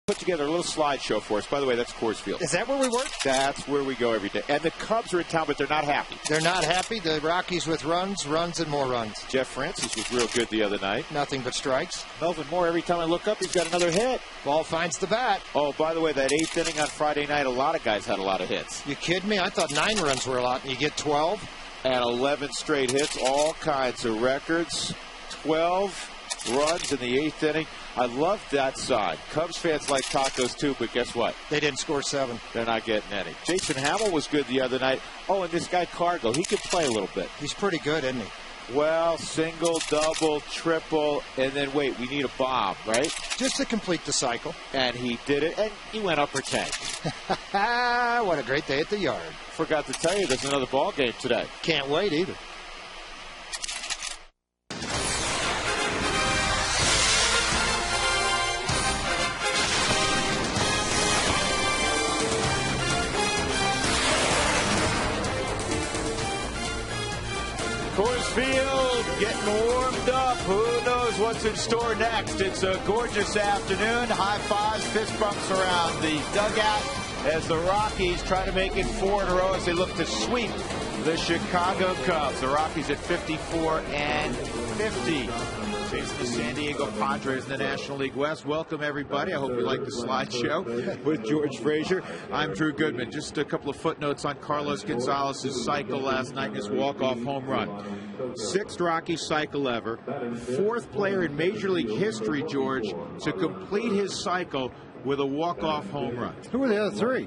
Put together a little slideshow for us. By the way, that's Coors Field. Is that where we work? That's where we go every day. And the Cubs are in town, but they're not happy. They're not happy. The Rockies with runs, and more runs. Jeff Francis was real good the other night. Nothing but strikes. Melvin Moore, every time I look up, he's got another hit. Ball finds the bat. Oh, by the way, that 8th inning on Friday night, a lot of guys had a lot of hits. You kidding me? I thought 9 runs were a lot, and you get 12. And 11 straight hits, all kinds of records. 12 runs in the 8th inning. I love that side. Cubs fans like tacos too, but guess what? They didn't score 7. They're not getting any. Jason Hamill was good the other night. Oh, and this guy Cargo, he can play a little bit. He's pretty good, isn't he? Well, single, double, triple, and then wait, we need a bomb, right? Just to complete the cycle. And he did it, and he went upper tank. What a great day at the yard. Forgot to tell you, there's another ball game today. Can't wait either. Coors Field getting warmed up. Who knows what's in store next? It's a gorgeous afternoon. High fives, fist bumps around the dugout as the Rockies try to make it 4 in a row as they look to sweep the Chicago Cubs. The Rockies at 54-50. Facing the San Diego Padres in the National League West. Welcome, everybody. I hope you like the slideshow with George Frazier. I'm Drew Goodman. Just a couple of footnotes on Carlos Gonzalez's cycle last night in his walk-off home run. 6th Rocky cycle ever. 4th player in Major League history, George, to complete his cycle with a walk-off home run. Who were the other 3?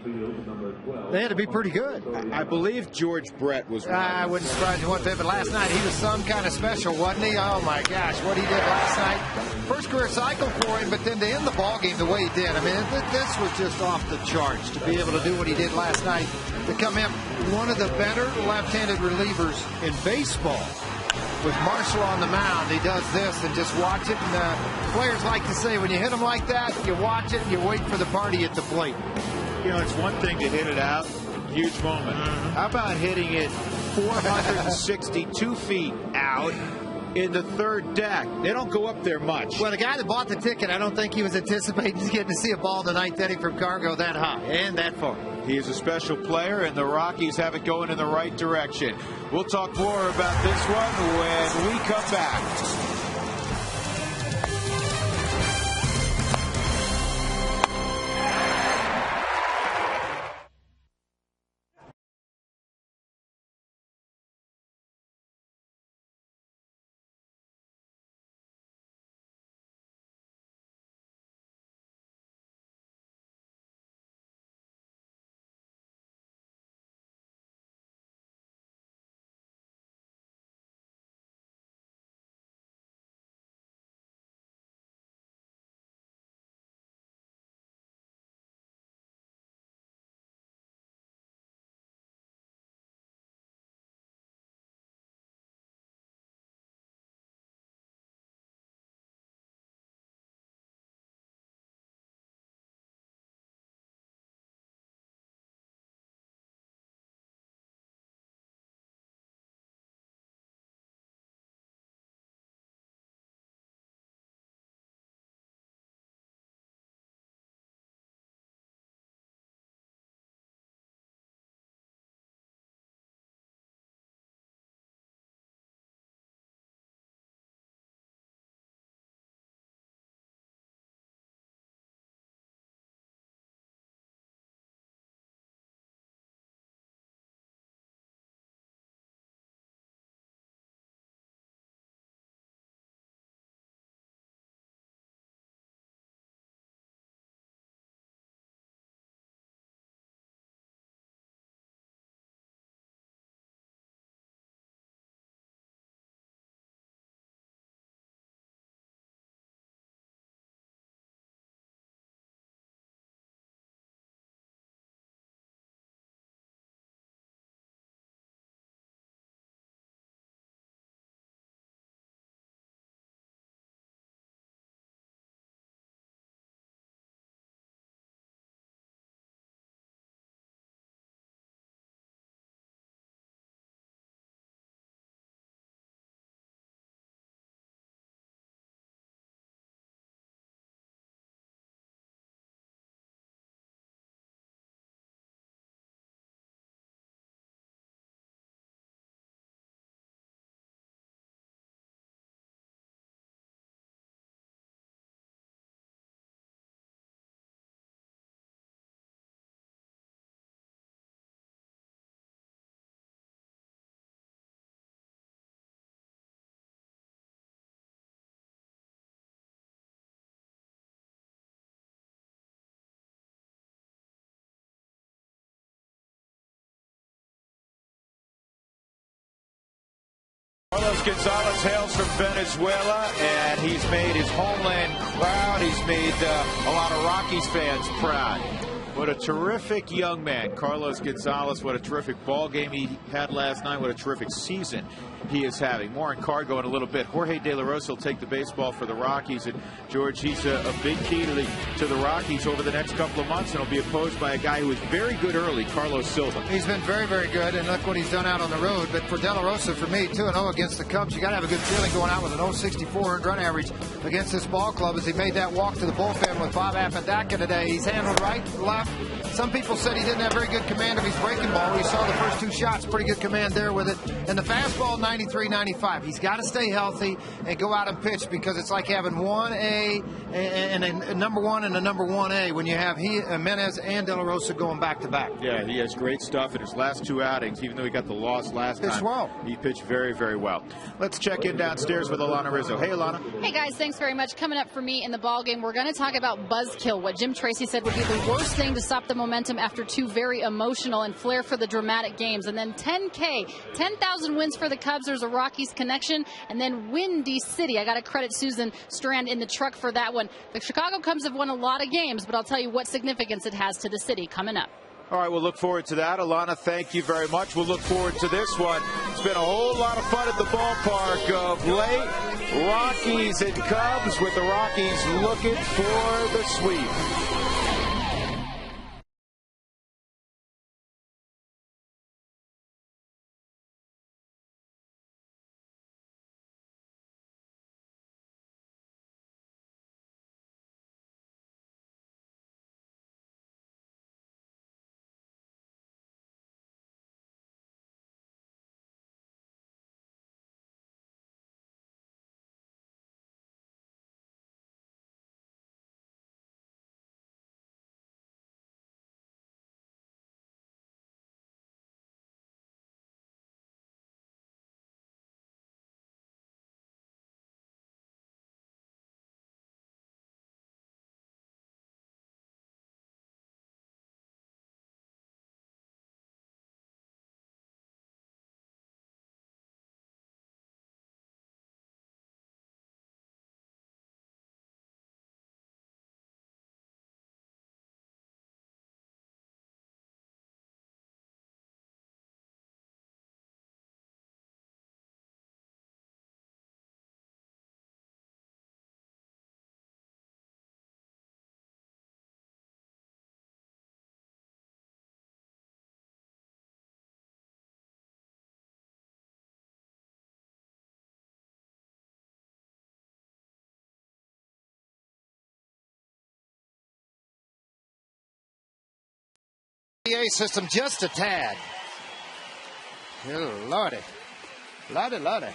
They had to be pretty good. I believe George Brett was one. I wouldn't surprise you one bit, but last night he was some kind of special, wasn't he? Oh, my gosh, what he did last night. First career cycle for him, but then to end the ball game the way he did. I mean, this was just off the charts to be able to do what he did last night, to come in one of the better left-handed relievers in baseball. With Marshall on the mound, he does this and just watch it. And players like to say, when you hit them like that, you watch it and you wait for the party at the plate. You know, it's one thing to hit it out, huge moment. How about hitting it 462 feet out in the 3rd deck? They don't go up there much. Well, the guy that bought the ticket, I don't think he was anticipating getting to see a ball in the 9th inning from Cargo that high and that far. He is a special player, and the Rockies have it going in the right direction. We'll talk more about this one when we come back. Carlos Gonzalez hails from Venezuela, and he's made his homeland proud. He's made a lot of Rockies fans proud. What a terrific young man, Carlos Gonzalez. What a terrific ball game he had last night. What a terrific season he is having. More on Cargo in a little bit. Jorge De La Rosa will take the baseball for the Rockies. And, George, he's a big key to the Rockies over the next couple of months, and will be opposed by a guy who was very good early, Carlos Silva. He's been very, very good, and look what he's done out on the road. But for De La Rosa, for me, 2-0 against the Cubs, you got to have a good feeling going out with an 0.64 earned run average against this ball club as he made that walk to the bullpen with Bob Apodaca today. He's handled right, left. Some people said he didn't have very good command of his breaking ball. We saw the first two shots, pretty good command there with it. And the fastball, 93-95. He's got to stay healthy and go out and pitch, because it's like having 1A and a number 1 and a number 1A when you have Jimenez and De La Rosa going back-to-back. Yeah, he has great stuff in his last two outings, even though he got the loss last time. Well. He pitched very, very well. Let's check in downstairs with Alana Rizzo. Hey, Alana. Hey, guys. Thanks very much. Coming up for me in the ball game, we're going to talk about buzzkill, what Jim Tracy said would be the worst thing to stop the momentum after two very emotional and flair for the dramatic games. And then 10K, 10,000 wins for the Cubs. There's a Rockies connection. And then Windy City. I got to credit Susan Strand in the truck for that one. The Chicago Cubs have won a lot of games, but I'll tell you what significance it has to the city coming up. All right, we'll look forward to that. Alana, thank you very much. We'll look forward to this one. It's been a whole lot of fun at the ballpark of late. Rockies and Cubs, with the Rockies looking for the sweep. PA system just a tad. Good lordy. Lordy, lordy.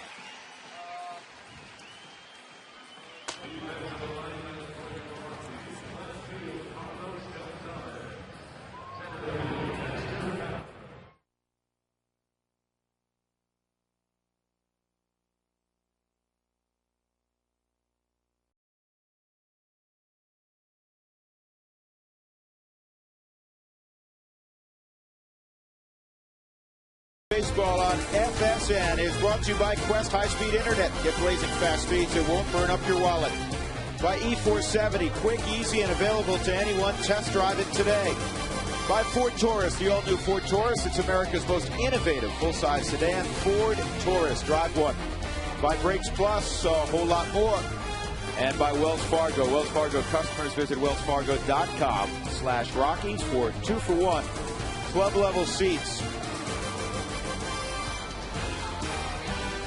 Baseball on FSN is brought to you by Quest High-Speed Internet. Get blazing fast speeds that won't burn up your wallet. By E470, quick, easy, and available to anyone. Test drive it today. By Ford Taurus, the all-new Ford Taurus. It's America's most innovative full-size sedan. Ford Taurus, drive one. By Brakes Plus, a whole lot more. And by Wells Fargo. Wells Fargo customers visit wellsfargo.com/Rockies for 2-for-1 club-level seats.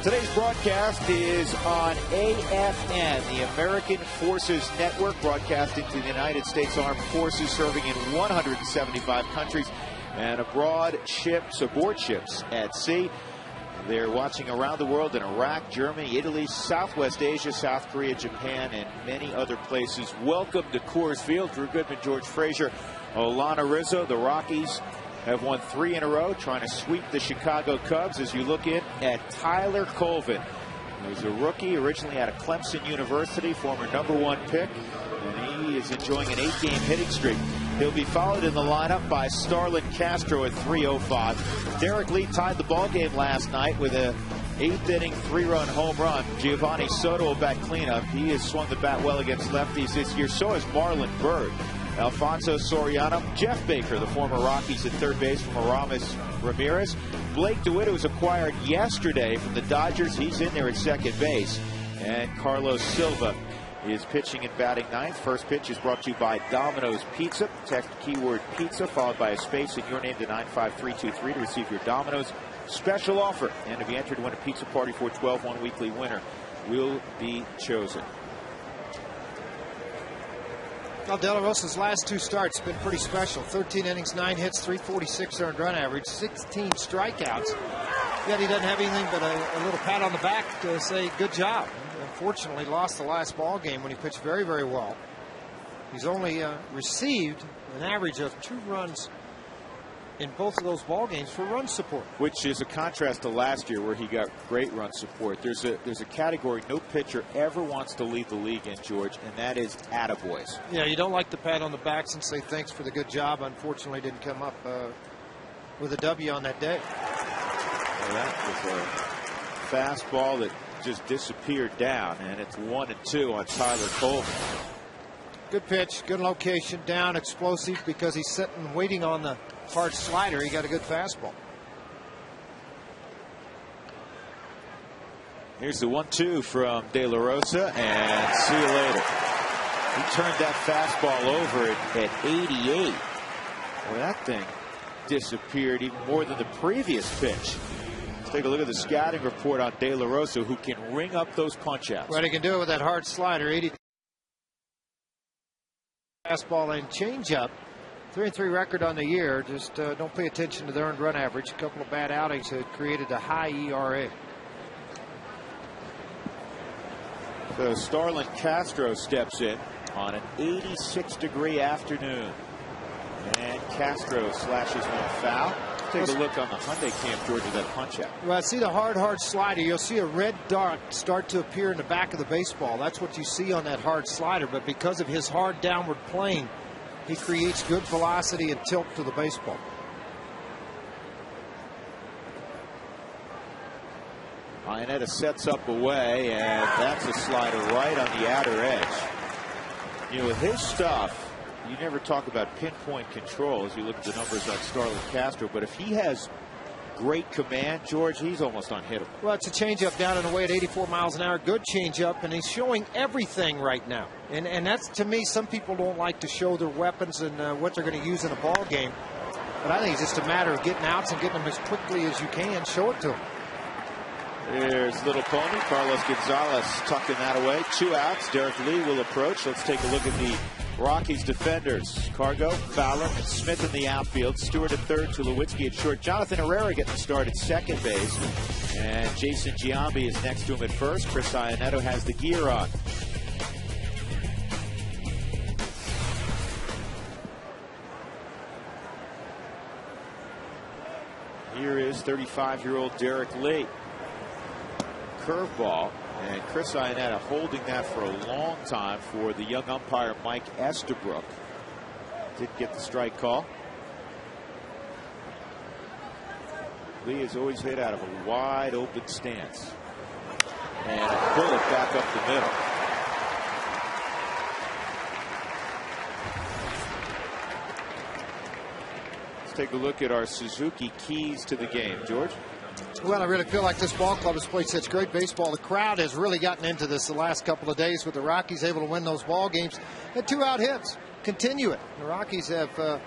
Today's broadcast is on AFN, the American Forces Network, broadcasting to the United States Armed Forces, serving in 175 countries and aboard ships at sea. They're watching around the world in Iraq, Germany, Italy, Southwest Asia, South Korea, Japan, and many other places. Welcome to Coors Field. Drew Goodman, George Frazier, Alana Rizzo. The Rockies have won 3 in a row, trying to sweep the Chicago Cubs. As you look in at Tyler Colvin, who's a rookie, originally out of Clemson University, former #1 pick, and he is enjoying an 8-game hitting streak. He'll be followed in the lineup by Starlin Castro at 305. Derek Lee tied the ball game last night with a 8th inning, 3-run home run. Giovanni Soto will bat cleanup. He has swung the bat well against lefties this year. So has Marlon Byrd. Alfonso Soriano, Jeff Baker, the former Rockies at third base from Aramis Ramirez. Blake DeWitt was acquired yesterday from the Dodgers. He's in there at second base. And Carlos Silva is pitching and batting ninth. First pitch is brought to you by Domino's Pizza. Text keyword pizza followed by a space and your name to 95323 to receive your Domino's special offer. And to be entered to win a pizza party for 12, one weekly winner will be chosen. Well, De La Rosa's last 2 starts have been pretty special. 13 innings, 9 hits, 346 earned run average, 16 strikeouts. Yet he doesn't have anything but a little pat on the back to say good job. Unfortunately, lost the last ball game when he pitched very, very well. He's only received an average of 2 runs in both of those ball games for run support, which is a contrast to last year where he got great run support. There's a category no pitcher ever wants to lead the league in, George, and that is attaboys. Yeah, you don't like to pat on the backs and say thanks for the good job. Unfortunately, didn't come up with a W on that day. Well, that was a fastball that just disappeared down, and it's 1-2 on Tyler Coleman. Good pitch, good location, down, explosive because he's sitting waiting on the hard slider. He got a good fastball. Here's the 1-2 from De La Rosa, and see you later. He turned that fastball over at 88. Well, that thing disappeared even more than the previous pitch. Let's take a look at the scouting report on De La Rosa, who can ring up those punch-outs. Well, he can do it with that hard slider. 80 fastball and changeup. 3-3 record on the year. Just don't pay attention to the earned run average. A couple of bad outings had created a high ERA. So Starlin Castro steps in on an 86-degree afternoon. And Castro slashes one foul. Take a look on the Hyundai cam, George, of that punch out. Well, see the hard slider. You'll see a red dot start to appear in the back of the baseball. That's what you see on that hard slider. But because of his hard downward plane, he creates good velocity and tilt to the baseball. Iannetta sets up away, and that's a slider right on the outer edge. You know, with his stuff, you never talk about pinpoint control as you look at the numbers on Starlin Castro, but if he has great command, George, he's almost unhittable. Well, it's a changeup down and away at 84 miles an hour. Good changeup, and he's showing everything right now. And that's, to me, some people don't like to show their weapons and what they're going to use in a ball game. But I think it's just a matter of getting outs and getting them as quickly as you can. Show it to them. There's Little Pony. Carlos Gonzalez tucking that away. 2 outs. Derek Lee will approach. Let's take a look at the Rockies defenders. Cargo, Fowler, and Smith in the outfield. Stewart at third, Tulowitzki at short. Jonathan Herrera getting the start at second base. And Jason Giambi is next to him at first. Chris Iannetta has the gear on. Here is 35-year-old Derek Lee. Curveball, and Chris Iannetta holding that for a long time for the young umpire Mike Estabrook. Did get the strike call. Lee has always hit out of a wide open stance. And a bullet back up the middle. Let's take a look at our Suzuki keys to the game, George. Well, I really feel like this ball club has played such great baseball. The crowd has really gotten into this the last couple of days with the Rockies able to win those ball games. Had 2 out hits. Continue it. The Rockies have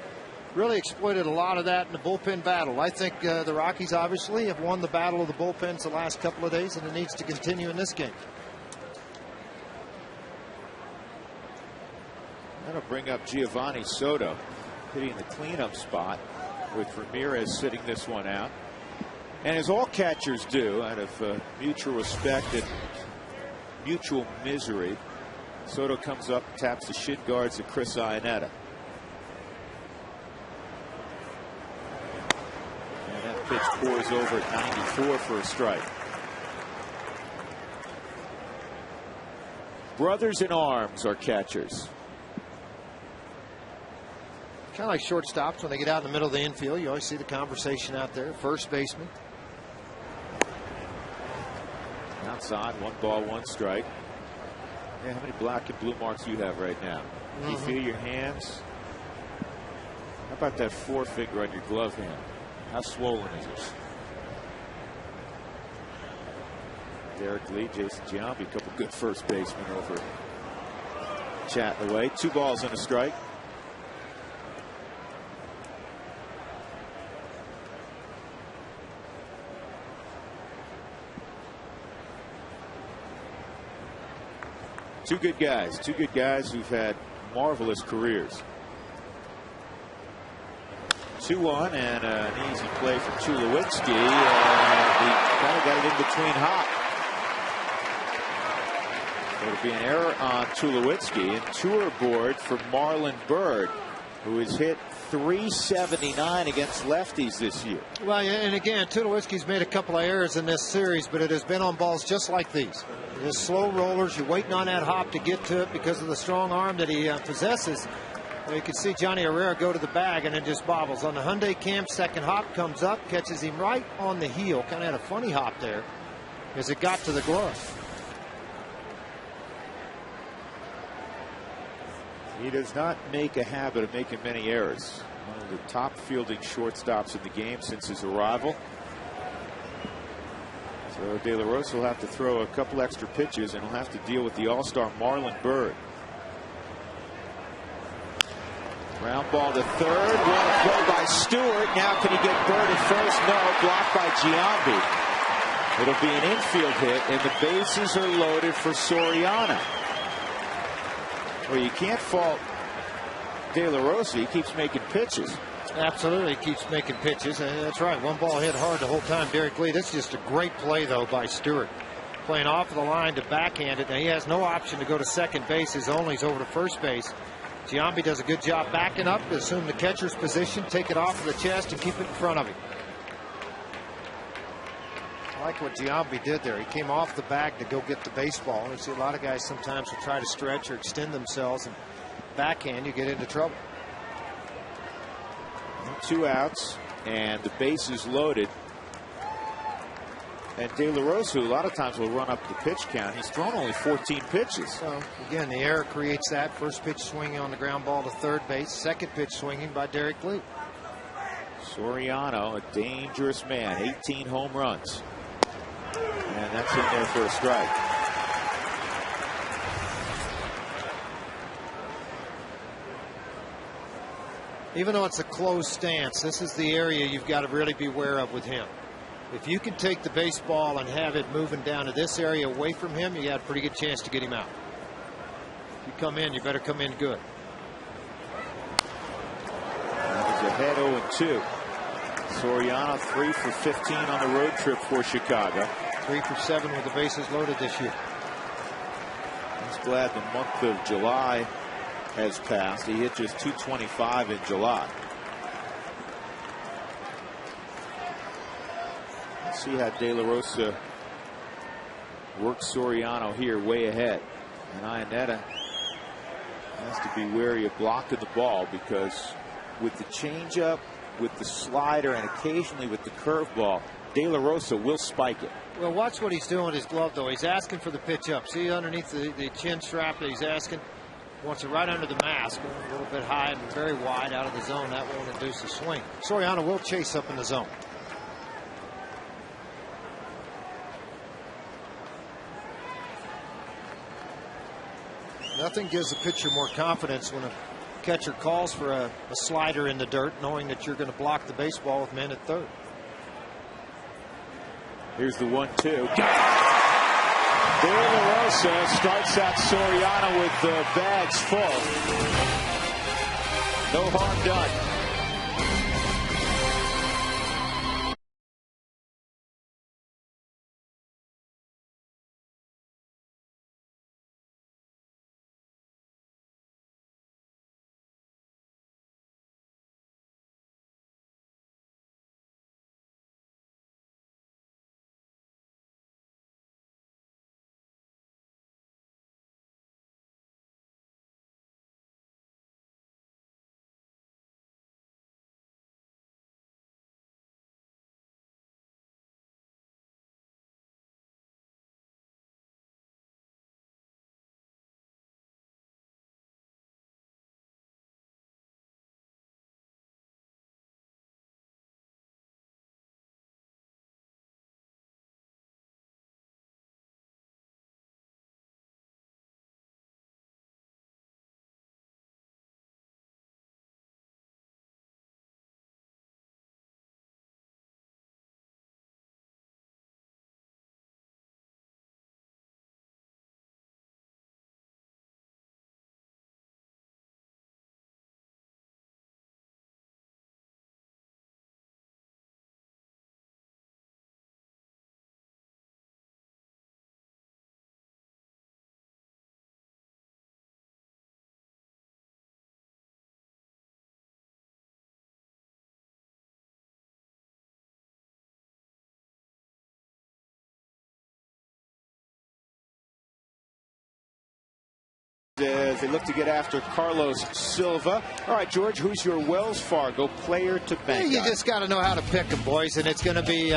really exploited a lot of that in the bullpen battle. I think the Rockies obviously have won the battle of the bullpens the last couple of days, and it needs to continue in this game. That'll bring up Giovanni Soto hitting the cleanup spot with Ramirez sitting this one out. And as all catchers do, out of mutual respect and mutual misery, Soto comes up, taps the shin guards of Chris Iannetta. And that pitch pours over at 94 for a strike. Brothers in arms are catchers. Kind of like shortstops when they get out in the middle of the infield. You always see the conversation out there. First baseman. outside. 1 ball, 1 strike. Yeah, how many black and blue marks do you have right now? Do you feel your hands? How about that forefinger on your glove hand? How swollen is it? Derek Lee, Jason Giambi, a couple good first basemen over chatting away. 2 balls and a strike. Two good guys who've had marvelous careers. 2-1 and an easy play for Tulowitzki. He kind of got it in between hop. It'll be an error on Tulowitzki, and tour board for Marlon Byrd, who has hit .379 against lefties this year. Well, yeah, and again, Tulowitzki's made a couple of errors in this series, but it has been on balls just like these. Just slow rollers. You're waiting on that hop to get to it because of the strong arm that he possesses. You can see Johnny Herrera go to the bag and it just bobbles. On the Hyundai Cam, second hop comes up, catches him right on the heel. Kind of had a funny hop there as it got to the glove. He does not make a habit of making many errors. One of the top fielding shortstops in the game since his arrival. So De La Rosa will have to throw a couple extra pitches, and he'll have to deal with the all-star Marlon Byrd. Ground ball to third. What a play by Stewart. Now can he get Byrd at first? No. Blocked by Giambi. It'll be an infield hit, and the bases are loaded for Soriano. Well, you can't fault De La Rosa. He keeps making pitches. Absolutely, he keeps making pitches. That's right. 1 ball hit hard the whole time. Derek Lee. This is just a great play, though, by Stewart. Playing off of the line to backhand it. Now, he has no option to go to second base. His only is over to first base. Giambi does a good job backing up, assume the catcher's position, take it off of the chest, and keep it in front of him. I like what Giambi did there. He came off the bag to go get the baseball. You see a lot of guys sometimes will try to stretch or extend themselves, and backhand, you get into trouble. 2 outs, and the base is loaded. And De La Rosa, who a lot of times will run up the pitch count, he's thrown only 14 pitches. So, again, the error creates that. First pitch swinging on the ground ball to third base. Second pitch swinging by Derek Lee. Soriano, a dangerous man, 18 home runs. And that's in there for a strike. Even though it's a closed stance, this is the area you've got to really be aware of with him. If you can take the baseball and have it moving down to this area away from him, you got a pretty good chance to get him out. If you come in, you better come in good. He's ahead 0-2. Soriano 3 for 15 on the road trip for Chicago. 3 for 7 with the bases loaded this year. He's glad the month of July has passed. He hit just .225 in July. Let's see how De La Rosa works Soriano here way ahead. And Iannetta has to be wary of blocking the ball, because with the changeup, with the slider, and occasionally with the curveball, De La Rosa will spike it. Well, watch what he's doing with his glove, though. He's asking for the pitch up. See underneath the chin strap that he's asking? Wants it right under the mask, a little bit high and very wide out of the zone. That won't induce a swing. Soriano will chase up in the zone. Nothing gives a pitcher more confidence when a catcher calls for a slider in the dirt, knowing that you're going to block the baseball with men at third. Here's the 1-2. De La Rosa starts out Soriano with the bags full. No harm done. As they look to get after Carlos Silva. All right, George, who's your Wells Fargo player to bank? You just got to know how to pick them, boys, and it's going to be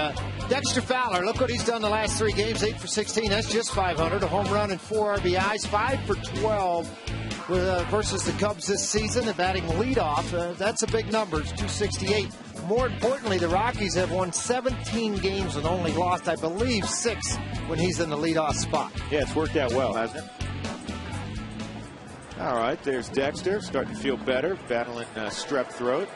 Dexter Fowler. Look what he's done the last 3 games, 8 for 16. That's just 500, a home run and 4 RBIs, 5 for 12 versus the Cubs this season, and batting leadoff. That's a big number. It's 268. More importantly, the Rockies have won 17 games and only lost, I believe, 6 when he's in the leadoff spot. Yeah, it's worked out well, hasn't it? All right, there's Dexter, starting to feel better, battling strep throat.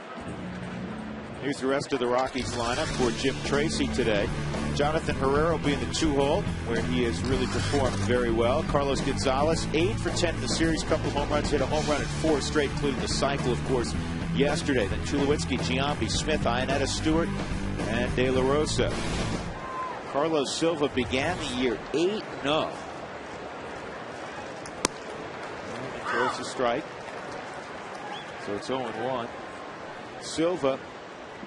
Here's the rest of the Rockies lineup for Jim Tracy today. Jonathan Herrera will be in the 2-hole, where he has really performed very well. Carlos Gonzalez, 8 for 10 in the series, couple home runs, hit a home run in 4 straight, including the cycle, of course, yesterday. Then Tulowitzki, Giambi, Smith, Ionetta Stewart, and De La Rosa. Carlos Silva began the year 8-0. Throws a strike. So it's 0-1. Silva,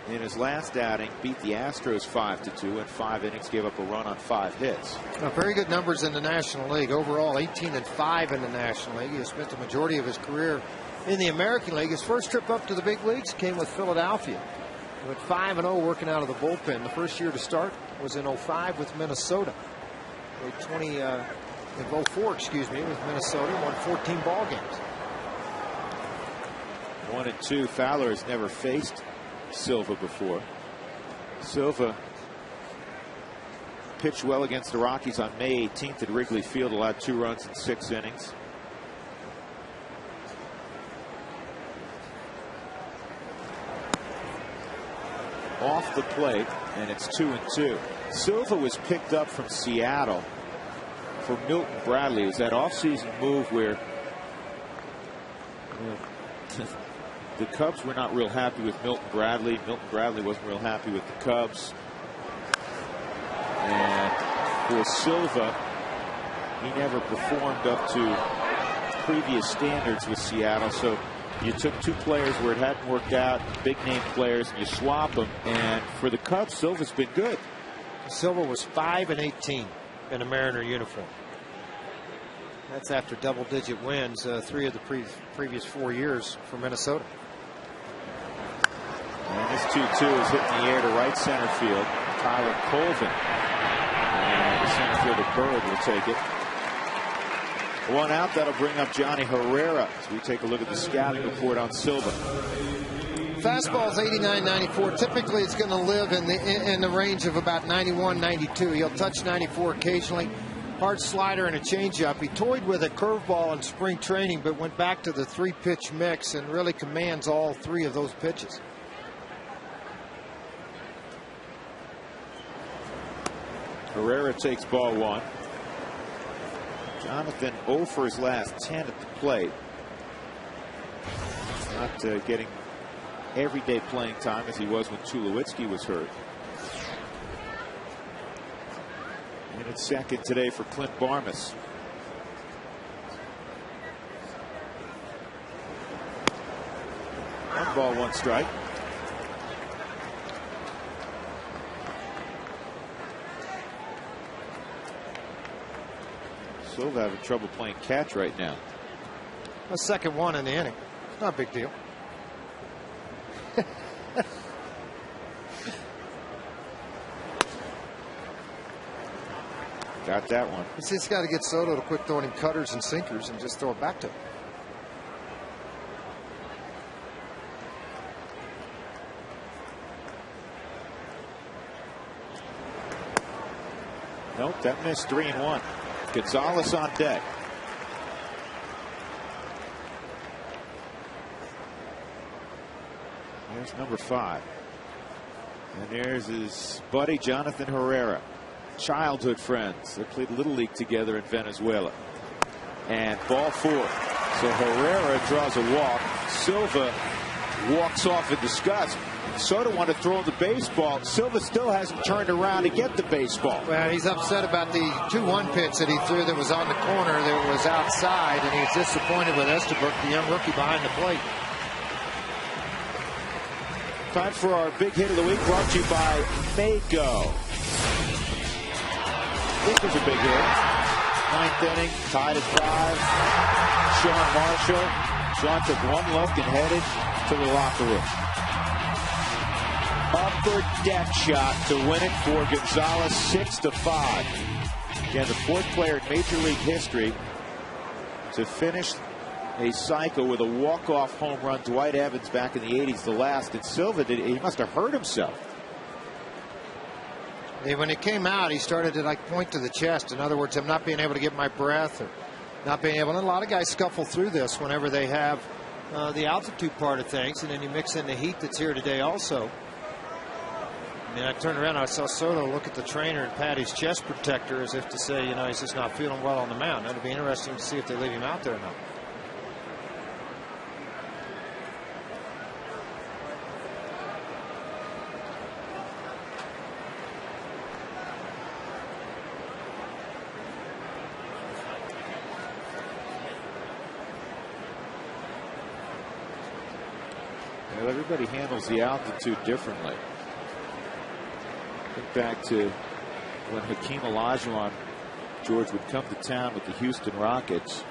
in his last outing, beat the Astros 5-2 in 5 innings, gave up a run on 5 hits. Now, very good numbers in the National League. Overall, 18-5 in the National League. He has spent the majority of his career in the American League. His first trip up to the big leagues came with Philadelphia. He went 5-0 working out of the bullpen. The first year to start was in 05 with Minnesota. In 04, excuse me, with Minnesota, won 14 ball games. 1-2. Fowler has never faced Silva before. Silva pitched well against the Rockies on May 18th at Wrigley Field, allowed 2 runs in 6 innings. Off the plate, and it's 2-2. Silva was picked up from Seattle for Milton Bradley. It was that offseason move where the Cubs were not real happy with Milton Bradley. Milton Bradley wasn't real happy with the Cubs. And for Silva, he never performed up to previous standards with Seattle. So you took 2 players where it hadn't worked out, big name players, and you swap them. And for the Cubs, Silva's been good. Silva was 5-18 in a Mariner uniform. That's after double-digit wins 3 of the previous 4 years for Minnesota. And this 2-2 is hit in the air to right center field. Tyler Colvin. And the center fielder Bird will take it. 1 out. That'll bring up Johnny Herrera as we take a look at the scouting report on Silva. Fastball's 89-94. Typically, it's going to live in the range of about 91-92. He'll touch 94 occasionally. Hard slider and a changeup. He toyed with a curveball in spring training, but went back to the 3-pitch mix and really commands all 3 of those pitches. Herrera takes ball 1. Jonathan 0 for his last 10 at the plate. Not getting everyday playing time as he was when Tulowitzki was hurt. And it's second today for Clint Barmas. One ball, 1 strike. Silva having trouble playing catch right now. A second one in the inning. Not a big deal. Got that one. He's just got to get Soto to quit throwing him cutters and sinkers and just throw it back to him. Nope, that missed. 3-1. Gonzalez on deck. There's number 5. And there's his buddy Jonathan Herrera. Childhood friends. They played Little League together in Venezuela. And ball 4. So Herrera draws a walk. Silva walks off in disgust. Soto wanted to throw the baseball. Silva still hasn't turned around to get the baseball. Well, he's upset about the 2-1 pitch that he threw that was on the corner that was outside, and he's disappointed with Estabrook, the young rookie behind the plate. Time for our big hit of the week, brought to you by Mako. This was a big hit. Ninth inning, tied at 5. Sean Marshall. Sean took one look and headed to the locker room. Upper deck shot to win it for Gonzalez, 6-5. Again, the 4th player in Major League history to finish a cycle with a walk-off home run. Dwight Evans back in the 80s, the last. And Silva did. He must have hurt himself. When it came out, he started to point to the chest. In other words, I'm not being able to get my breath, or not being able. And a lot of guys scuffle through this whenever they have the altitude part of things, and then you mix in the heat that's here today also. I mean, I turned around, I saw Soto look at the trainer and pat his chest protector as if to say, he's just not feeling well on the mound. That'll be interesting to see if they leave him out there or not. Well, everybody handles the altitude differently. Think back to when Hakeem Olajuwon, George, would come to town with the Houston Rockets.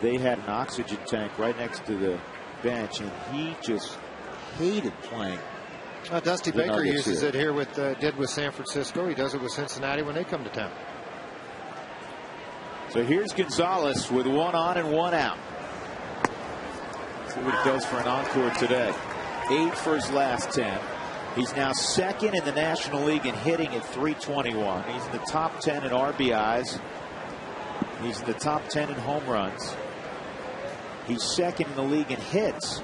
They had an oxygen tank right next to the bench, and he just hated playing. Dusty Baker uses it here with did with San Francisco. He does it with Cincinnati when they come to town. So here's Gonzalez with 1 on and 1 out. See what he does for an encore today. 8 for his last 10. He's now 2nd in the National League in hitting at 321. He's in the top 10 in RBIs. He's in the top 10 in home runs. He's 2nd in the league in hits.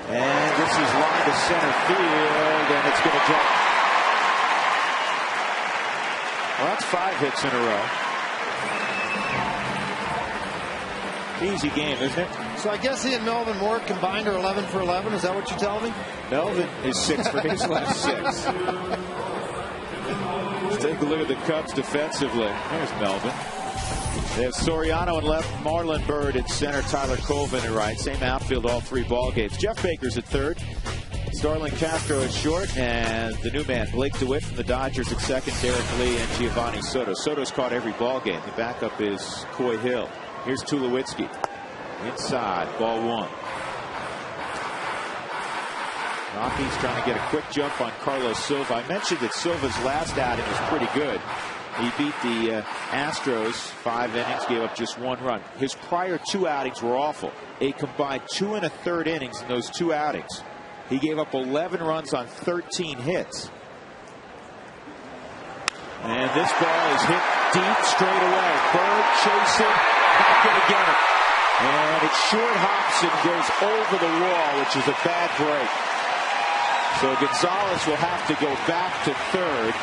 And this is line to center field, and it's going to jump. Well, that's 5 hits in a row. Easy game, isn't it? So I guess he and Melvin Moore combined are 11 for 11. Is that what you're telling me? Melvin is 6 for his last 6. Let's take a look at the Cubs defensively. There's Melvin. They have Soriano in left, Marlon Byrd at center, Tyler Colvin at right. Same outfield all 3 ball games. Jeff Baker's at 3rd. Starlin Castro at short, and the new man Blake DeWitt from the Dodgers at 2nd. Derek Lee and Giovanni Soto. Soto's caught every ball game. The backup is Coy Hill. Here's Tulowitzki. Inside, ball 1. Rockies trying to get a quick jump on Carlos Silva. I mentioned that Silva's last outing was pretty good. He beat the Astros 5 innings, gave up just 1 run. His prior 2 outings were awful. A combined 2 1/3 innings in those 2 outings. He gave up 11 runs on 13 hits. And this ball is hit deep straight away. Bird chasing, not going to get it. And it short hops and goes over the wall, which is a bad break. So Gonzalez will have to go back to 3rd.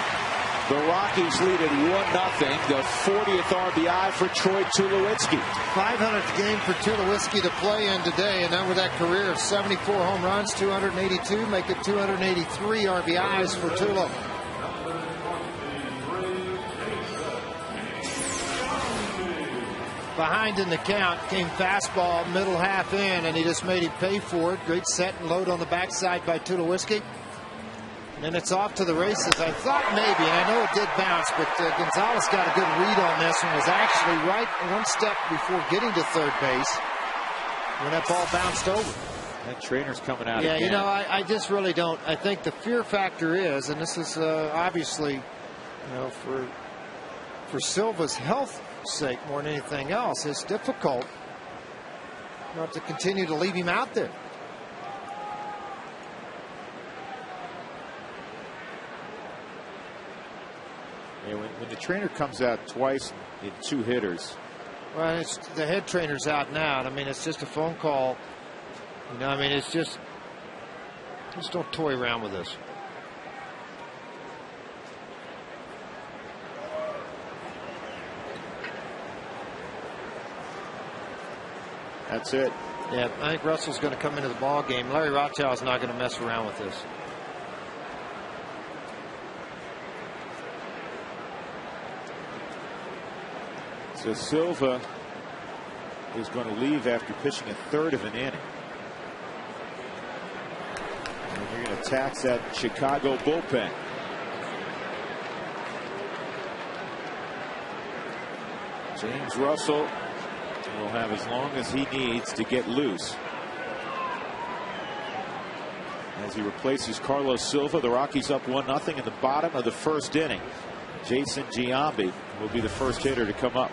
The Rockies lead at 1-0. The 40th RBI for Troy Tulowitzki. 500th game for Tulowitzki to play in today, and now with that career of 74 home runs, 282, make it 283 RBIs for Tulo. Behind in the count, came fastball, middle half in, and he just made him pay for it. Great set and load on the backside by Tulowitzki. And it's off to the races. I thought maybe, and I know it did bounce, but Gonzalez got a good read on this and was actually right 1 step before getting to 3rd base when that ball bounced over. That trainer's coming out again. Yeah, I just really don't. I think the fear factor is, and this is obviously, for Silva's health sake more than anything else, it's difficult not to continue to leave him out there. Yeah, when the trainer comes out twice in 2 hitters. Well, it's the head trainer's out now. And I mean, it's just a phone call. I mean, it's just don't toy around with this. That's it. Yeah, I think Russell's going to come into the ball game. Larry Rothschild's not going to mess around with this. So Silva is going to leave after pitching 1/3 of an inning. And you're going to tax that Chicago bullpen. James Russell will have as long as he needs to get loose as he replaces Carlos Silva. The Rockies up 1-0 in the bottom of the first inning. Jason Giambi will be the first hitter to come up.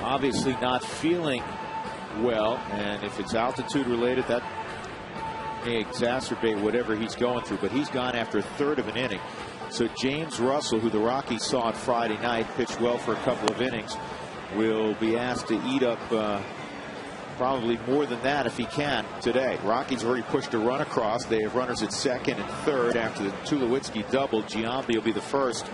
Obviously not feeling well, and if it's altitude related, that may exacerbate whatever he's going through, but he's gone after a third of an inning. So James Russell, who the Rockies saw on Friday night, pitched well for a couple of innings, will be asked to eat up probably more than that if he can today. Rockies already pushed a run across. They have runners at second and third after the Tulowitzki double. Giambi will be the first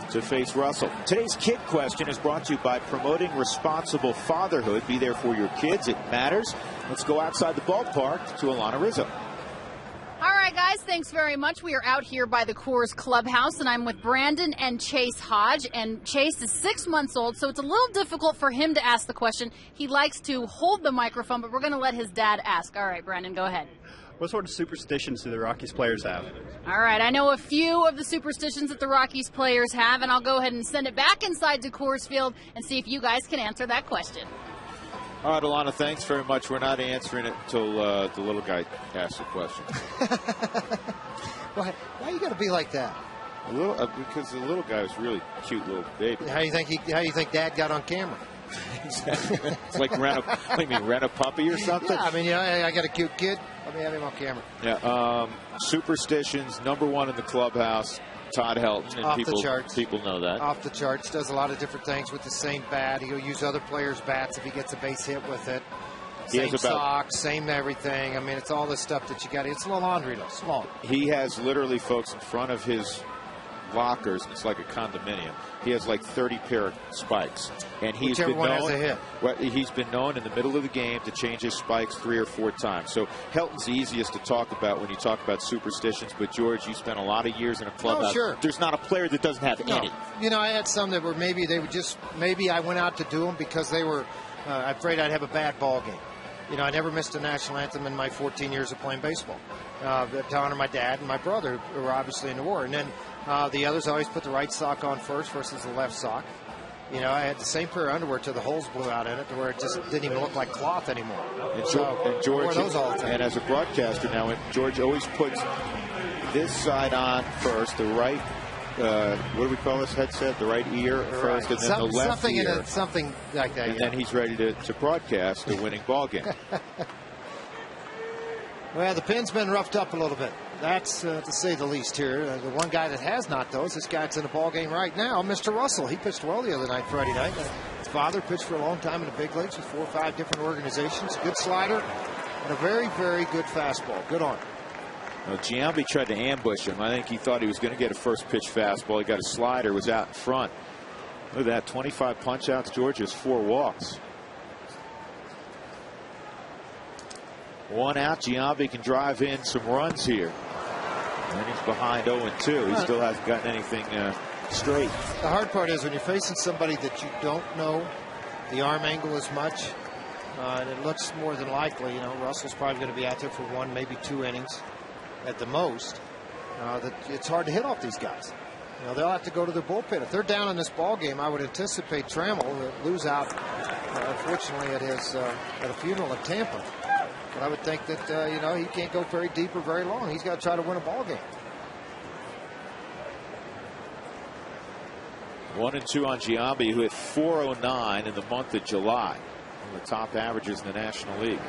to face Russell. Today's kid question is brought to you by Promoting Responsible Fatherhood. Be there for your kids. It matters. Let's go outside the ballpark to Alana Rizzo. All right, guys, thanks very much. We are out here by the Coors Clubhouse, and I'm with Brandon and Chase Hodge. And Chase is 6 months old, so it's a little difficult for him to ask the question. He likes to hold the microphone, but we're going to let his dad ask. All right, Brandon, go ahead. What sort of superstitions do the Rockies players have? All right, I know a few of the superstitions that the Rockies players have, and I'll go ahead and send it back inside to Coors Field and see if you guys can answer that question. All right, Alana, thanks very much. We're not answering it until the little guy asks the question. Why you got to be like that? Because the little guy was really cute little baby. How you think Dad got on camera? It's like rent a puppy or something? Yeah, I mean, I got a cute kid. Let me have him on camera. Yeah. Superstitions, #1 in the clubhouse. Todd Helton, and Off the charts. People know that. Off the charts. Does a lot of different things with the same bat. He'll use other players' bats if he gets a base hit with it. Same socks, same everything. I mean, it's all this stuff that you got. It's a little laundry list. Small. He has literally, folks, in front of his lockers, it's like a condominium. He has like 30 pair of spikes, and he's been known. Well, he's been known in the middle of the game to change his spikes 3 or 4 times. So Helton's easiest to talk about when you talk about superstitions. But George, you spent a lot of years in a clubhouse. Oh, sure. There's not a player that doesn't have any. You know, I had some that were maybe I went out to do them because they were afraid I'd have a bad ball game. You know, I never missed a national anthem in my 14 years of playing baseball. To honor my dad and my brother, who were obviously in the war. And then the others, I always put the right sock on first versus the left sock. You know, I had the same pair of underwear till the holes blew out in it, to where it just didn't even look like cloth anymore. And George, wore those all the time. And as a broadcaster now, George always puts this side on first, the right. What do we call this headset? The right ear first, and then the left ear. Something like that. And then he's ready to broadcast a winning ball game. Well, the pin's been roughed up a little bit. That's to say the least here. The one guy that has not, though, is this guy that's in the ball game right now, Mr. Russell. He pitched well the other night, Friday night. His father pitched for a long time in the big leagues with 4 or 5 different organizations. Good slider and a very, very good fastball. Good arm. Well, Giambi tried to ambush him. I think he thought he was going to get a first pitch fastball. He got a slider, was out in front. Look at that, 25 punch outs. George has 4 walks. One out. Giambi can drive in some runs here. And he's behind 0-2. He still hasn't gotten anything straight. The hard part is when you're facing somebody that you don't know the arm angle as much, and it looks more than likely, Russell's probably going to be out there for 1, maybe 2 innings at the most. That it's hard to hit off these guys. They'll have to go to their bullpen. If they're down in this ball game, I would anticipate Trammell to lose out, unfortunately, at a funeral at Tampa. But I would think that, he can't go very deep or very long. He's got to try to win a ball game. 1-2 on Giambi, who hit .409 in the month of July. One of the top averages in the National League.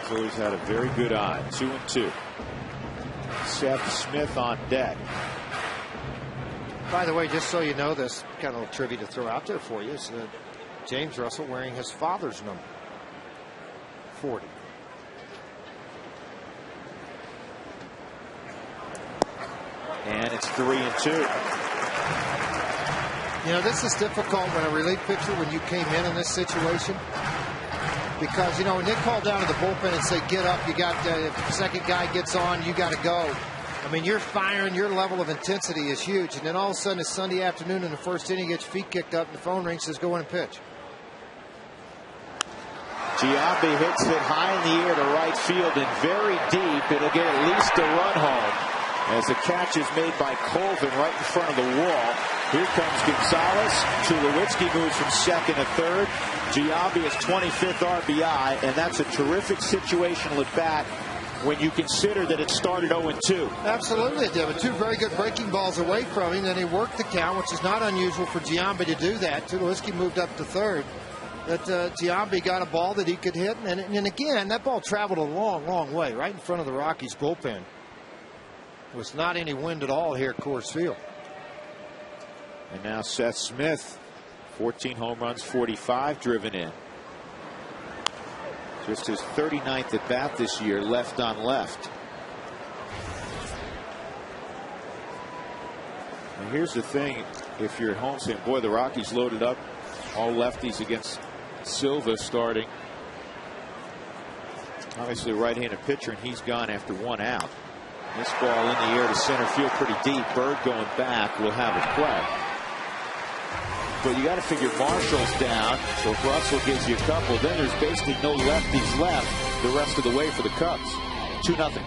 He's always had a very good eye. 2-2. Seth Smith on deck. By the way, just so you know, this kind of little trivia to throw out there for you is James Russell wearing his father's number, 40. And it's 3-2. This is difficult when a relief pitcher, when you came in this situation, because, when they call down to the bullpen and say, get up, you got, if the second guy gets on, you got to go. I mean, you're firing, your level of intensity is huge. And then all of a sudden, it's Sunday afternoon in the first inning, gets feet kicked up, and the phone rings, says, go in and pitch. Giambi hits it high in the air to right field and very deep. It'll get at least a run home as the catch is made by Colvin right in front of the wall. Here comes Gonzalez. Tulowitzki moves from second to third. Giambi is 25th RBI, and that's a terrific situational at bat when you consider that it started 0-2. Absolutely, it did. But 2 very good breaking balls away from him. Then he worked the count, which is not unusual for Giambi to do that. Tulowitzki moved up to third. But Giambi got a ball that he could hit. And again, that ball traveled a long, long way right in front of the Rockies bullpen. There was not any wind at all here at Coors Field. And now Seth Smith, 14 home runs, 45 driven in. Just his 39th at bat this year, left on left. And here's the thing, if you're at home saying, boy, the Rockies loaded up all lefties against Silva starting. Obviously a right-handed pitcher, and he's gone after 1 out. This ball in the air to center field pretty deep. Bird going back will have a play. But you got to figure Marshall's down, so if Russell gives you a couple, then there's basically no lefties left the rest of the way for the Cubs. 2-0.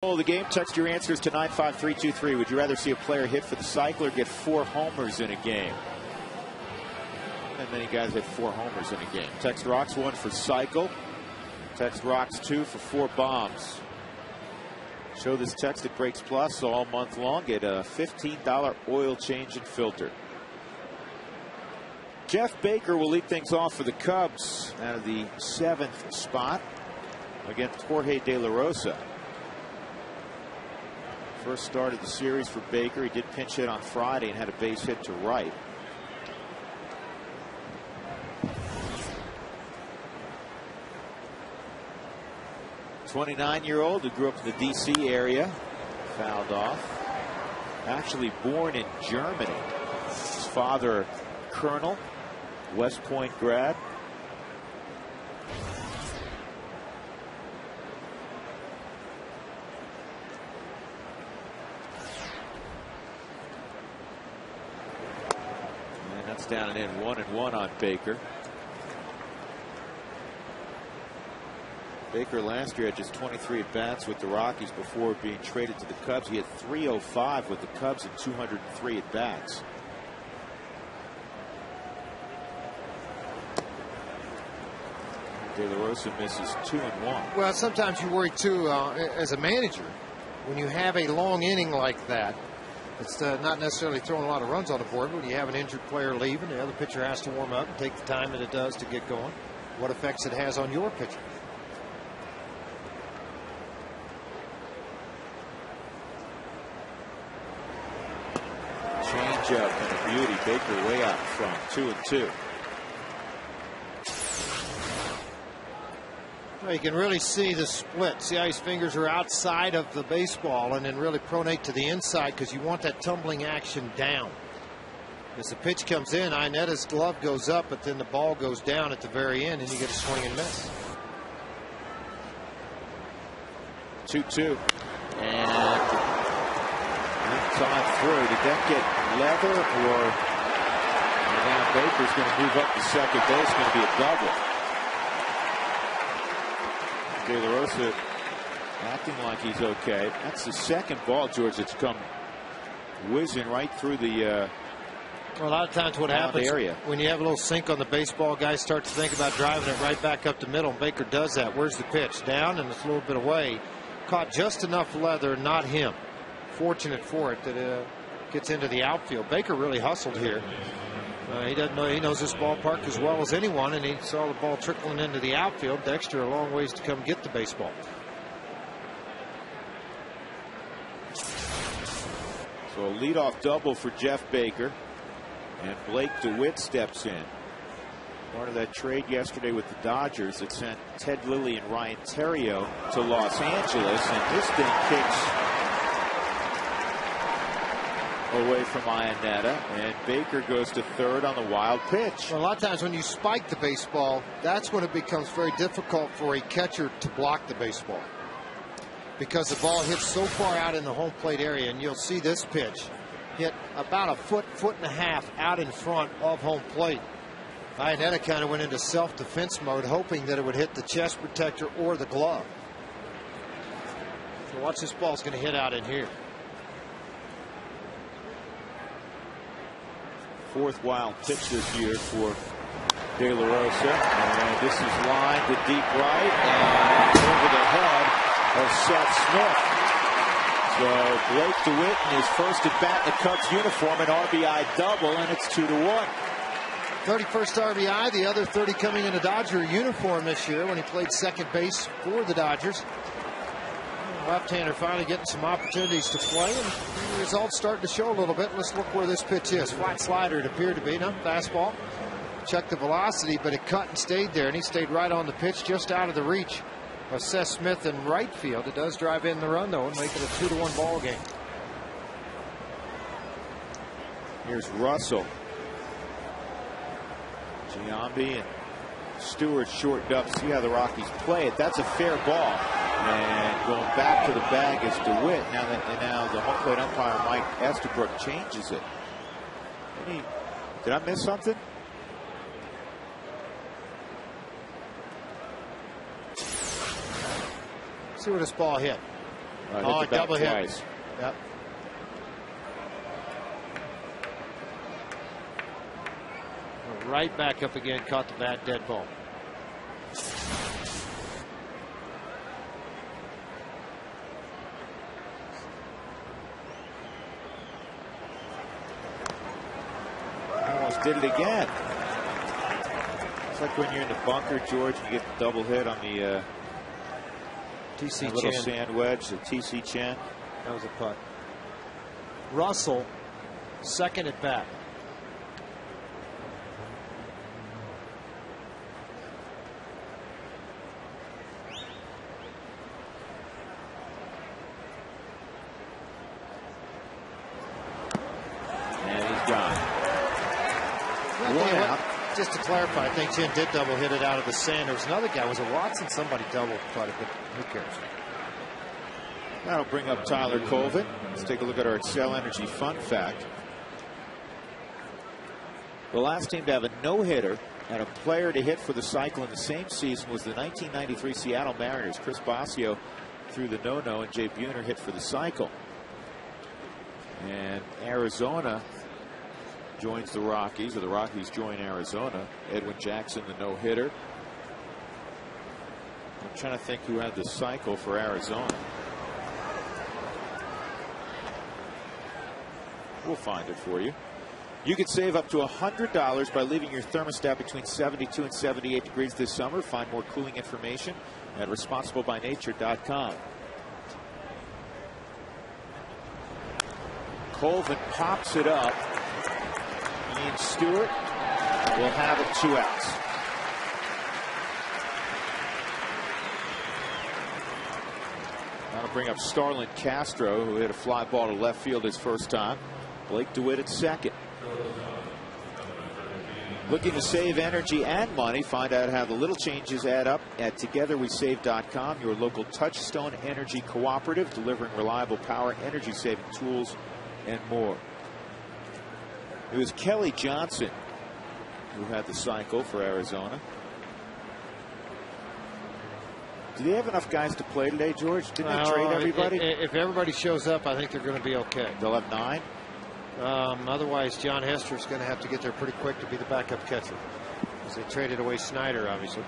The game. Text your answers to 95323. Would you rather see a player hit for the cycle or get 4 homers in a game? And many guys hit 4 homers in a game. Text rocks 1 for cycle. Text rocks 2 for 4 bombs. Show this text at Brakes Plus all month long. Get a $15 oil change and filter. Jeff Baker will lead things off for the Cubs out of the 7th spot against Jorge De La Rosa. First start of the series for Baker. He did pinch hit on Friday and had a base hit to right. "29-year-old who grew up in the D.C. area, fouled off. Actually born in Germany. His father, Colonel, West Point grad. And that's down and in, 1-1 on Baker. Baker last year had just 23 at-bats with the Rockies before being traded to the Cubs. He had 305 with the Cubs and 203 at-bats. De La Rosa misses 2-1. Well, sometimes you worry too as a manager when you have a long inning like that. It's not necessarily throwing a lot of runs on the board, but when you have an injured player leaving, the other pitcher has to warm up and take the time that it does to get going. What effects it has on your pitcher. Changeup and a beauty. Baker way out in front, 2-2. Well, you can really see the split. See how his fingers are outside of the baseball and then really pronate to the inside because you want that tumbling action down. As the pitch comes in, Iannetta's glove goes up, but then the ball goes down at the very end and you get a swing and miss. 2-2. And time through. Did that get leather, or now Baker's going to move up to second base? Going to be a double. De La Rosa acting like he's okay. That's the second ball, George, that's come whizzing right through the well, a lot of times what happens area. When you have a little sink on the baseball, guys start to think about driving it right back up the middle, and Baker does that. Where's the pitch? Down, and it's a little bit away. Caught just enough leather, not him. Fortunate for it that it gets into the outfield. Baker really hustled here. He doesn't know. He knows this ballpark as well as anyone, and he saw the ball trickling into the outfield. Dexter a long ways to come get the baseball. So a leadoff double for Jeff Baker, and Blake DeWitt steps in. Part of that trade yesterday with the Dodgers that sent Ted Lilly and Ryan Terrio to Los Angeles, and this thing kicks away from Iannetta, and Baker goes to third on the wild pitch. Well, a lot of times when you spike the baseball, that's when it becomes very difficult for a catcher to block the baseball, because the ball hits so far out in the home plate area, and you'll see this pitch hit about a foot and a half out in front of home plate. Iannetta kind of went into self-defense mode, hoping that it would hit the chest protector or the glove. So watch, this ball's going to hit out in here. Fourth wild pitch this year for De La Rosa, and this is lined to deep right and over the head of Seth Smith. So Blake DeWitt in his first at bat in the Cubs uniform, an RBI double, and it's 2-1. 31st RBI, the other 30 coming in a Dodger uniform this year when he played second base for the Dodgers. Left-hander finally getting some opportunities to play, and the results starting to show a little bit. Let's look where this pitch is. Flat slider it appeared to be. No, fastball. Check the velocity, but it cut and stayed there, and he stayed right on the pitch, just out of the reach of Seth Smith in right field. It does drive in the run, though, and make it a 2-1 ball game. Here's Russell. Giambi and Stewart shortened up. See how the Rockies play it. That's a fair ball. And going back to the bag is DeWitt. Now the home plate umpire, Mike Estabrook, changes it. Did I miss something? See where this ball hit. Oh, double hit. Yep. Right back up again, caught the bat, dead ball. Almost did it again. It's like when you're in the bunker, George, and you get the double hit on the TC little Chen. sand wedge, the TC Chen. That was a putt. Russell, second at bat. And he's gone. One out. Just to clarify, I think Chin did double hit it out of the sand. There was another guy. Was it Watson? Somebody doubled quite a bit. Who cares? That'll bring up Tyler Colvin. Let's take a look at our Excel Energy fun fact. The last team to have a no-hitter and a player to hit for the cycle in the same season was the 1993 Seattle Mariners. Chris Bosio threw the no-no and Jay Buhner hit for the cycle. And Arizona joins the Rockies, or the Rockies join Arizona. Edwin Jackson, the no-hitter. I'm trying to think who had the cycle for Arizona. We'll find it for you. You could save up to $100 by leaving your thermostat between 72 and 78 degrees this summer. Find more cooling information at responsiblebynature.com. Colvin pops it up. Ian Stewart will have it 2 outs. That'll bring up Starlin Castro, who hit a fly ball to left field his first time. Blake DeWitt at second. Looking to save energy and money? Find out how the little changes add up at TogetherWeSave.com, your local Touchstone Energy cooperative, delivering reliable power, energy-saving tools, and more. It was Kelly Johnson who had the cycle for Arizona. Do they have enough guys to play today, George? Didn't they trade everybody? If everybody shows up, I think they're going to be okay. They'll have 9? Otherwise, John Hester's going to have to get there pretty quick to be the backup catcher, because they traded away Snyder, obviously.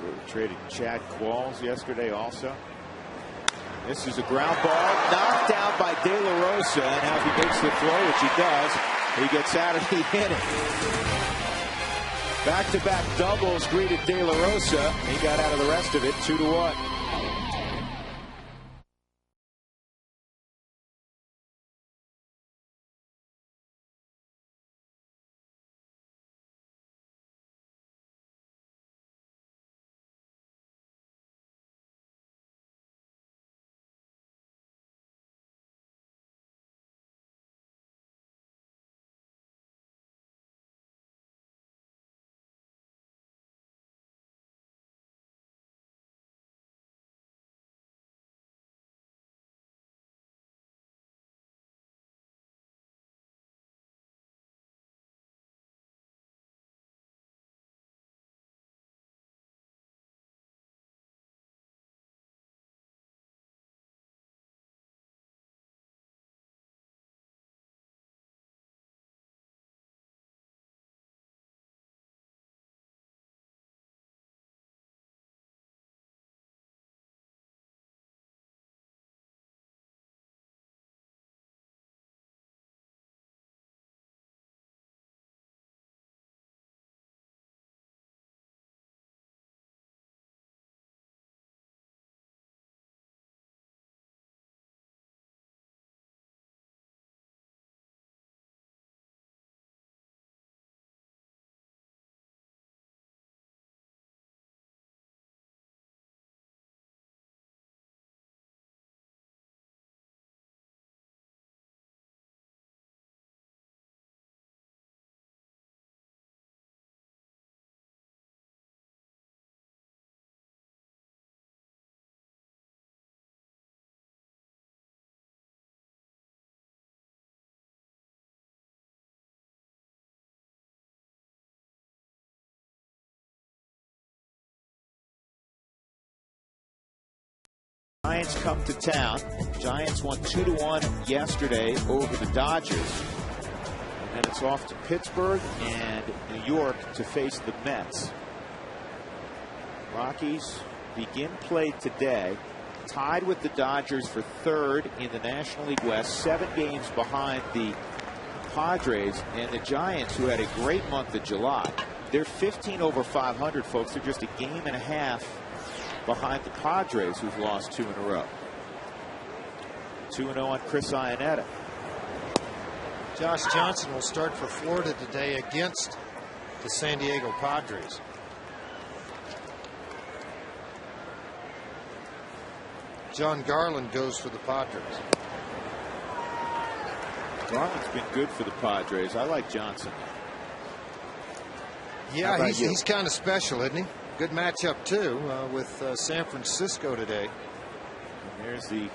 They traded Chad Qualls yesterday also. This is a ground ball knocked down by De La Rosa, and as he makes the throw, which he does, he gets out of the inning. Back-to-back doubles greeted De La Rosa. He got out of the rest of it, 2-1. Giants come to town. Giants won 2-1 yesterday over the Dodgers. And then it's off to Pittsburgh and New York to face the Mets. Rockies begin play today, tied with the Dodgers for third in the National League West, 7 games behind the Padres and the Giants, who had a great month of July. They're 15 over 500, folks. They're just a game and a half behind the Padres, who've lost 2 in a row. 2-0 on Chris Iannetta. Josh Johnson will start for Florida today against the San Diego Padres. John Garland goes for the Padres. Garland's been good for the Padres. I like Johnson. Yeah, he's kind of special, isn't he? Good matchup, too, with San Francisco today. And there's the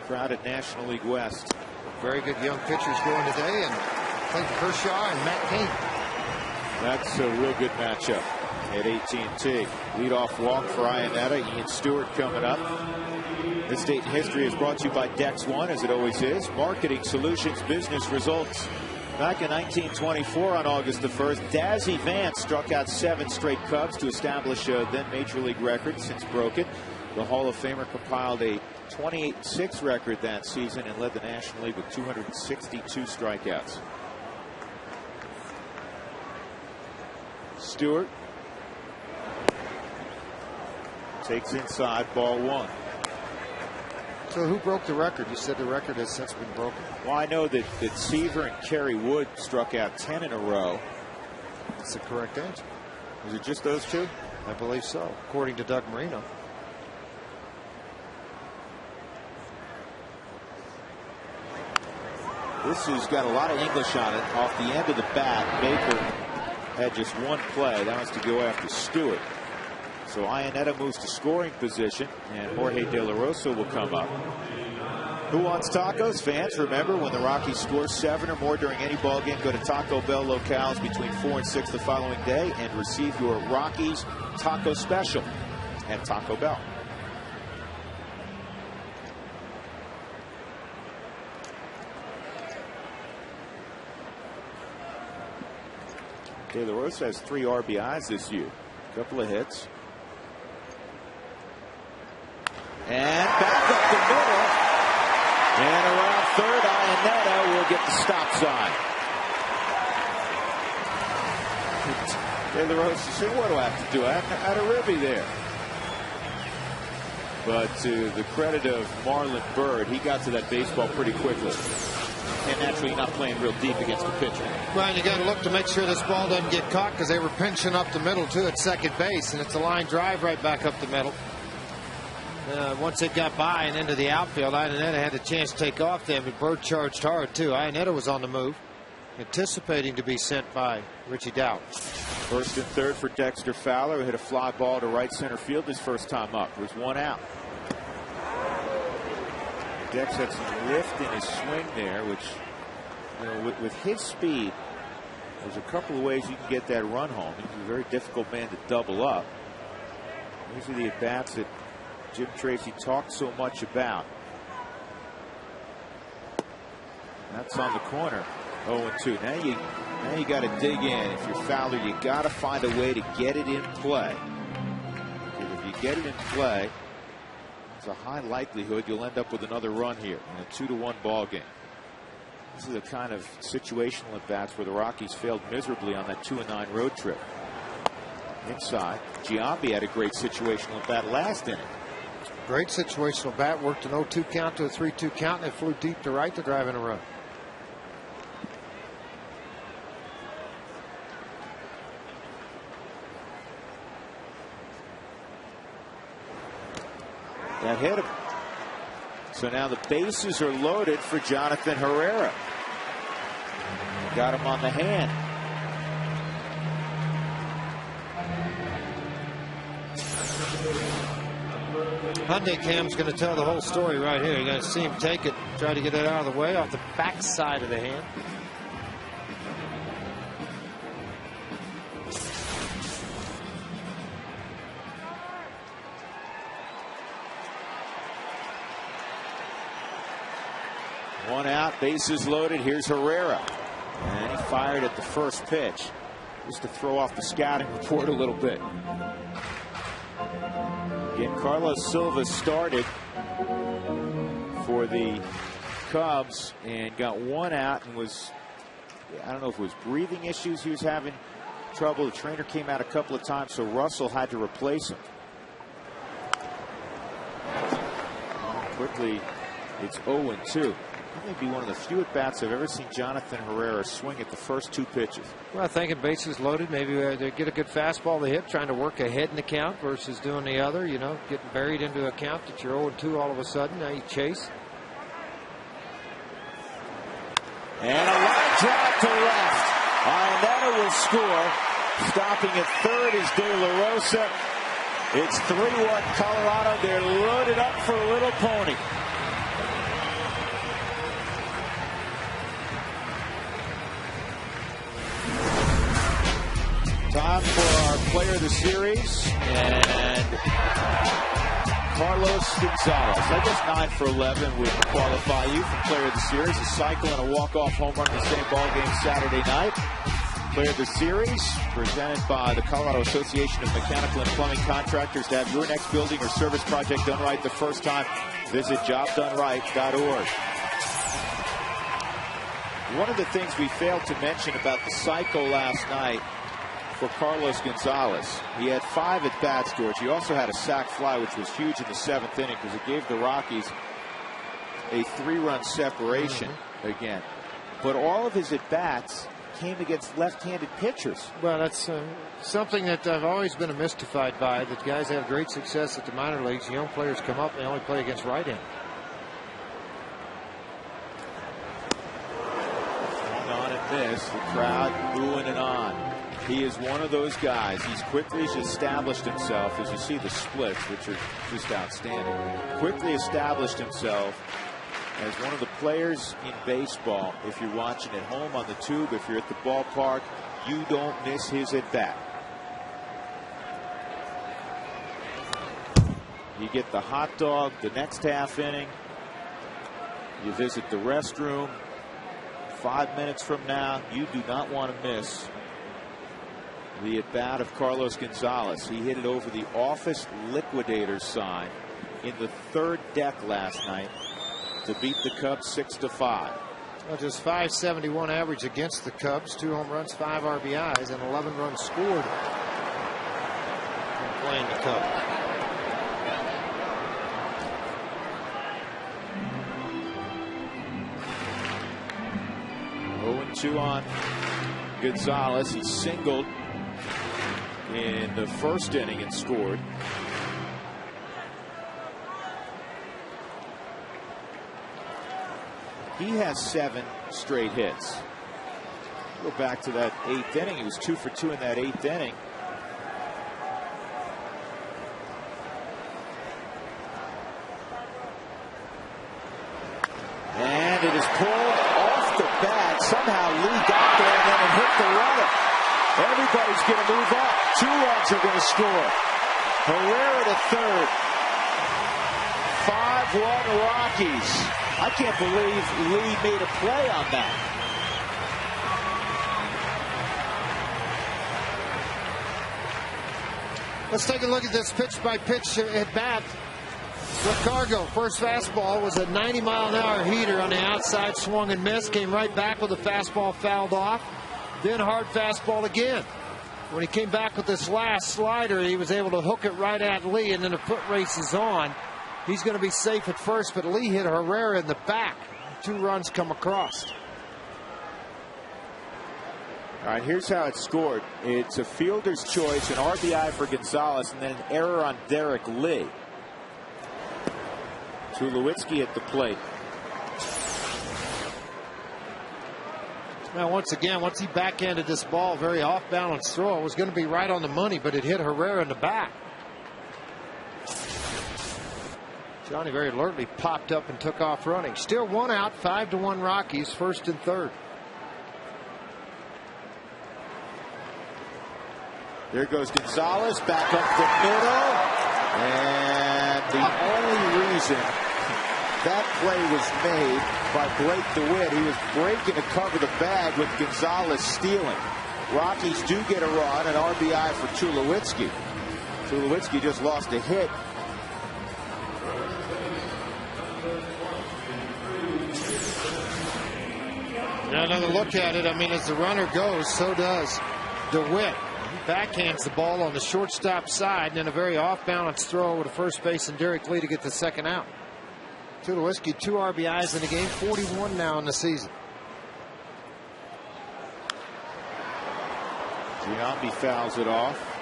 crowded National League West. Very good young pitchers going today, and Clayton Kershaw and Matt Cain. That's a real good matchup at AT&T. Leadoff walk for Iannetta. Ian Stewart coming up. This Date in History is brought to you by Dex One, as it always is. Marketing solutions, business results. Back in 1924 on August the 1st, Dazzy Vance struck out 7 straight Cubs to establish a then Major League record, since broken. The Hall of Famer compiled a 28-6 record that season and led the National League with 262 strikeouts. Stewart takes inside, ball 1. So who broke the record? You said the record has since been broken. Well, I know that Seaver and Kerry Wood struck out 10 in a row. That's the correct answer. Was it just those two? I believe so, according to Doug Marino. This has got a lot of English on it. Off the end of the bat, Baker had just one play. That was to go after Stewart. So Iannetta moves to scoring position, and Jorge De La Rosa will come up. Who wants tacos? Fans, remember, when the Rockies score 7 or more during any ball game, go to Taco Bell locales between 4 and 6 the following day and receive your Rockies taco special at Taco Bell. De La Rosa has 3 RBIs this year. A couple of hits. And back up the middle. And around third, Iannetta will get the stop sign. De La Rosa said, what do I have to do? I had a ribby there. But to the credit of Marlon Byrd, he got to that baseball pretty quickly. And naturally not playing real deep against the pitcher. Well, you got to look to make sure this ball doesn't get caught, because they were pinching up the middle, too, at second base. And it's a line drive right back up the middle. Once it got by and into the outfield, Iannetta had a chance to take off then, but Bird charged hard, too. Iannetta was on the move, anticipating to be sent by Richie Dowd. First and third for Dexter Fowler, who hit a fly ball to right center field his first time up. There's 1 out. Dex had some lift in his swing there, which, you know, with his speed, there's a couple of ways you can get that run home. He's a very difficult man to double up. These are the at-bats that Jim Tracy talked so much about. That's on the corner. 0-2. Now you got to dig in. If you're Fowler, you got to find a way to get it in play. Because if you get it in play, there's a high likelihood you'll end up with another run here in a 2-1 ball game. This is the kind of situational at bats where the Rockies failed miserably on that 2-9 road trip. Inside, Giambi had a great situational at bat last inning. Great situational bat, worked an 0-2 count to a 3-2 count, and it flew deep to right to drive in a run. That hit him. So now the bases are loaded for Jonathan Herrera. Got him on the hand. Hyundai Cam's going to tell the whole story right here. You're going to see him take it, try to get it out of the way off the back side of the hand. One out, bases loaded. Here's Herrera. And he fired at the first pitch, just to throw off the scouting report a little bit. Again, Carlos Silva started for the Cubs and got 1 out and was, I don't know if it was breathing issues he was having trouble. The trainer came out a couple of times, so Russell had to replace him. Quickly It's 0-2. That may be one of the few at-bats I've ever seen Jonathan Herrera swing at the first 2 pitches. Well, thinking bases loaded, maybe they get a good fastball to hit, trying to work ahead in the count versus doing the other, you know, getting buried into a count that you're 0-2 all of a sudden. Now you chase. And a line drive to left. Arnetta will score. Stopping at third is De La Rosa. It's 3-1 Colorado. They're loaded up for a little pony. Time for our player of the series, and Carlos Gonzalez. I guess 9 for 11 would qualify you for player of the series. A cycle and a walk-off home run in the same ball game Saturday night. Player of the series presented by the Colorado Association of Mechanical and Plumbing Contractors. To have your next building or service project done right the first time, visit jobdoneright.org. One of the things we failed to mention about the cycle last night for Carlos Gonzalez, he had 5 at-bats, George. He also had a sac fly, which was huge in the 7th inning because it gave the Rockies a 3-run separation again. But all of his at-bats came against left-handed pitchers. Well, that's something that I've always been mystified by, that guys have great success at the minor leagues. Young players come up and they only play against right-handed. On and miss, the crowd booing and on. He is one of those guys. He's quickly established himself, as you see the splits, which are just outstanding. Quickly established himself as one of the players in baseball. If you're watching at home on the tube, if you're at the ballpark, you don't miss his at bat. You get the hot dog the next half inning. You visit the restroom. 5 minutes from now, you do not want to miss the at bat of Carlos Gonzalez. He hit it over the office liquidator sign in the 3rd deck last night to beat the Cubs 6-5. Well, just .571 average against the Cubs, 2 home runs, 5 RBIs, and 11 runs scored from playing the Cubs. Two on Gonzalez. He singled in the 1st inning and scored. He has 7 straight hits. Go back to that 8th inning. He was 2 for 2 in that 8th inning. And it is pulled off the bat. Somehow Lee got there and then it hit the runner. Everybody's going to move up. 2 runs are going to score. Herrera to third. 5-1 Rockies. I can't believe Lee made a play on that. Let's take a look at this pitch by pitch at bat. Ricardo, first fastball was a 90-mile-an-hour heater on the outside, swung and missed, came right back with a fastball fouled off, then hard fastball again. When he came back with this last slider, he was able to hook it right at Lee, and then the foot race is on. He's going to be safe at first, but Lee hit Herrera in the back. 2 runs come across. All right, here's how it's scored. It's a fielder's choice, an RBI for Gonzalez, and then an error on Derek Lee. Tulowitzki at the plate. Now, once again, once he backhanded this ball, very off-balance throw. It was going to be right on the money, but it hit Herrera in the back. Johnny very alertly popped up and took off running. Still 1 out, 5-1 Rockies, 1st and 3rd. There goes Gonzalez back up the middle. And the only reason that play was made by Blake DeWitt, he was breaking to cover the bag with Gonzalez stealing. Rockies do get a run, an RBI for Tulowitzki. Tulowitzki just lost a hit. Now another look at it. I mean, as the runner goes, so does DeWitt. He backhands the ball on the shortstop side, and then a very off-balance throw to first base and Derek Lee to get the 2nd out. Tulowitzki, 2 RBIs in the game, 41 now in the season. Giambi fouls it off.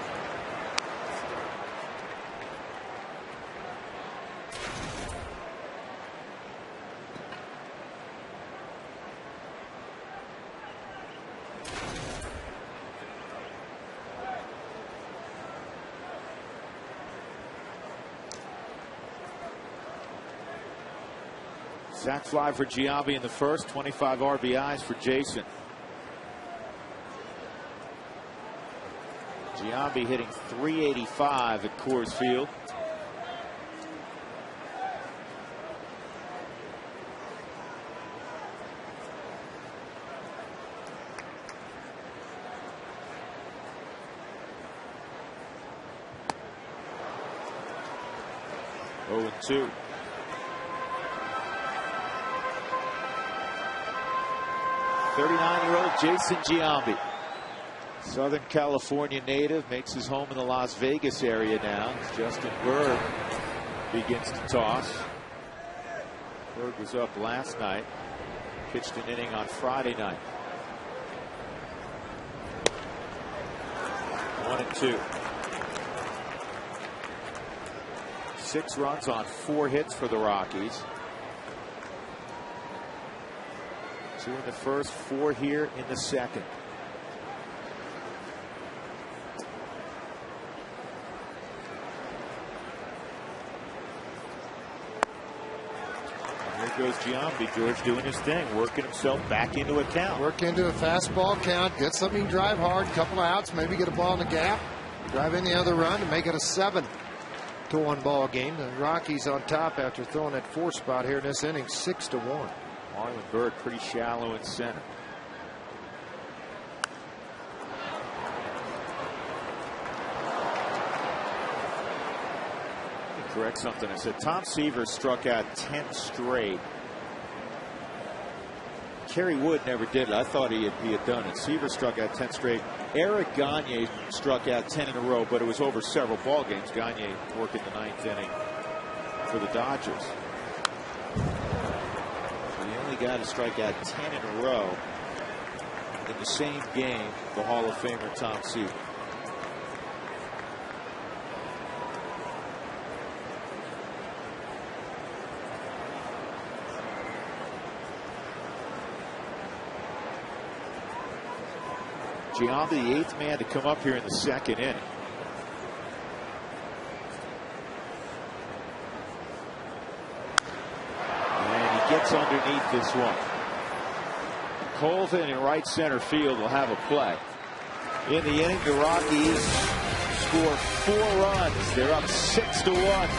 Sac fly for Giambi in the first, 25 RBIs for Jason. Giambi hitting .385 at Coors Field. Oh, 2. .39-year-old Jason Giambi, Southern California native, makes his home in the Las Vegas area now. Justin Berg begins to toss. Berg was up last night, pitched an inning on Friday night. 1-2. 6 runs on 4 hits for the Rockies. 2 in the first, 4 here in the second. And here goes Giambi, George, doing his thing, working himself back into a count. Work into a fastball count, get something, drive hard, couple of outs, maybe get a ball in the gap, drive in the other run to make it a 7-1 ball game. The Rockies on top after throwing that 4 spot here in this inning, 6-1. Marlon Byrd pretty shallow in center. Let me correct something. I said Tom Seaver struck out 10 straight. Kerry Wood never did it. I thought he had done it. Seaver struck out 10 straight. Eric Gagne struck out 10 in a row, but it was over several ball games. Gagne working the 9th inning for the Dodgers. Guy to strike out 10 in a row in the same game, the Hall of Famer Tom Seaver. Giambi, the 8th man to come up here in the second inning. Gets underneath this one. Colvin in right center field will have a play. In the inning, the Rockies score 4 runs. They're up 6-1.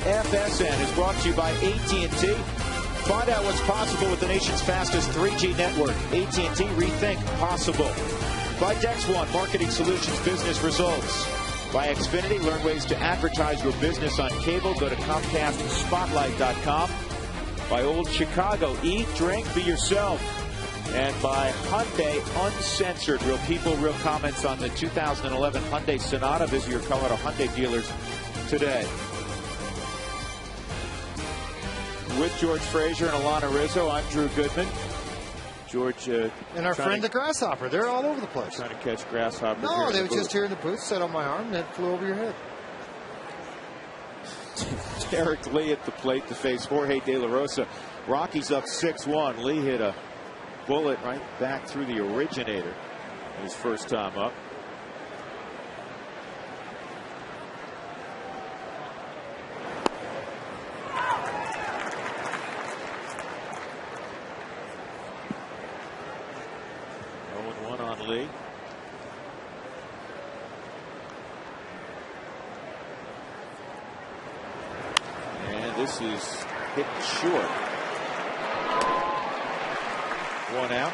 FSN is brought to you by AT&T. Find out what's possible with the nation's fastest 3G network. AT&T Rethink Possible. By Dex One Marketing Solutions Business Results. By Xfinity, learn ways to advertise your business on cable. Go to ComcastSpotlight.com. By Old Chicago, eat, drink, be yourself. And by Hyundai Uncensored, real people, real comments on the 2011 Hyundai Sonata. Visit your Colorado Hyundai dealers today. With George Frazier and Alana Rizzo, I'm Drew Goodman. George and our friend the grasshopper. They're all over the place. Trying to catch grasshoppers. No, they were just here in the booth, sat on my arm, and it flew over your head. Derek Lee at the plate to face Jorge De La Rosa. Rockies up 6-1. Lee hit a bullet right back through the originator his first time up. Lee. And this is hit short. One out.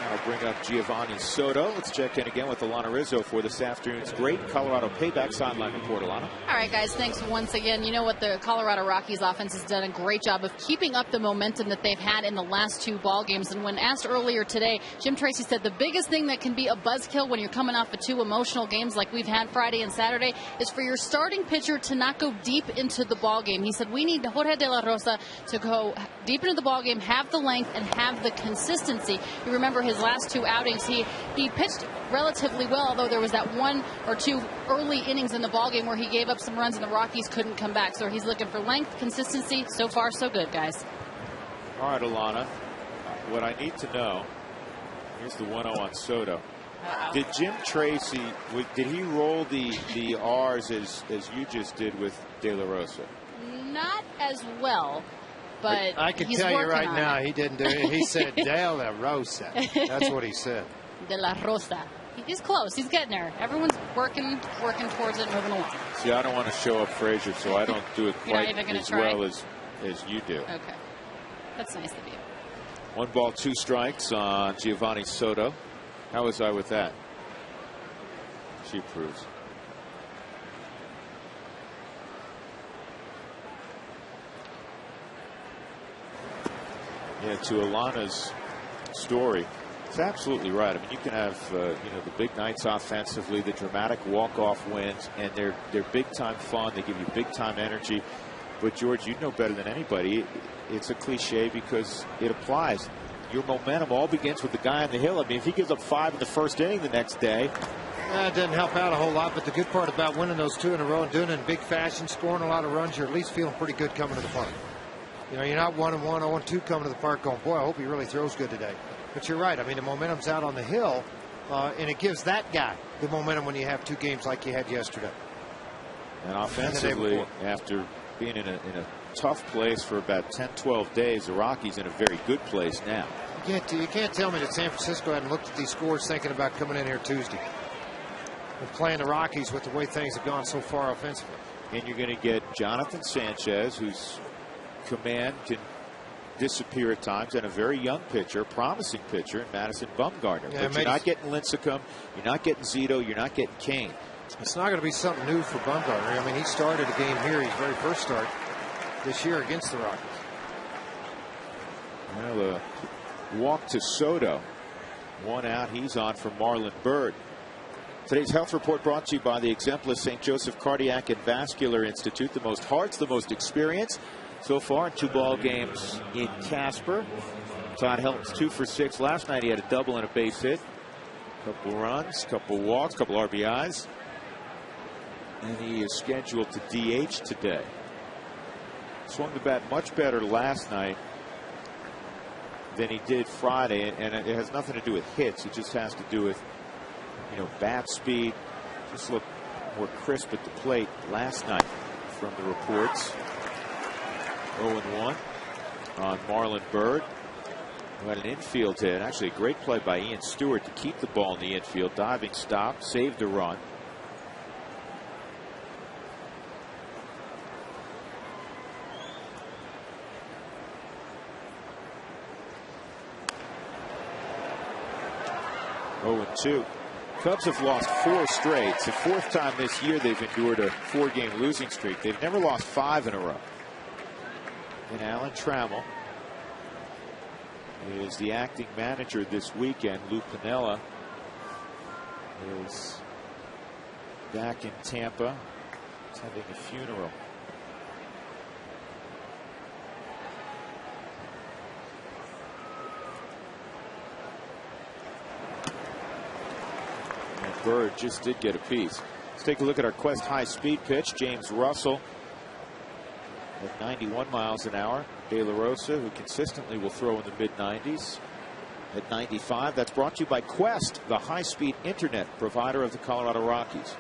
I'll bring up Giovanni Soto. Let's check in again with Alana Rizzo for this afternoon's great Colorado Payback Sideline Report. Alana. All right, guys, thanks once again. You know what, the Colorado Rockies offense has done a great job of keeping up the momentum that they've had in the last two ball games. And when asked earlier today, Jim Tracy said the biggest thing that can be a buzzkill when you're coming off of two emotional games like we've had Friday and Saturday is for your starting pitcher to not go deep into the ball game. He said we need Jorge De La Rosa to go deep into the ball game, have the length, and have the consistency. You remember his last two outings, he pitched relatively well, although there was that one or two early innings in the ballgame where he gave up some runs and the Rockies couldn't come back. So he's looking for length, consistency. So far, so good, guys. All right, Alana. What I need to know, here's the 1-0 on Soto. Did Jim Tracy, did he roll the R's as you just did with De La Rosa? Not as well. But I can tell you right now, he didn't do it. He said De La Rosa. That's what he said. De La Rosa. He's close. He's getting there. Everyone's working towards it, moving along. See, I don't want to show up Frazier, so I don't do it quite as well as you do. Okay. That's nice of you. 1 ball, 2 strikes on Giovanni Soto. How was I with that? She approves. Yeah, to Alana's story, it's absolutely right. I mean, you can have the big nights offensively, the dramatic walk-off wins, and they're big-time fun. They give you big-time energy. But George, you know better than anybody. It's a cliche because it applies. Your momentum all begins with the guy on the hill. I mean, if he gives up 5 in the first inning the next day, it doesn't help out a whole lot. But the good part about winning those 2 in a row and doing it in big fashion, scoring a lot of runs, you're at least feeling pretty good coming to the park. You know, you're not 1-1, 0-2 coming to the park going, boy, I hope he really throws good today. But you're right. I mean, the momentum's out on the hill, and it gives that guy the momentum when you have 2 games like you had yesterday. And offensively, after being in a tough place for about 10, 12 days, the Rockies in a very good place now. You can't tell me that San Francisco hadn't looked at these scores thinking about coming in here Tuesday and playing the Rockies with the way things have gone so far offensively. And you're going to get Jonathan Sanchez, whose command can disappear at times, and a very young pitcher, promising pitcher in Madison Bumgarner. Yeah, but you're not getting Lincecum, you're not getting Zito, you're not getting Kane. It's not going to be something new for Bumgarner. I mean, he started a game here, his very first start this year against the Rockies. Well, walk to Soto. 1 out, he's on for Marlon Byrd. Today's health report brought to you by the Exemplis St. Joseph Cardiac and Vascular Institute. The most hearts, the most experience. So far in 2 ball games in Casper. Todd Helton's 2 for 6 last night. He had a double and a base hit. Couple runs, couple walks, couple RBIs. And he is scheduled to DH today. Swung the bat much better last night than he did Friday, and it has nothing to do with hits. It just has to do with, bat speed. Just looked more crisp at the plate last night from the reports. 0-1 on Marlon Byrd, who had an infield hit. Actually, a great play by Ian Stewart to keep the ball in the infield. Diving stop, saved a run. 2. Cubs have lost 4 straight. It's the 4th time this year they've endured a 4-game losing streak. They've never lost 5 in a row. And Alan Trammell is the acting manager this weekend. Lou Piniella is back in Tampa attending a funeral. And Bird just did get a piece. Let's take a look at our Quest high-speed pitch. James Russell at 91 miles an hour. De La Rosa, who consistently will throw in the mid-90s, at 95. That's brought to you by Quest, the high-speed internet provider of the Colorado Rockies.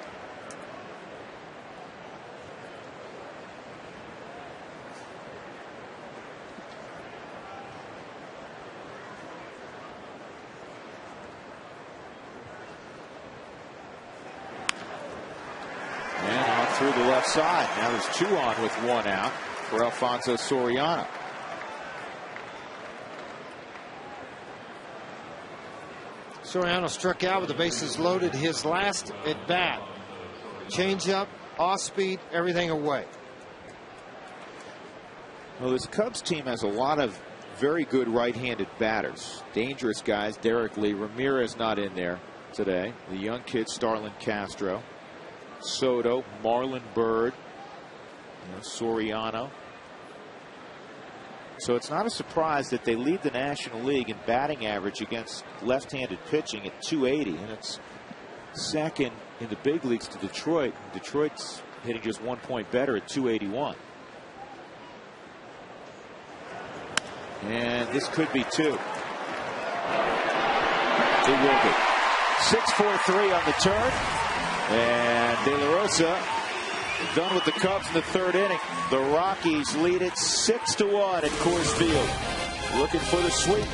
And on through the left side. Now there's 2 on with 1 out for Alfonso Soriano. Soriano struck out with the bases loaded his last at bat. Change up, off speed, everything away. Well, this Cubs team has a lot of very good right-handed batters. Dangerous guys. Derek Lee. Ramirez not in there today. The young kid Starlin Castro. Soto. Marlon Byrd. Soriano. So it's not a surprise that they lead the National League in batting average against left-handed pitching at 280, and it's second in the big leagues to Detroit. Detroit's hitting just 1 point better at 281. And this could be 2. It will be. 6-4-3 on the turn, and De La Rosa done with the Cubs in the 3rd inning. The Rockies lead it 6-1 at Coors Field. Looking for the sweep.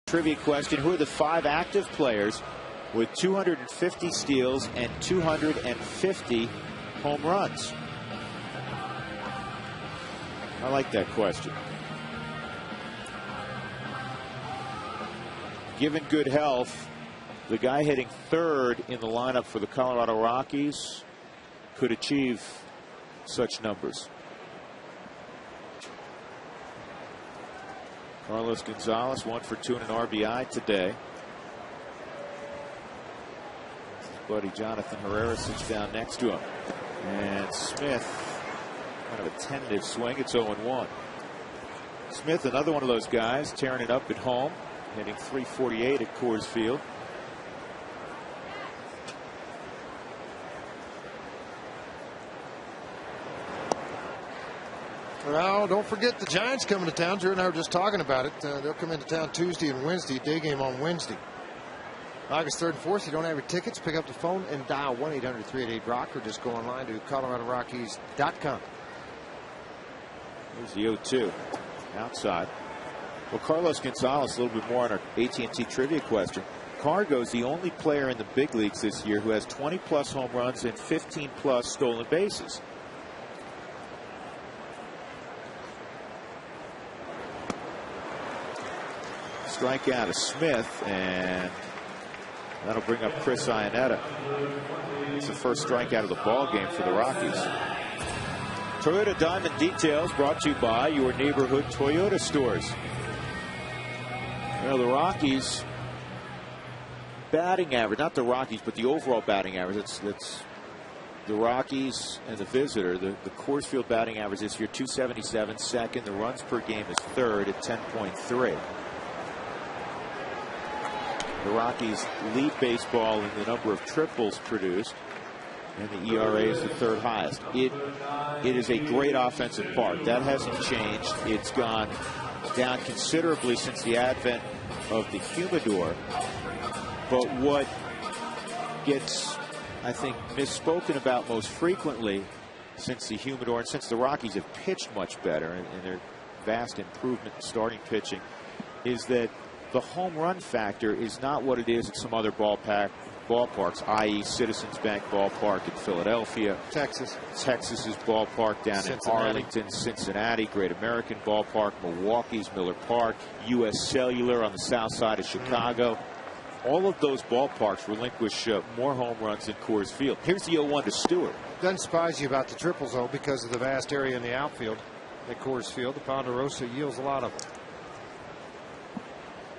Trivia question: who are the 5 active players with 250 steals and 250 home runs? I like that question. Given good health, the guy hitting 3rd in the lineup for the Colorado Rockies could achieve such numbers. Carlos Gonzalez 1 for 2 and an RBI today. His buddy Jonathan Herrera sits down next to him. And Smith, kind of a tentative swing. It's 0-1. Smith, another one of those guys, tearing it up at home, hitting .348 at Coors Field. Well, don't forget the Giants coming to town. Drew and I were just talking about it. They'll come into town Tuesday and Wednesday. Day game on Wednesday. August 3rd and 4th. You don't have your tickets, pick up the phone and dial 1-800-388-ROCK or just go online to ColoradoRockies.com. Here's the 0-2 outside. Well, Carlos Gonzalez, a little bit more on our AT&T trivia question. Cargo's the only player in the big leagues this year who has 20-plus home runs and 15-plus stolen bases. Strikeout of Smith, and that'll bring up Chris Iannetta. It's the first strikeout of the ball game for the Rockies. Toyota Diamond Details brought to you by your neighborhood Toyota stores. Well, the Rockies batting average, not the Rockies, but the overall batting average. It's the Rockies and the visitor. The Coors Field batting average this year, 277. Second, the runs per game is third at 10.3. The Rockies lead baseball in the number of triples produced, and the ERA is the third highest. It is a great offensive park. That hasn't changed. It's gone down considerably since the advent of the humidor. But what gets, I think, misspoken about most frequently since the humidor and since the Rockies have pitched much better and their vast improvement in starting pitching is that the home run factor is not what it is at some other ballparks, i.e. Citizens Bank Ballpark in Philadelphia, Texas's ballpark down in Arlington, Cincinnati, Great American Ballpark, Milwaukee's Miller Park, U.S. Cellular on the south side of Chicago. All of those ballparks relinquish more home runs than Coors Field. Here's the 0-1 to Stewart. Doesn't surprise you about the triples, though, because of the vast area in the outfield at Coors Field. The Ponderosa yields a lot of them.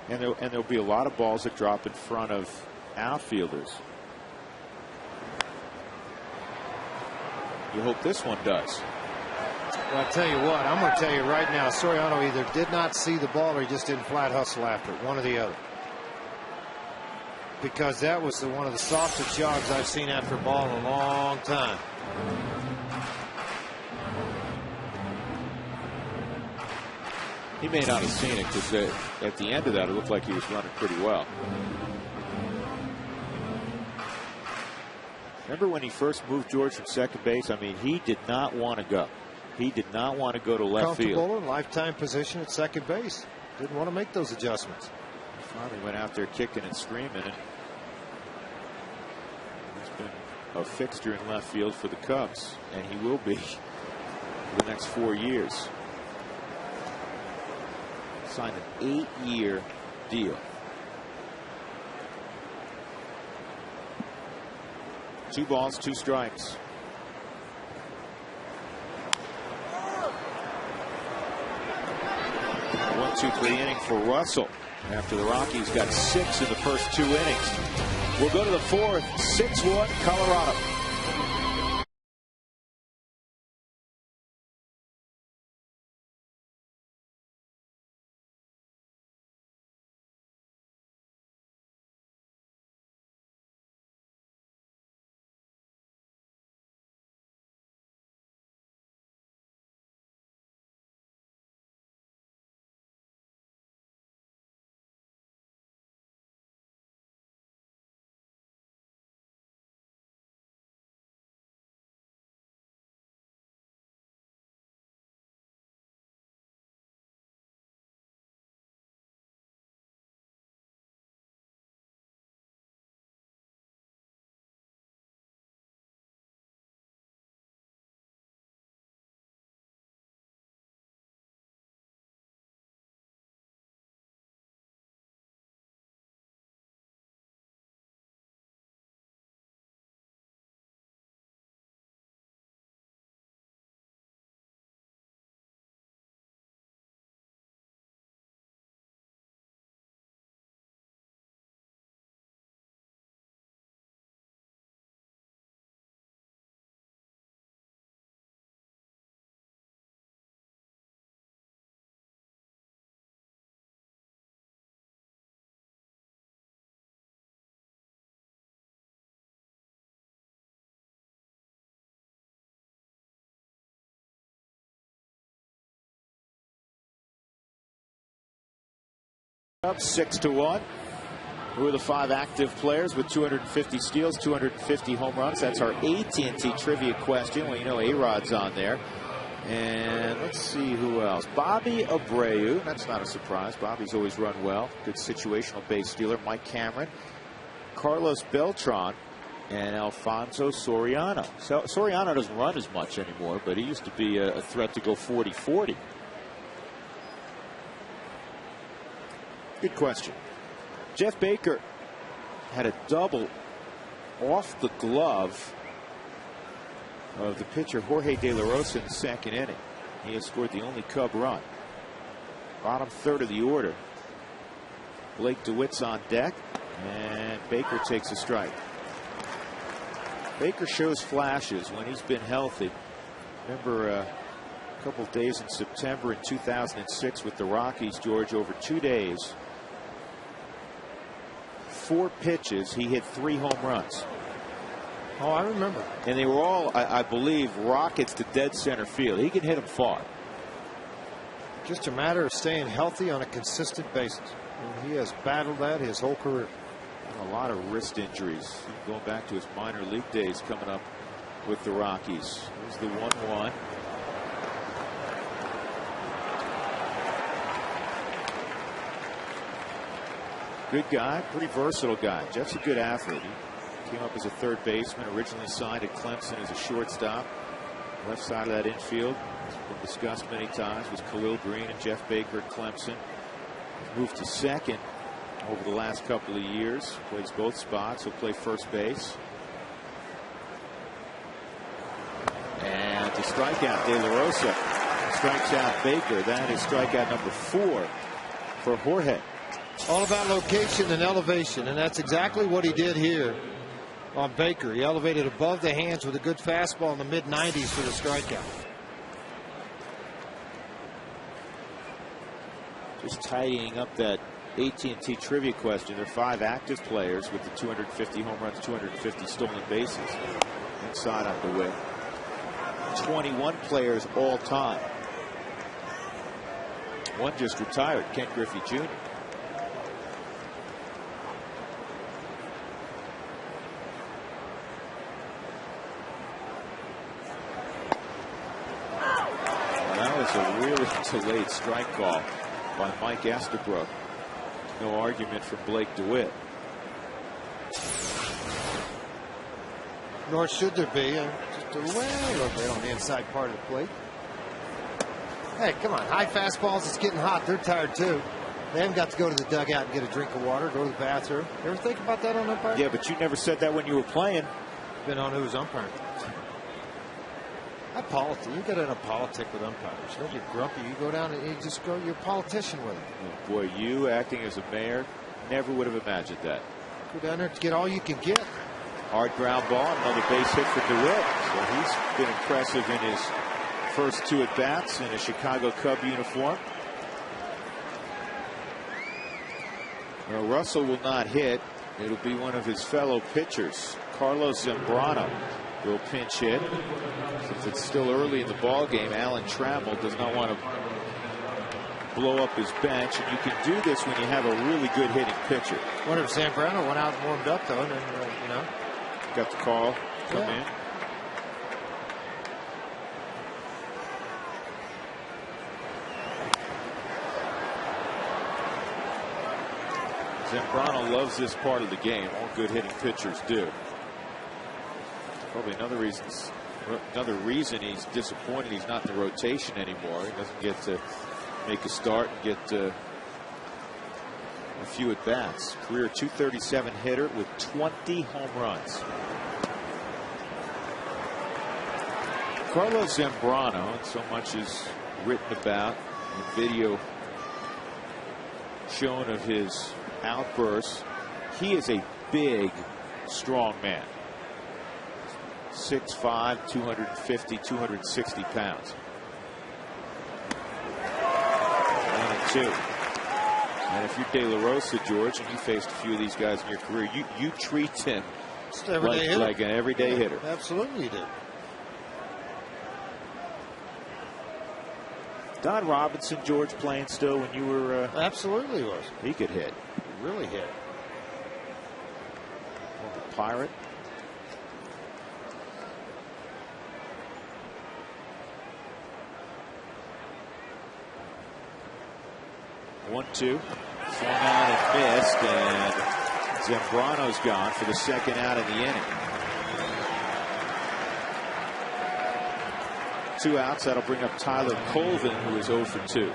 And there'll be a lot of balls that drop in front of outfielders. You hope this one does. Well, I'll tell you what, I'm going to tell you right now, Soriano either did not see the ball or he just didn't flat hustle after it, one or the other. Because that was one of the softest jogs I've seen after a ball in a long time. He may not have seen it because at the end of that, it looked like he was running pretty well. Remember when he first moved George from second base? I mean, he did not want to go. He did not want to go to left field. Comfortable in lifetime position at second base. Didn't want to make those adjustments. He finally went out there kicking and screaming. And he's been a fixture in left field for the Cubs, and he will be for the next 4 years. Signed an 8-year deal. 2 balls, 2 strikes. A 1-2-3 inning for Russell after the Rockies got 6 in the first 2 innings. We'll go to the 4th, 6-1 Colorado. Up 6-1. Who are the 5 active players with 250 steals, 250 home runs? That's our AT&T trivia question. Well, you know A-Rod's on there. And let's see who else. Bobby Abreu. That's not a surprise. Bobby's always run well. Good situational base stealer. Mike Cameron. Carlos Beltran. And Alfonso Soriano. So Soriano doesn't run as much anymore, but he used to be a threat to go 40-40. Good question. Jeff Baker had a double off the glove of the pitcher Jorge De La Rosa in the second inning. He has scored the only Cub run. Bottom third of the order. Blake DeWitt's on deck, and Baker takes a strike. Baker shows flashes when he's been healthy. Remember a couple days in September in 2006 with the Rockies, George, over 2 days. 4 pitches, he hit 3 home runs. Oh, I remember. And they were all, I believe, rockets to dead center field. He can hit them far. Just a matter of staying healthy on a consistent basis. And he has battled that his whole career. And a lot of wrist injuries going back to his minor league days coming up with the Rockies. Here's the 1-1. Good guy, pretty versatile guy. Jeff's a good athlete. He came up as a third baseman, originally signed at Clemson as a shortstop. Left side of that infield, it's been discussed many times, was Khalil Green and Jeff Baker at Clemson. He's moved to second over the last couple of years. Plays both spots. He'll play first base. And to strike out, De La Rosa strikes out Baker. That is strikeout number 4 for Jorge. All about location and elevation, and that's exactly what he did here on Baker. He elevated above the hands with a good fastball in the mid-90s for the strikeout. Just tidying up that AT&T trivia question. There are 5 active players with the 250 home runs, 250 stolen bases. Inside on DeWitt. 21 players all time. One just retired, Kent Griffey Jr. A really delayed strike call by Mike Estabrook. No argument from Blake DeWitt. Nor should there be. Just a little bit on the inside part of the plate. Hey, come on. High fastballs, it's getting hot. They're tired too. They haven't got to go to the dugout and get a drink of water, go to the bathroom. You ever think about that on umpire? Yeah, but you never said that when you were playing. Been on who's umpiring. You get in a politic with umpires. Don't get grumpy. You go down and you just go, you're a politician with them. Oh boy, you acting as a mayor, never would have imagined that. Go down there to get all you can get. Hard ground ball, another base hit for DeWitt. So he's been impressive in his first 2 at-bats in a Chicago Cub uniform. Well, Russell will not hit. It'll be one of his fellow pitchers, Carlos Zambrano, will pinch hit. Since it's still early in the ball game, Alan Trammell does not want to blow up his bench, and you can do this when you have a really good hitting pitcher. Wonder if Zambrano went out and warmed up though, and then, you know, got the call come in. Zambrano loves this part of the game. All good hitting pitchers do. Probably another reason he's disappointed he's not in the rotation anymore. He doesn't get to make a start and get a few at bats. Career .237 hitter with 20 home runs. Carlos Zambrano, and so much is written about and video shown of his outbursts. He is a big, strong man. 6'5", 250, 260 pounds. 1-2. And if you're De La Rosa, George, and you faced a few of these guys in your career, you treat him like an everyday hitter. Absolutely you do. Don Robinson, George, playing still when you were? Absolutely was. He could hit. He really hit. Pirate. One, two. Swung on and missed, and Zambrano's gone for the second out of the inning. 2 outs. That'll bring up Tyler Colvin, who is 0 for 2.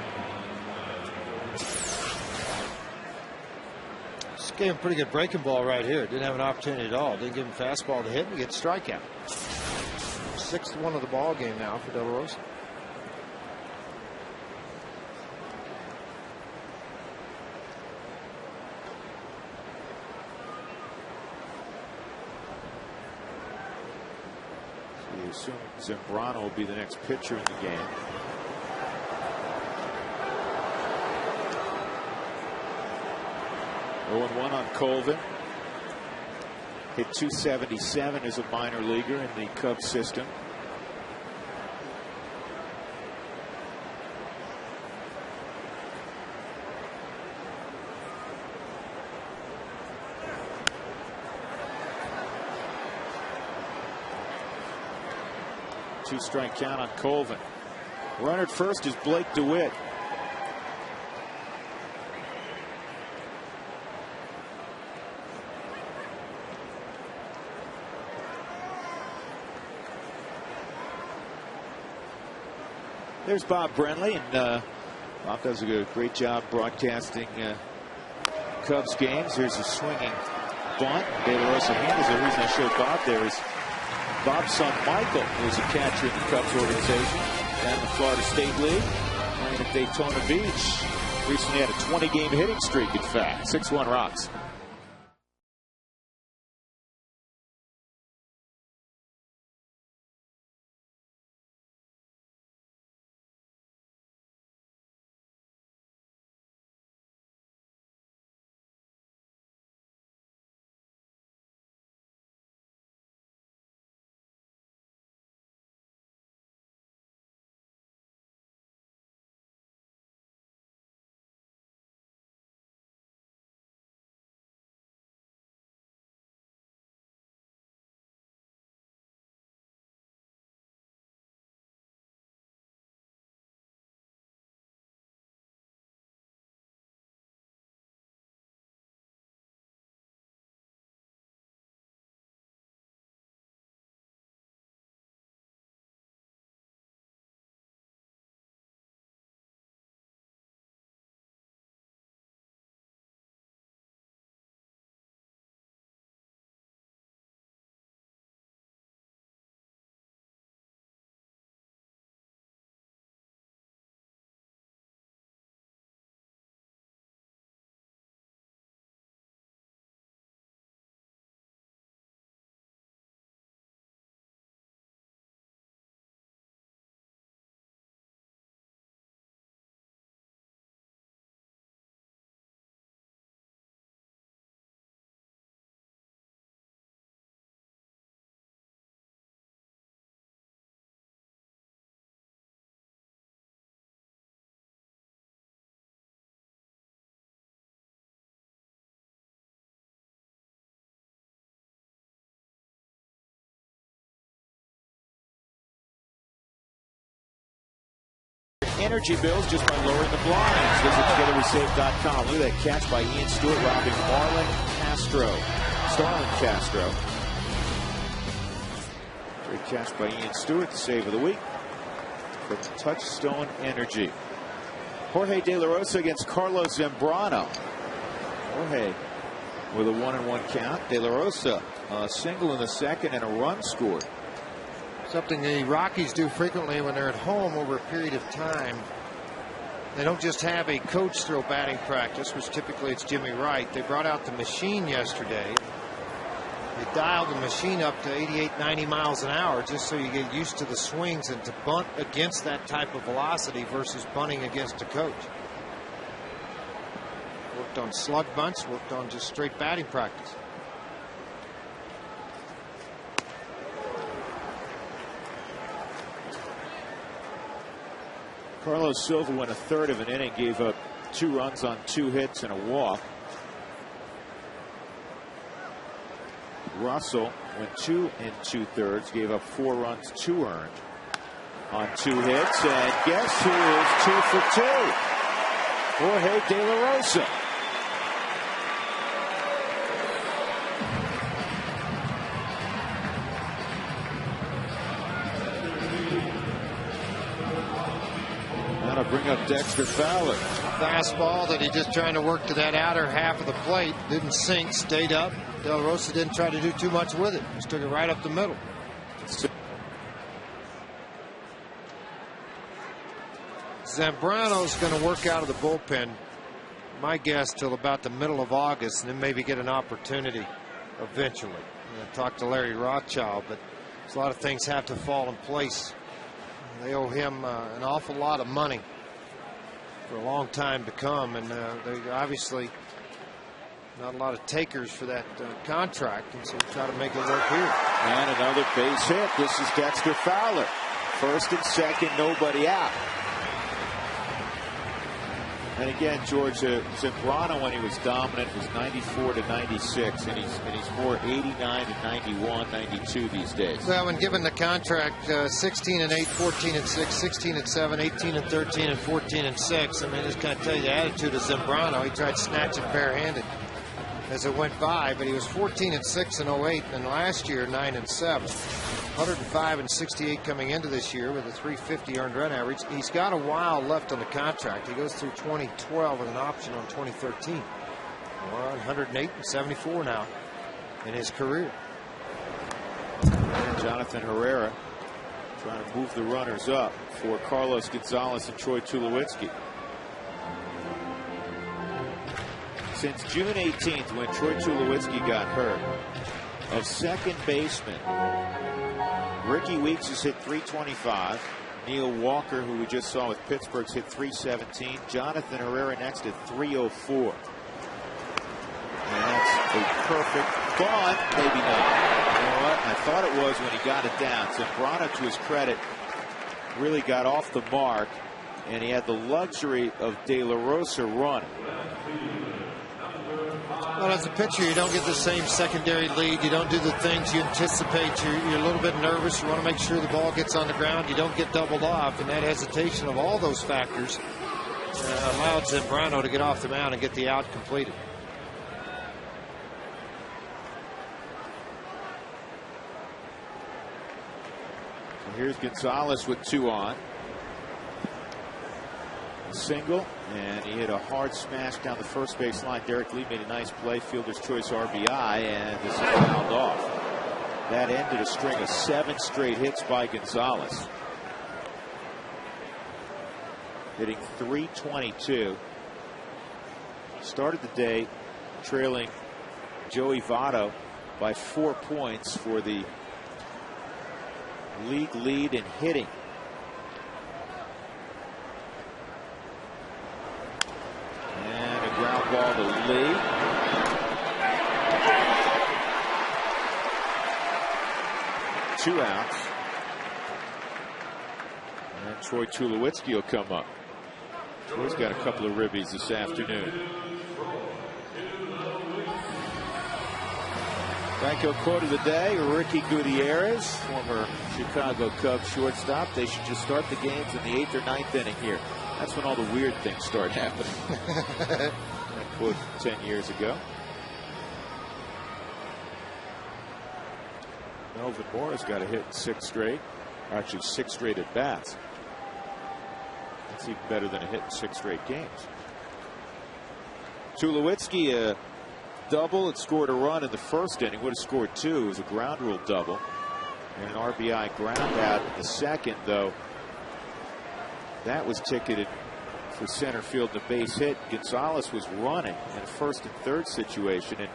Just gave him a pretty good breaking ball right here. Didn't have an opportunity at all. Didn't give him fastball to hit, and he gets a strikeout. 6-1 of the ball game now for De La Rosa. We assume Zambrano will be the next pitcher in the game. Oh, 1 on Colvin. Hit .277 as a minor leaguer in the Cubs system. Two-strike count on Colvin. Runner at first is Blake DeWitt. There's Bob Brenly, and Bob does a great job broadcasting Cubs games. Here's a swinging bunt. De La Rosa handles. The reason I showed Bob there is Bob's son Michael was a catcher in the Cubs organization down in the Florida State League, playing at Daytona Beach. Recently had a 20-game hitting streak, in fact. 6-1 Rocks. Energy bills just by lowering the blinds. Visit togetherwesave.com. Look at that catch by Ian Stewart, robbing Starlin Castro. Great catch by Ian Stewart, the save of the week from Touchstone Energy. Jorge De La Rosa against Carlos Zambrano. Jorge with a 1-1 count. De La Rosa a single in the second and a run scored. Something the Rockies do frequently when they're at home over a period of time. They don't just have a coach throw batting practice, which typically it's Jimmy Wright. They brought out the machine yesterday. They dialed the machine up to 88, 90 miles an hour just so you get used to the swings and to bunt against that type of velocity versus bunting against a coach. Worked on slug bunts, worked on just straight batting practice. Carlos Silva went a third of an inning, gave up 2 runs on 2 hits and a walk. Russell went 2 2/3, gave up 4 runs, 2 earned on 2 hits, and guess who is 2 for 2? Jorge De La Rosa. That'll bring up Dexter Fowler. Fastball that he just trying to work to that outer half of the plate. Didn't sink, stayed up. De La Rosa didn't try to do too much with it. Just took it right up the middle. Zambrano's going to work out of the bullpen, my guess, till about the middle of August, and then maybe get an opportunity eventually. I'm going to talk to Larry Rothschild, but a lot of things have to fall in place. They owe him an awful lot of money for a long time to come, and they obviously not a lot of takers for that contract, and so we try to make it work here. And another base hit. This is Dexter Fowler. First and second, nobody out. And again, George, Zambrano, when he was dominant, was 94 to 96, and he's more 89 to 91, 92 these days. Well, when given the contract, 16 and 8, 14 and 6, 16 and 7, 18 and 13, and 14 and 6. I mean, just kind of tell you the attitude of Zambrano. He tried to snatch it barehanded as it went by, but he was 14 and 6 in 08, and last year 9 and 7. 105 and 68 coming into this year with a 350 earned run average. He's got a while left on the contract. He goes through 2012 with an option on 2013. We're on 108 and 74 now in his career. And Jonathan Herrera trying to move the runners up for Carlos Gonzalez and Troy Tulowitzki. Since June 18th, when Troy Tulowitzki got hurt, of second baseman, Ricky Weeks has hit 325. Neil Walker, who we just saw with Pittsburgh's, hit 317. Jonathan Herrera next at 304. And that's a perfect bunt. Maybe not. You know what? I thought it was when he got it down. Zambrano, to his credit, really got off the mark, and he had the luxury of De La Rosa running. Well, as a pitcher, you don't get the same secondary lead. You don't do the things you anticipate. You're a little bit nervous. You want to make sure the ball gets on the ground. You don't get doubled off. And that hesitation of all those factors allowed Zambrano to get off the mound and get the out completed. So here's Gonzalez with 2 on. Single, and he hit a hard smash down the first base line. Derek Lee made a nice play, fielder's choice RBI, and this is fouled off. That ended a string of 7 straight hits by Gonzalez. Hitting .322. Started the day trailing Joey Votto by 4 points for the league lead in hitting. Ground ball to Lee. Two outs. And Troy Tulowitzki will come up. Troy's got a couple of ribbies this afternoon. Franco quote of the day, Ricky Gutierrez, former Chicago Cubs shortstop. They should just start the games in the 8th or 9th inning here. That's when all the weird things start happening. That quote 10 years ago. Melvin Moore's got a hit in 6 straight. Actually, 6 straight at bats. That's even better than a hit in 6 straight games. Tulowitzki, a double. It scored a run in the first inning. Would have scored 2. It was a ground rule double. And an RBI ground out in the second, though. That was ticketed for center field, the base hit. Gonzalez was running in a first and third situation, and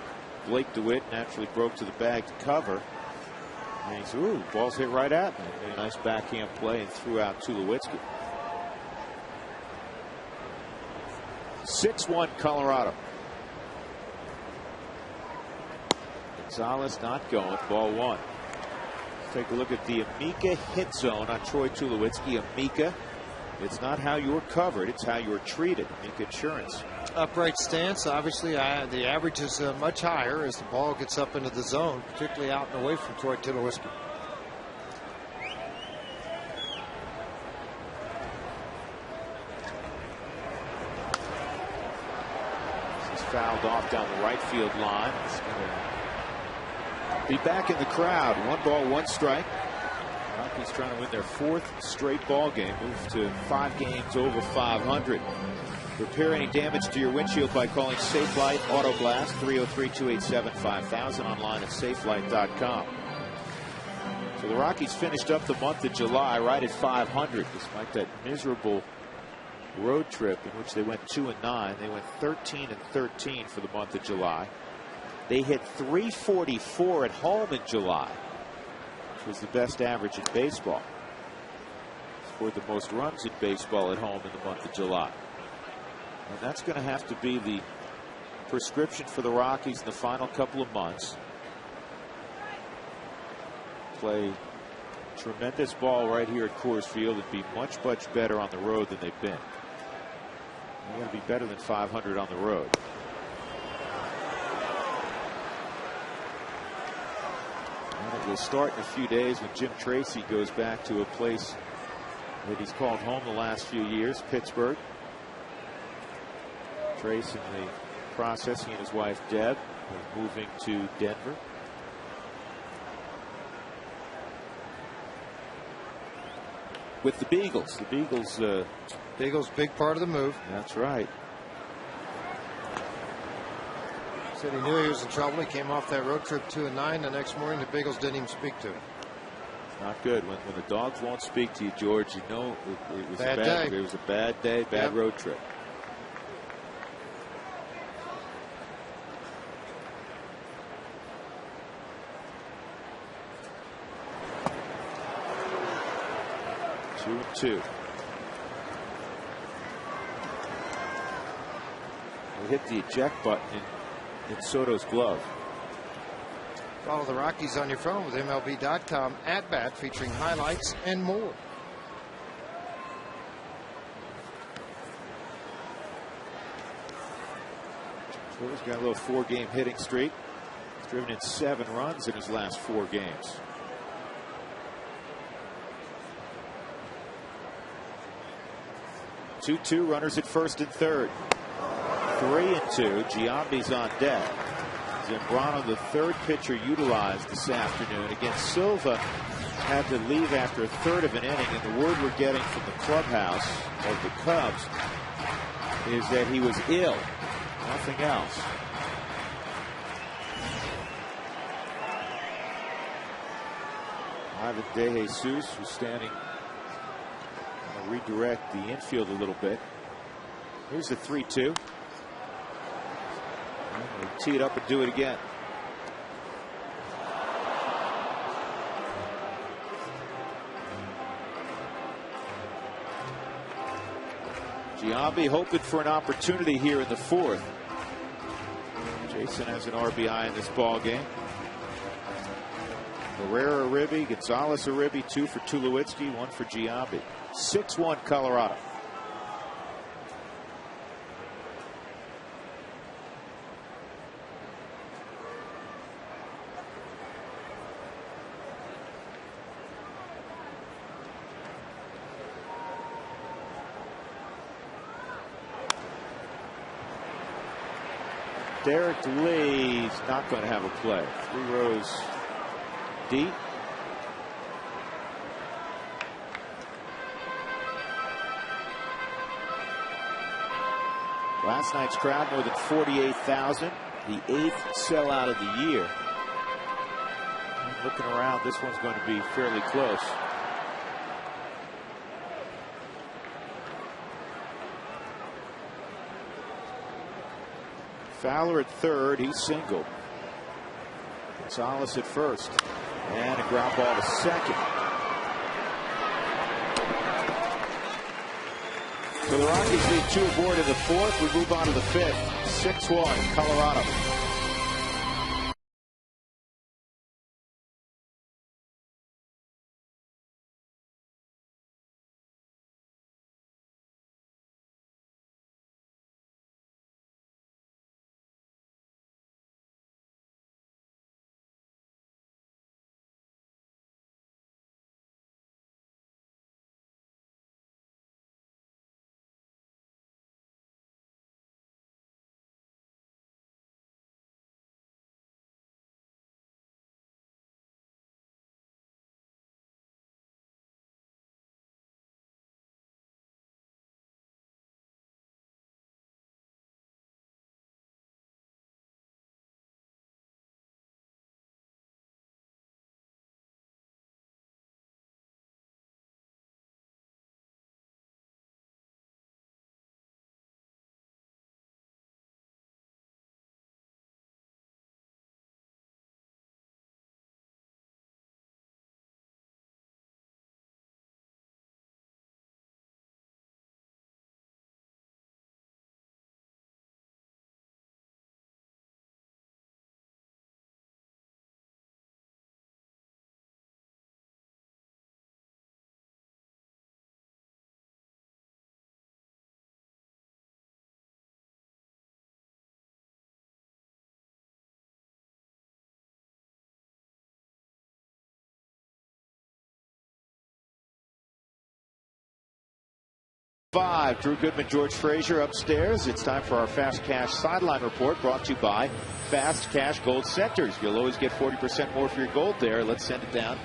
Blake DeWitt naturally broke to the bag to cover. And he said, ooh, ball's hit right at me. A nice backhand play and threw out Tulowitzki. 6-1 Colorado. Gonzalez not going. Ball 1. Let's take a look at the Amica hit zone on Troy Tulowitzki. Amica It's not how you're covered, it's how you're treated. Make insurance. Upright stance, obviously the average is much higher as the ball gets up into the zone, particularly out and away from Troy Tulowitzki. He's fouled off down the right field line. He's going to be back in the crowd. 1 ball, 1 strike. Rockies trying to win their 4th straight ball game, move to 5 games over 500. Repair any damage to your windshield by calling Safelite Auto Glass, 303-287-5000, online at safelight.com. So the Rockies finished up the month of July right at 500, despite that miserable road trip in which they went 2-9. They went 13-13 for the month of July. They hit .344 at home in July, which was the best average in baseball. Scored the most runs in baseball at home in the month of July. And that's going to have to be the prescription for the Rockies in the final couple of months. Play tremendous ball right here at Coors Field and be much, much better on the road than they've been. They're going to be better than 500 on the road. And it will start in a few days when Jim Tracy goes back to a place that he's called home the last few years, Pittsburgh. Trace in the process, he and his wife Deb are moving to Denver. With the Beagles. The Beagles. Beagles, big part of the move. That's right. Said he knew he was in trouble. He came off that road trip 2-9. The next morning, the Beagles didn't even speak to him. Not good. When the dogs won't speak to you, George, you know it was bad a bad day. It was a bad day, bad road trip. Two. We hit the eject button in Soto's glove. Follow the Rockies on your phone with MLB.com @bat, featuring highlights and more. Soto's got a little 4-game hitting streak. He's driven in 7 runs in his last 4 games. Two runners at first and third. 3-2. Giambi's on deck. Zambrano, the third pitcher utilized this afternoon against Silva, had to leave after a third of an inning, and the word we're getting from the clubhouse of the Cubs is that he was ill, nothing else. Ivan De Jesus was standing. Redirect the infield a little bit. Here's the 3-2. Tee it up and do it again. Giambi hoping for an opportunity here in the 4th. Jason has an RBI in this ball game. Herrera Uribe, Gonzalez Uribe, 2 for Tulowitzki, 1 for Giambi. 6-1 Colorado. Derek Lee's not going to have a play. 3 rows deep. Last night's crowd more than 48,000. The 8th sellout of the year. Looking around, this one's going to be fairly close. Fowler at third, he's singled. Gonzalez at first, and a ground ball to second. So the Rockies lead 2 aboard in the 4th. We move on to the 5th. 6-1 Colorado. 5. Drew Goodman, George Frazier upstairs. It's time for our Fast Cash Sideline Report, brought to you by Fast Cash Gold Centers. You'll always get 40% more for your gold there. Let's send it down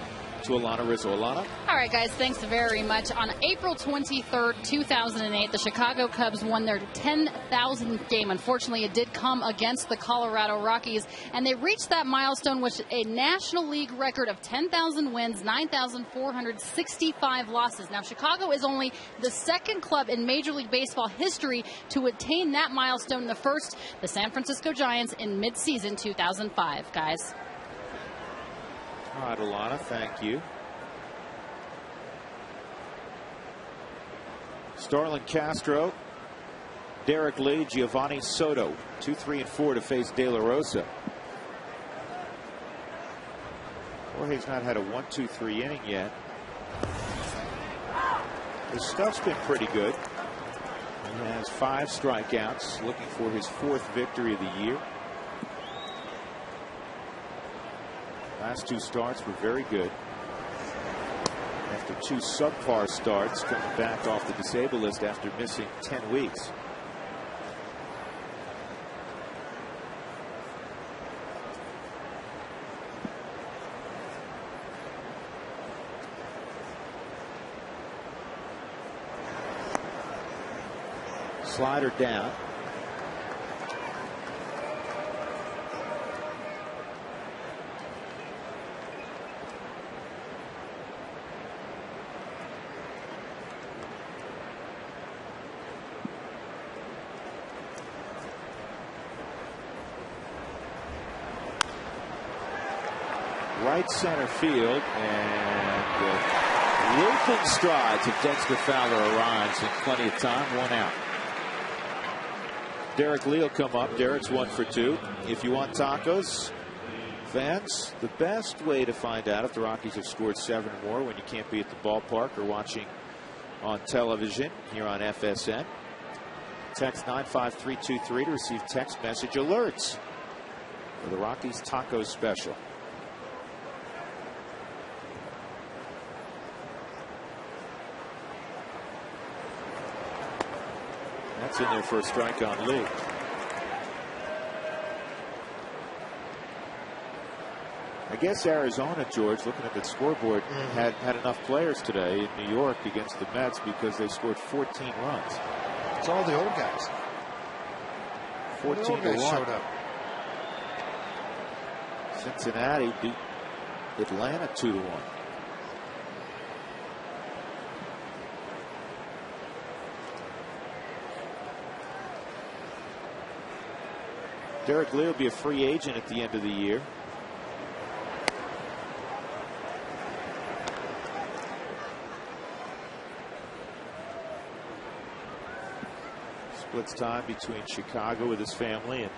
to Alana Rizzo. Alana? All right, guys, thanks very much. On April 23rd, 2008, the Chicago Cubs won their 10,000th game. Unfortunately, it did come against the Colorado Rockies, and they reached that milestone with a National League record of 10,000 wins, 9,465 losses. Now, Chicago is only the second club in Major League Baseball history to attain that milestone. The first, the San Francisco Giants, in midseason 2005, guys. All right, Alana, thank you. Starlin Castro, Derek Lee, Giovanni Soto, 2, 3, and 4 to face De La Rosa. Jorge's not had a 1-2-3 inning yet. His stuff's been pretty good. He has 5 strikeouts, looking for his 4th victory of the year. Last 2 starts were very good. After 2 subpar starts, coming back off the disabled list after missing 10 weeks. Slider down. Right center field, and lilting strides if Dexter Fowler arrives in plenty of time. 1 out. Derek Lee will come up. Derek's 1 for 2. If you want tacos, fans, the best way to find out if the Rockies have scored 7 or more when you can't be at the ballpark or watching on television here on FSN. Text 95323 to receive text message alerts for the Rockies Tacos Special. That's in there for a strike on Lee. I guess Arizona, George, looking at the scoreboard, had enough players today in New York against the Mets because they scored 14 runs. It's all the old guys. 14 to 1. Showed up. Cincinnati beat Atlanta 2 to 1. Derek Lee will be a free agent at the end of the year. Splits time between Chicago with his family and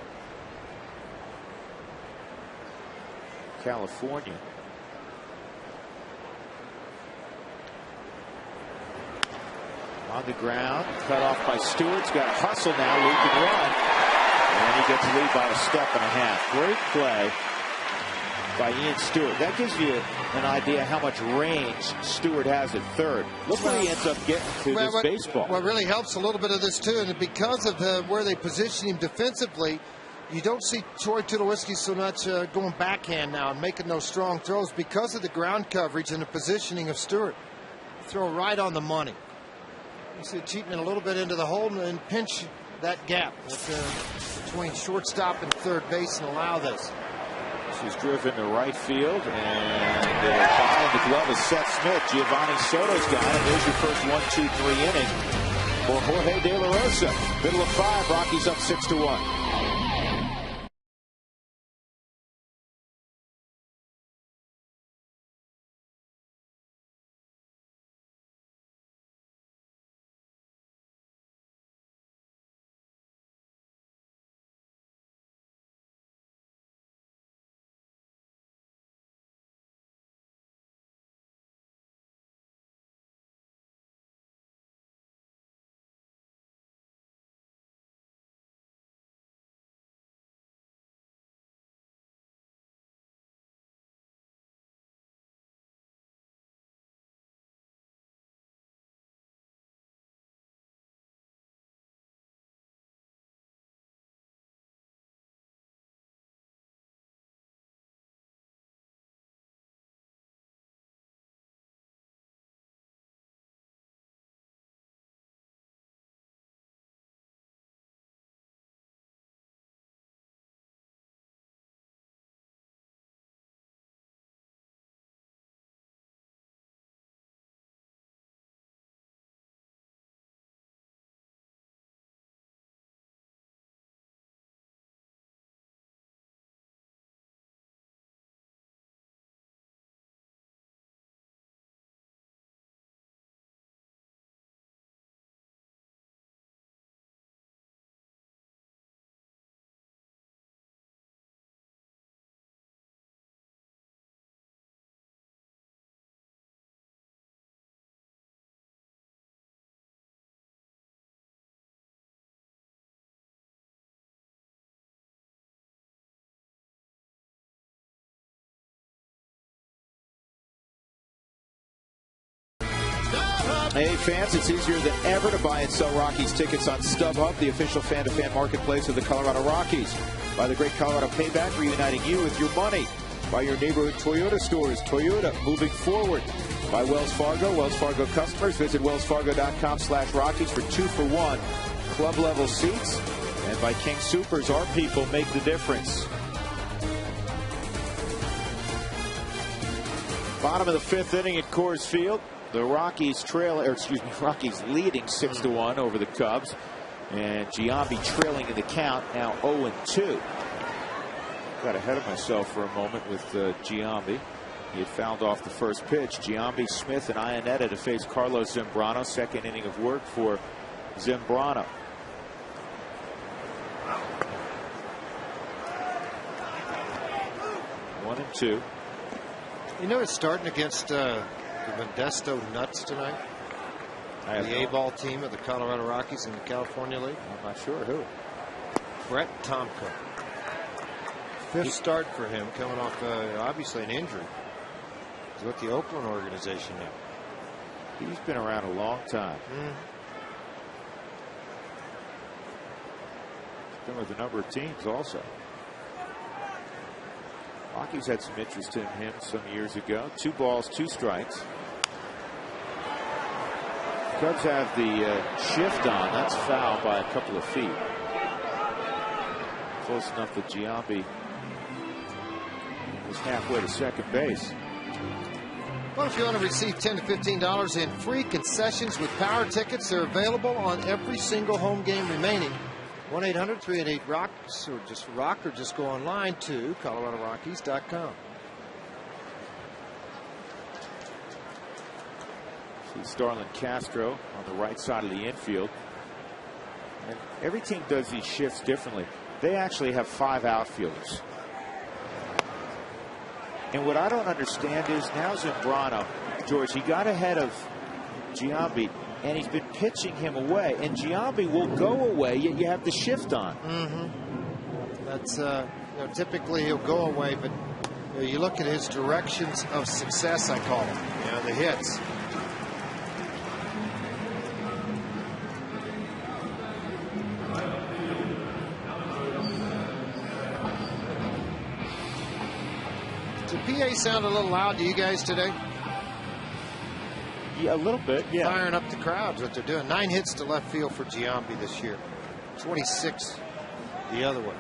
California. On the ground, cut off by Stewart's got hustle now, Lee can run. And he gets lead by a step and a half. Great play by Ian Stewart. That gives you an idea how much range Stewart has at third. Look where he ends up getting to this baseball. What really helps a little bit of this too, and because of where they position him defensively, you don't see Troy Tulowitzki so much going backhand now and making those strong throws because of the ground coverage and the positioning of Stewart. Throw right on the money. You see cheating a little bit into the hole and pinch that gap between shortstop and third base and allow this. She's driven to right field, and behind the glove is Seth Smith. Giovanni Soto's got it. There's your first 1-2-3 inning for Jorge De La Rosa. Middle of 5, Rockies up 6-1. Hey fans, it's easier than ever to buy and sell Rockies tickets on StubHub, the official fan-to-fan marketplace of the Colorado Rockies. By the Great Colorado Payback, reuniting you with your money. By your neighborhood Toyota stores, Toyota, moving forward. By Wells Fargo customers, visit wellsfargo.com/Rockies for 2-for-1 club level seats. And by King Soopers, our people make the difference. Bottom of the 5th inning at Coors Field. The Rockies Rockies leading 6-1 over the Cubs. And Giambi trailing in the count, now 0-2. Got ahead of myself for a moment with Giambi. He had fouled off the first pitch. Giambi, Smith, and Ionetta to face Carlos Zambrano. Second inning of work for Zambrano. One and two. You know, it's starting against the Modesto Nuts tonight. The A-ball team of the Colorado Rockies in the California League. I'm not sure who. Brett Tomko. 5th start for him, coming off obviously an injury. He's with the Oakland organization now. He's been around a long time. He's been with a number of teams also. Rockies had some interest in him some years ago. 2 balls, 2 strikes. Cubs have the shift on. That's foul by a couple of feet. Close enough that Giambi was halfway to second base. Well, if you want to receive $10 to $15 in free concessions with power tickets, they're available on every single home game remaining. 1-800-388-ROCKS, or just rock, or just go online to ColoradoRockies.com. See Starlin Castro on the right side of the infield. And every team does these shifts differently. They actually have 5 outfielders. And what I don't understand is now Zambrano, George, he got ahead of Giambi, and he's been pitching him away. And Giambi will go away, yet you have the shift on. That's, you know, typically he'll go away, but you know, you look at his directions of success, I call them. You know, the hits. PA sound a little loud to you guys today? Yeah, a little bit, yeah. Firing up the crowds, what they're doing. 9 hits to left field for Giambi this year. 26 the other way.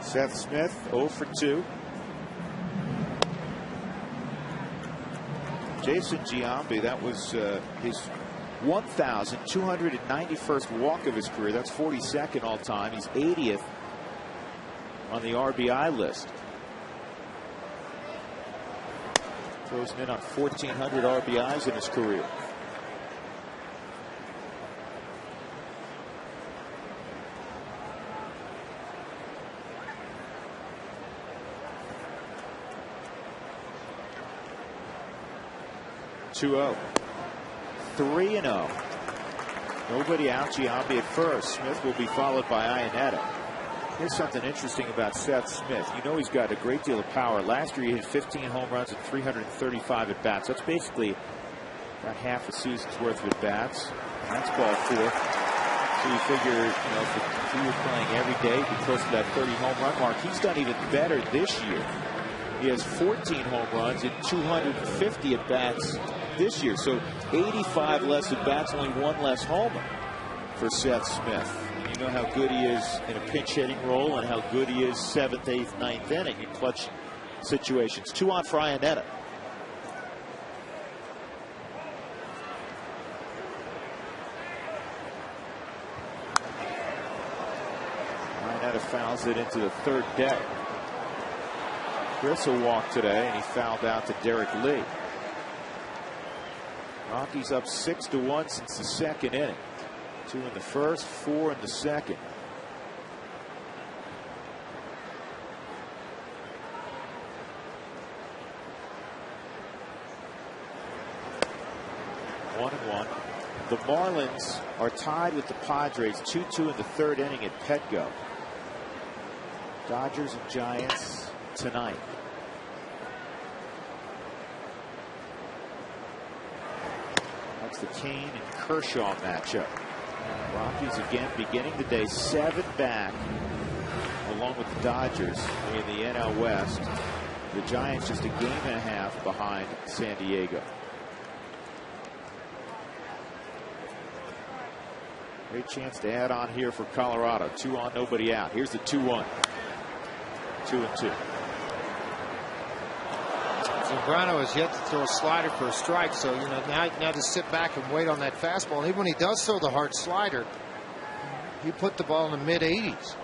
Seth Smith, 0 for 2. Jason Giambi, that was his 1,291st walk of his career. That's 42nd all time. He's 80th on the RBI list. Closing in on 1,400 RBIs in his career. (2-0). 3-0. Nobody out. Giambi at first. Smith will be followed by Ionetta. Here's something interesting about Seth Smith. You know he's got a great deal of power. Last year he had 15 home runs and 335 at bats. That's basically about half a season's worth of at bats. That's ball 4th. So you figure, you know, if he were playing every day, he'd be close to that 30 home run mark. He's done even better this year. He has 14 home runs and 250 at bats this year. So 85 less at bats, only 1 less homer for Seth Smith. You know how good he is in a pinch hitting role and how good he is 7th, 8th, 9th inning in clutch situations. 2 on for Ionetta. Ionetta fouls it into the 3rd deck. Chris will walk today, and he fouled out to Derek Lee. Rockies up 6-1 since the 2nd inning. 2 in the 1st, 4 in the 2nd. One and one. The Marlins are tied with the Padres 2-2 in the 3rd inning at Petco. Dodgers and Giants tonight. That's the Kane and Kershaw matchup. Rockies again beginning the day 7 back, along with the Dodgers in the NL West. The Giants just a game and a half behind San Diego. Great chance to add on here for Colorado. 2 on, nobody out. Here's the 2-1. 2-2. Zambrano has yet to throw a slider for a strike, so now just sit back and wait on that fastball. And even when he does throw the hard slider, he put the ball in the mid 80s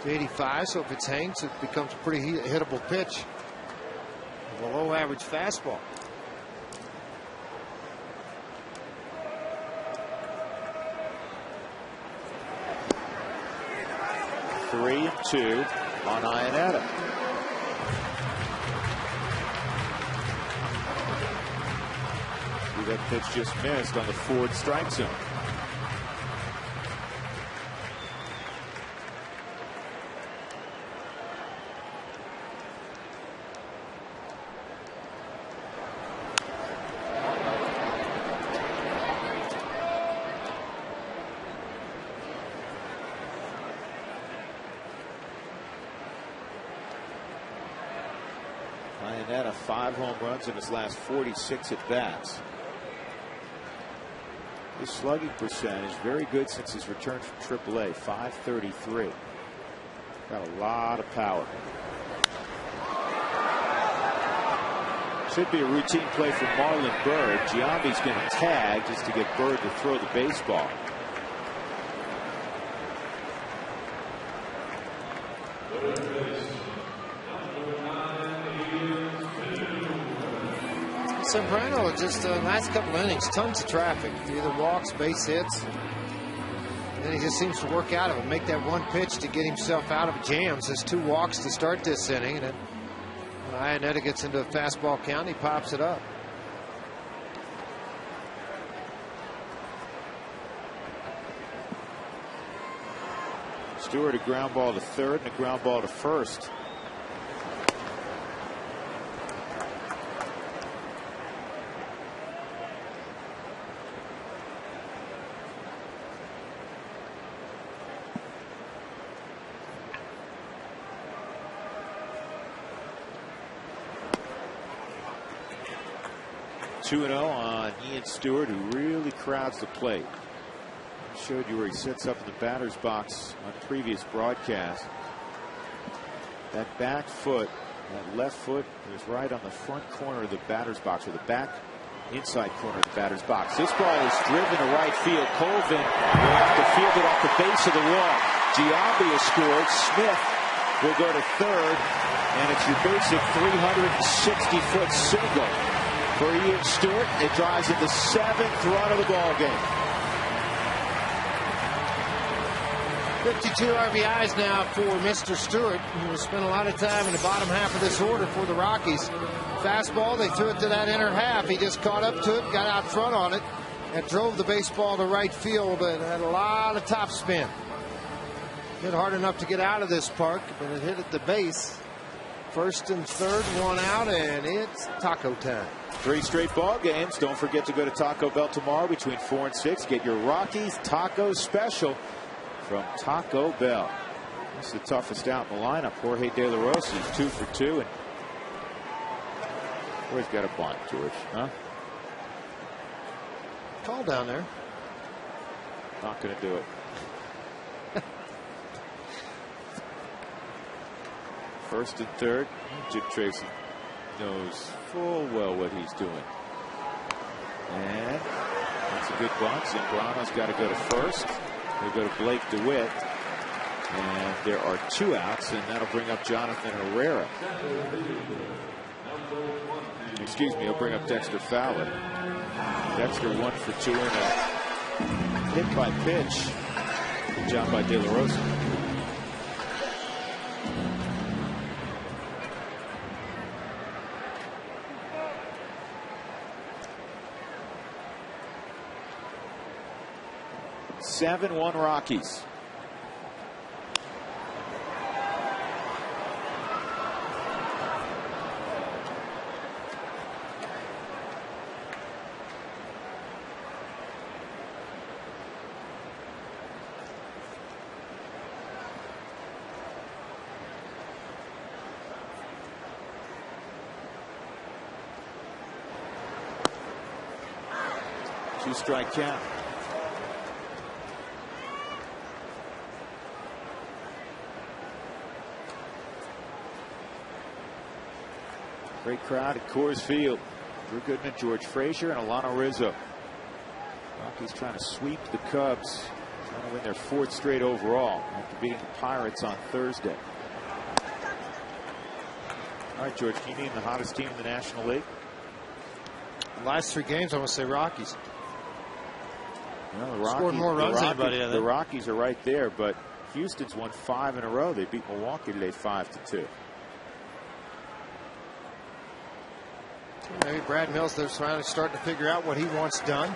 to 85. So if it hangs, it becomes a pretty hittable pitch. Below average fastball. Three and 2 on Iannetta. That pitch just missed on the forward strike zone. Iannetta 5 home runs in his last 46 at bats. His slugging percentage very good since his return from AAA, .533. Got a lot of power. Should be a routine play for Marlon Byrd. Giambi's going to tag just to get Byrd to throw the baseball. Zambrano just last couple of innings, tons of traffic, either walks, base hits. And then he just seems to work out of it, make that one pitch to get himself out of jams. There's 2 walks to start this inning, and then when Iannetta gets into a fastball count, he pops it up. Stewart a ground ball to third and a ground ball to first. (2-0) on Ian Stewart, who really crowds the plate. I showed you where he sits up in the batter's box on previous broadcasts. That back foot, that left foot, is right on the front corner of the batter's box, or the back inside corner of the batter's box. This ball is driven to right field. Colvin will have to field it off the base of the wall. Giambi has scored. Smith will go to third, and it's your basic 360-foot single for Ian Stewart. It drives in the 7th run of the ball game. 52 RBIs now for Mr. Stewart, who will spend a lot of time in the bottom half of this order for the Rockies. Fastball, they threw it to that inner half. He just caught up to it, got out front on it, and drove the baseball to right field, and had a lot of top spin. Hit hard enough to get out of this park, but it hit at the base. First and third, 1 out, and it's taco time. 3 straight ball games. Don't forget to go to Taco Bell tomorrow between 4 and 6. Get your Rockies Taco Special from Taco Bell. This is the toughest out in the lineup. Jorge De La Rosa is 2 for 2. And where's got a bunt, George? Huh? Call down there. Not going to do it. First and third. Jim Tracy knows full well what he's doing. And that's a good bunt. Zambrano's got to go to first. He'll go to Blake DeWitt. And there are 2 outs, and that'll bring up Jonathan Herrera. Excuse me, he'll bring up Dexter Fowler. Dexter 1 for 2 in a hit by pitch. Good job by De La Rosa. (7-1) Rockies. 2-strike count. Great crowd at Coors Field. Drew Goodman, George Frazier, and Alano Rizzo. Rockies trying to sweep the Cubs, trying to win their 4th straight overall after beating the Pirates on Thursday. All right, George, can you name the hottest team in the National League? The last 3 games, I'm going to say Rockies. Well, the Rockies scored more runs than anybody, I think. The Rockies are right there, but Houston's won 5 in a row. They beat Milwaukee today 5-2. Maybe Brad Mills, they're trying to start to figure out what he wants done.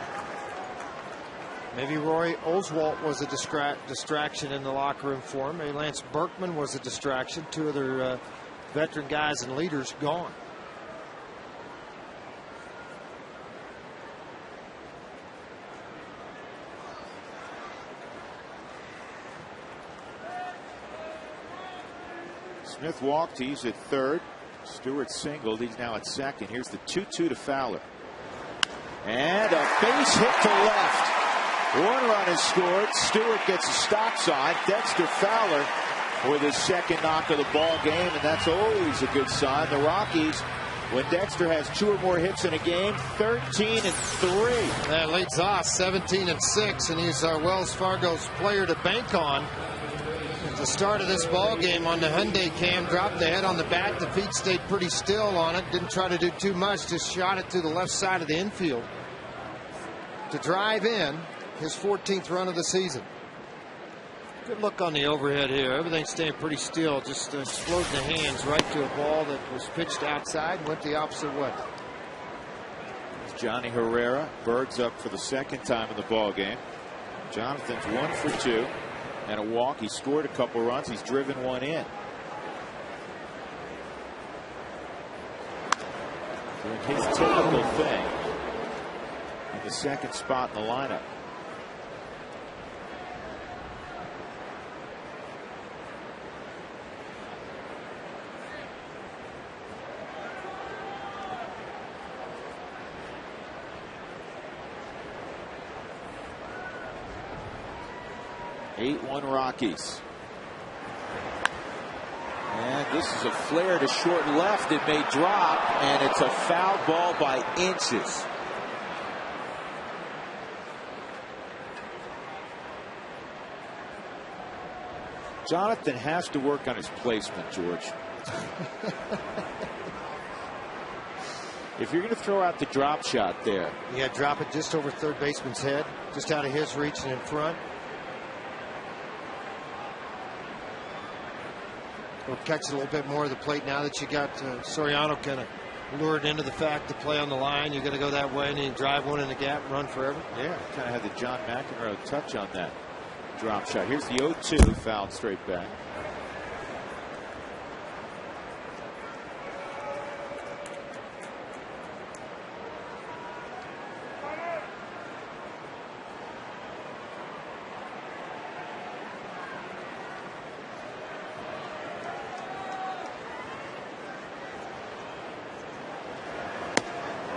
Maybe Roy Oswalt was a distraction in the locker room for him. Maybe Lance Berkman was a distraction. 2 other veteran guys and leaders gone. Smith walked. He's at 3rd. Stewart singled. He's now at 2nd. Here's the 2-2 to Fowler. And a base hit to left. 1 run is scored. Stewart gets a stop sign. Dexter Fowler with his 2nd knock of the ball game, and that's always a good sign. The Rockies, when Dexter has 2 or more hits in a game, 13-3. That leads off 17-6, and he's Wells Fargo's player to bank on. At the start of this ball game on the Hyundai cam, dropped the head on the bat. The feet stayed pretty still on it. Didn't try to do too much. Just shot it to the left side of the infield to drive in his 14th run of the season. Good look on the overhead here. Everything's staying pretty still. Just exploding the hands right to a ball that was pitched outside and went the opposite way. It's Johnny Herrera. Berg's up for the 2nd time in the ball game. Jonathan's 1 for 2. And a walk. He scored a couple runs. He's driven 1 in. Doing his typical thing in the 2nd spot in the lineup. Eight-1 Rockies. And this is a flare to short left. It may drop, and it's a foul ball by inches. Jonathan has to work on his placement, George. If you're going to throw out the drop shot there. Yeah, drop it just over 3rd baseman's head, just out of his reach and in front. We'll catch a little bit more of the plate now that you got Soriano kind of lured into the fact to play on the line. You're going to go that way and then you drive one in the gap and run forever. Yeah, kind of had the John McEnroe touch on that drop shot. Here's the 0-2, fouled straight back.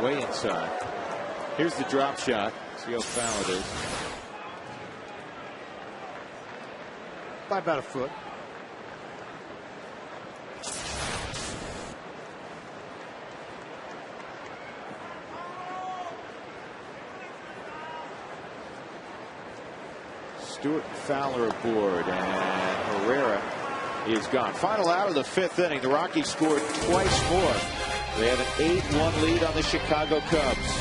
Way inside. Here's the drop shot. See how foul it is. By about a foot. Stewart and Fowler aboard, and Herrera is gone. Final out of the 5th inning. The Rockies scored twice more. They have an 8-1 lead on the Chicago Cubs.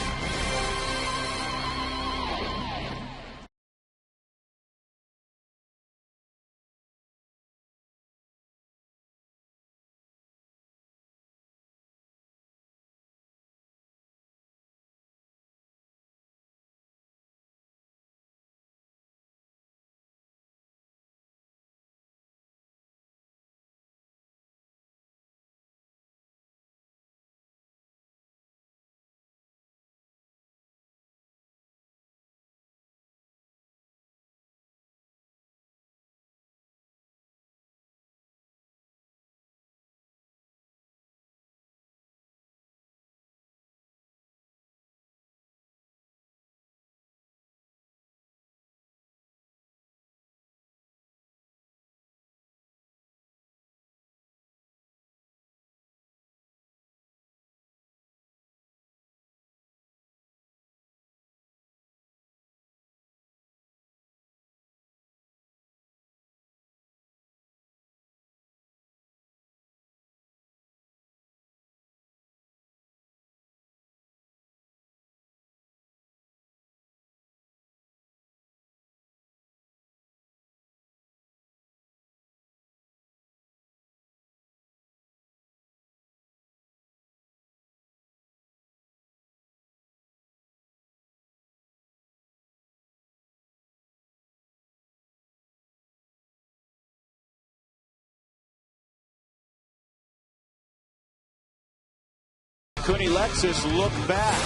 Cooney Lexus look back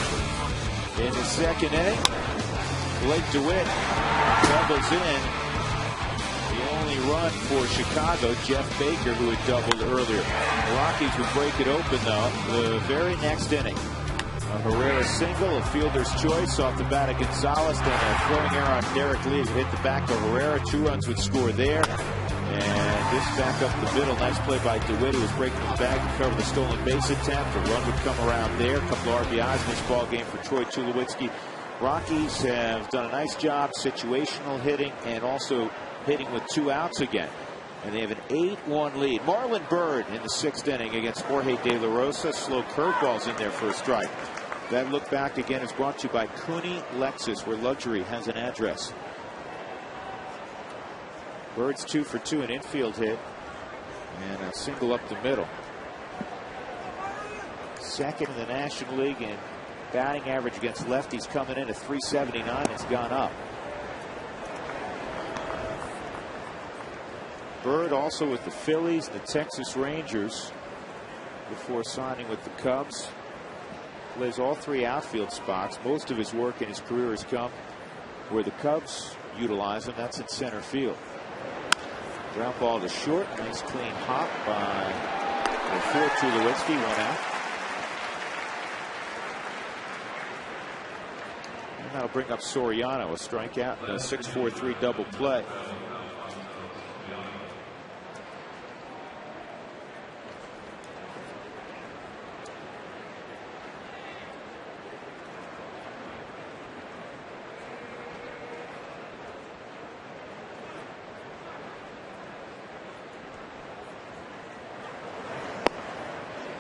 in the second inning. Blake DeWitt doubles in. The only run for Chicago, Jeff Baker, who had doubled earlier. The Rockies would break it open, though, the very next inning. A Herrera single, a fielder's choice off the bat of Gonzalez, then a throwing error on Derek Lee who hit the back of Herrera. 2 runs would score there. And this back up the middle. Nice play by DeWitt, who was breaking the bag to cover the stolen base attempt. A run would come around there. A couple of RBIs in this ball game for Troy Tulowitzki. Rockies have done a nice job situational hitting and also hitting with 2 outs again. And they have an 8-1 lead. Marlon Byrd in the 6th inning against Jorge De La Rosa. Slow curveballs in there for a strike. That look back again is brought to you by Cooney Lexus, where luxury has an address. Bird's 2 for 2, an infield hit and a single up the middle. Second in the National League in batting average against lefties, coming in at .379. It's gone up. Bird also with the Phillies, the Texas Rangers before signing with the Cubs. Plays all 3 outfield spots. Most of his work in his career has come where the Cubs utilize him. That's in center field. Ground ball to short. Nice clean hop by for Tulowitzki. 1 out. And that'll bring up Soriano. A strikeout and a 6-4-3 double play.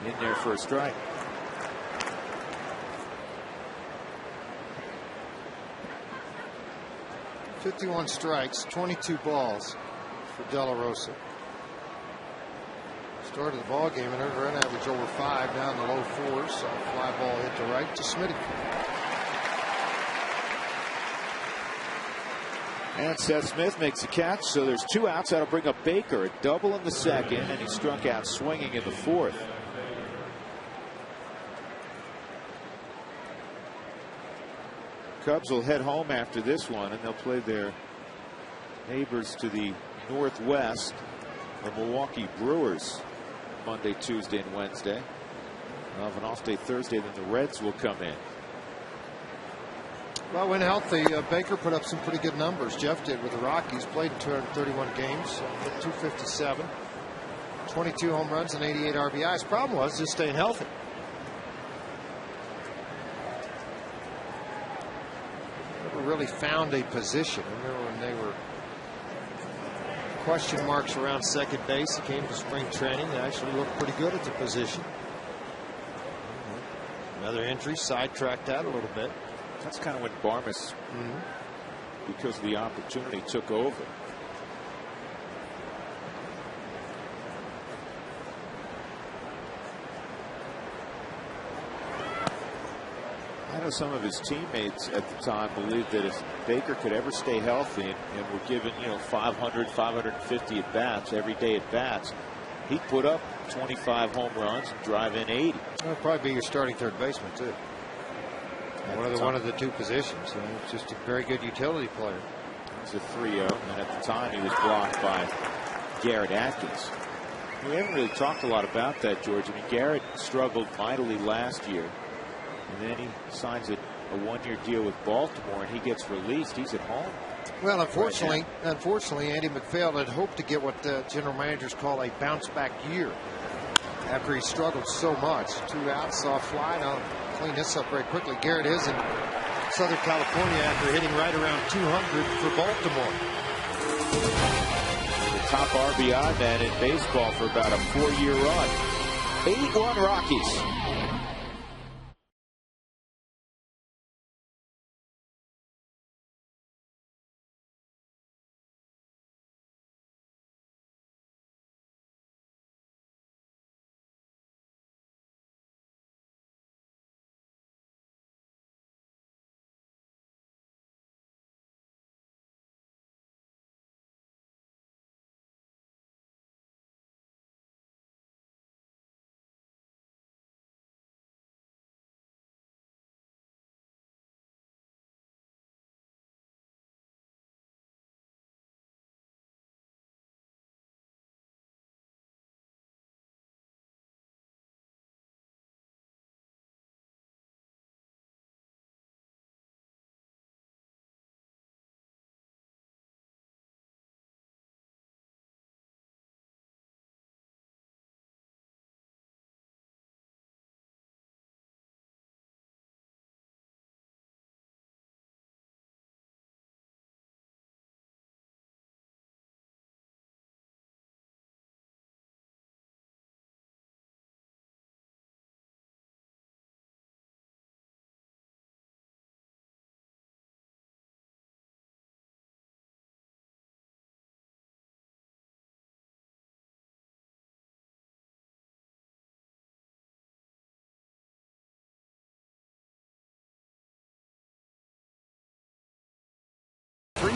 In there for a strike. .51 strikes, 22 balls for De La Rosa. Started the ball game and her run average over 5, down the low 4s. So fly ball hit to right to Smitty. And Seth Smith makes a catch, so there's 2 outs. That'll bring up Baker. A double in the second, and he struck out swinging in the 4th. Cubs will head home after this one, and they'll play their neighbors to the northwest, the Milwaukee Brewers, Monday, Tuesday, and Wednesday. They'll have an off day Thursday, then the Reds will come in. Well, when healthy, Baker put up some pretty good numbers. Jeff did with the Rockies. Played in 231 games, hit .257, 22 home runs and 88 RBIs. Problem was just staying healthy. Really found a position. I remember when they were question marks around second base. He came to spring training. They actually looked pretty good at the position. Another injury sidetracked that a little bit. That's kind of when Barmes, because of the opportunity, took over. I know some of his teammates at the time believed that if Baker could ever stay healthy and were given, 500, 550 at bats, every day at bats, he'd put up 25 home runs and drive in 80. That'll probably be your starting third baseman too. One of the 2 positions. It's just a very good utility player. He's a 3-0, and at the time he was blocked by Garrett Atkins. We haven't really talked a lot about that, George. I mean, Garrett struggled mightily last year. And then he signs a 1-year deal with Baltimore, and he gets released. He's at home. Well, unfortunately, Andy McPhail had hoped to get what the general managers call a bounce-back year after he struggled so much. 2 outs, soft fly. Now clean this up very quickly. Garrett is in Southern California after hitting right around 200 for Baltimore. The top RBI man in baseball for about a 4-year run. 8-1 Rockies.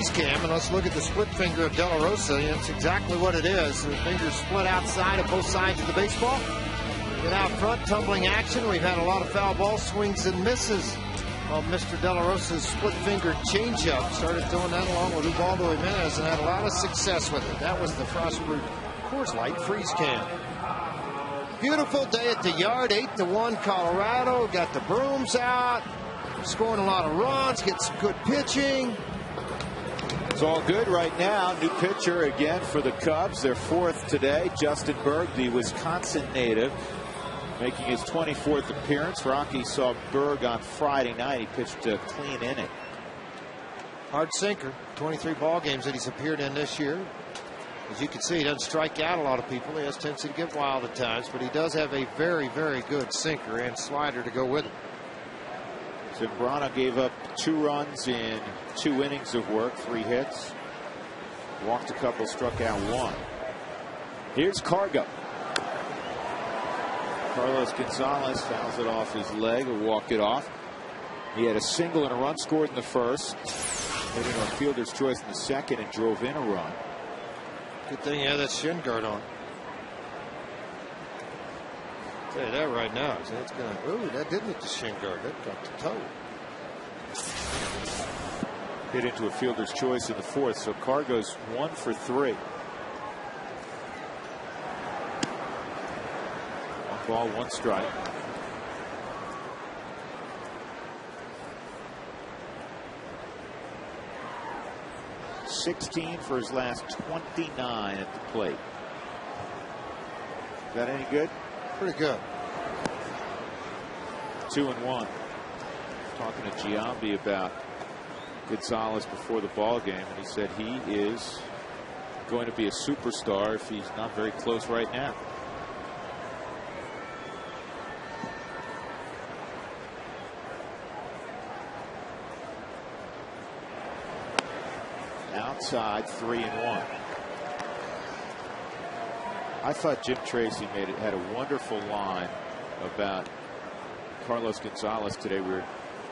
freeze cam, and let's look at the split finger of De La Rosa. It's exactly what it is. The fingers split outside of both sides of the baseball. Get out front, tumbling action. We've had a lot of foul ball swings and misses. Well, Mr. De La Rosa's split finger changeup started throwing that along with Ubaldo Jimenez and had a lot of success with it. That was the Frostproof Coors Light freeze cam. Beautiful day at the yard, 8-1 Colorado. Got the brooms out, scoring a lot of runs, get some good pitching. It's all good right now. New pitcher again for the Cubs. Their fourth today. Justin Berg, the Wisconsin native, making his 24th appearance. Rocky saw Berg on Friday night. He pitched a clean inning. Hard sinker. 23 ball games that he's appeared in this year. As you can see, he doesn't strike out a lot of people. He has a tendency to get wild at times, but he does have a very, very good sinker and slider to go with it. Zambrano gave up 2 runs in 2 innings of work, 3 hits. Walked a couple, struck out 1. Here's Cargo. Carlos Gonzalez fouls it off his leg or walked it off. He had a single and a run scored in the first, hitting a fielder's choice in the second, and drove in a run. Good thing he had that shin guard on. I'll tell you that right now. That's gonna. Ooh, that didn't hit the shin guard. That got the toe. Hit into a fielder's choice in the fourth, so Cargo's 1 for 3. 1 ball, 1 strike. .16 for his last 29 at the plate. Is that any good? Pretty good. 2-1. Talking to Giambi about Gonzalez before the ball game, and he said he is going to be a superstar if he's not very close right now. Outside, 3-1. I thought Jim Tracy had a wonderful line about Carlos Gonzalez today. We were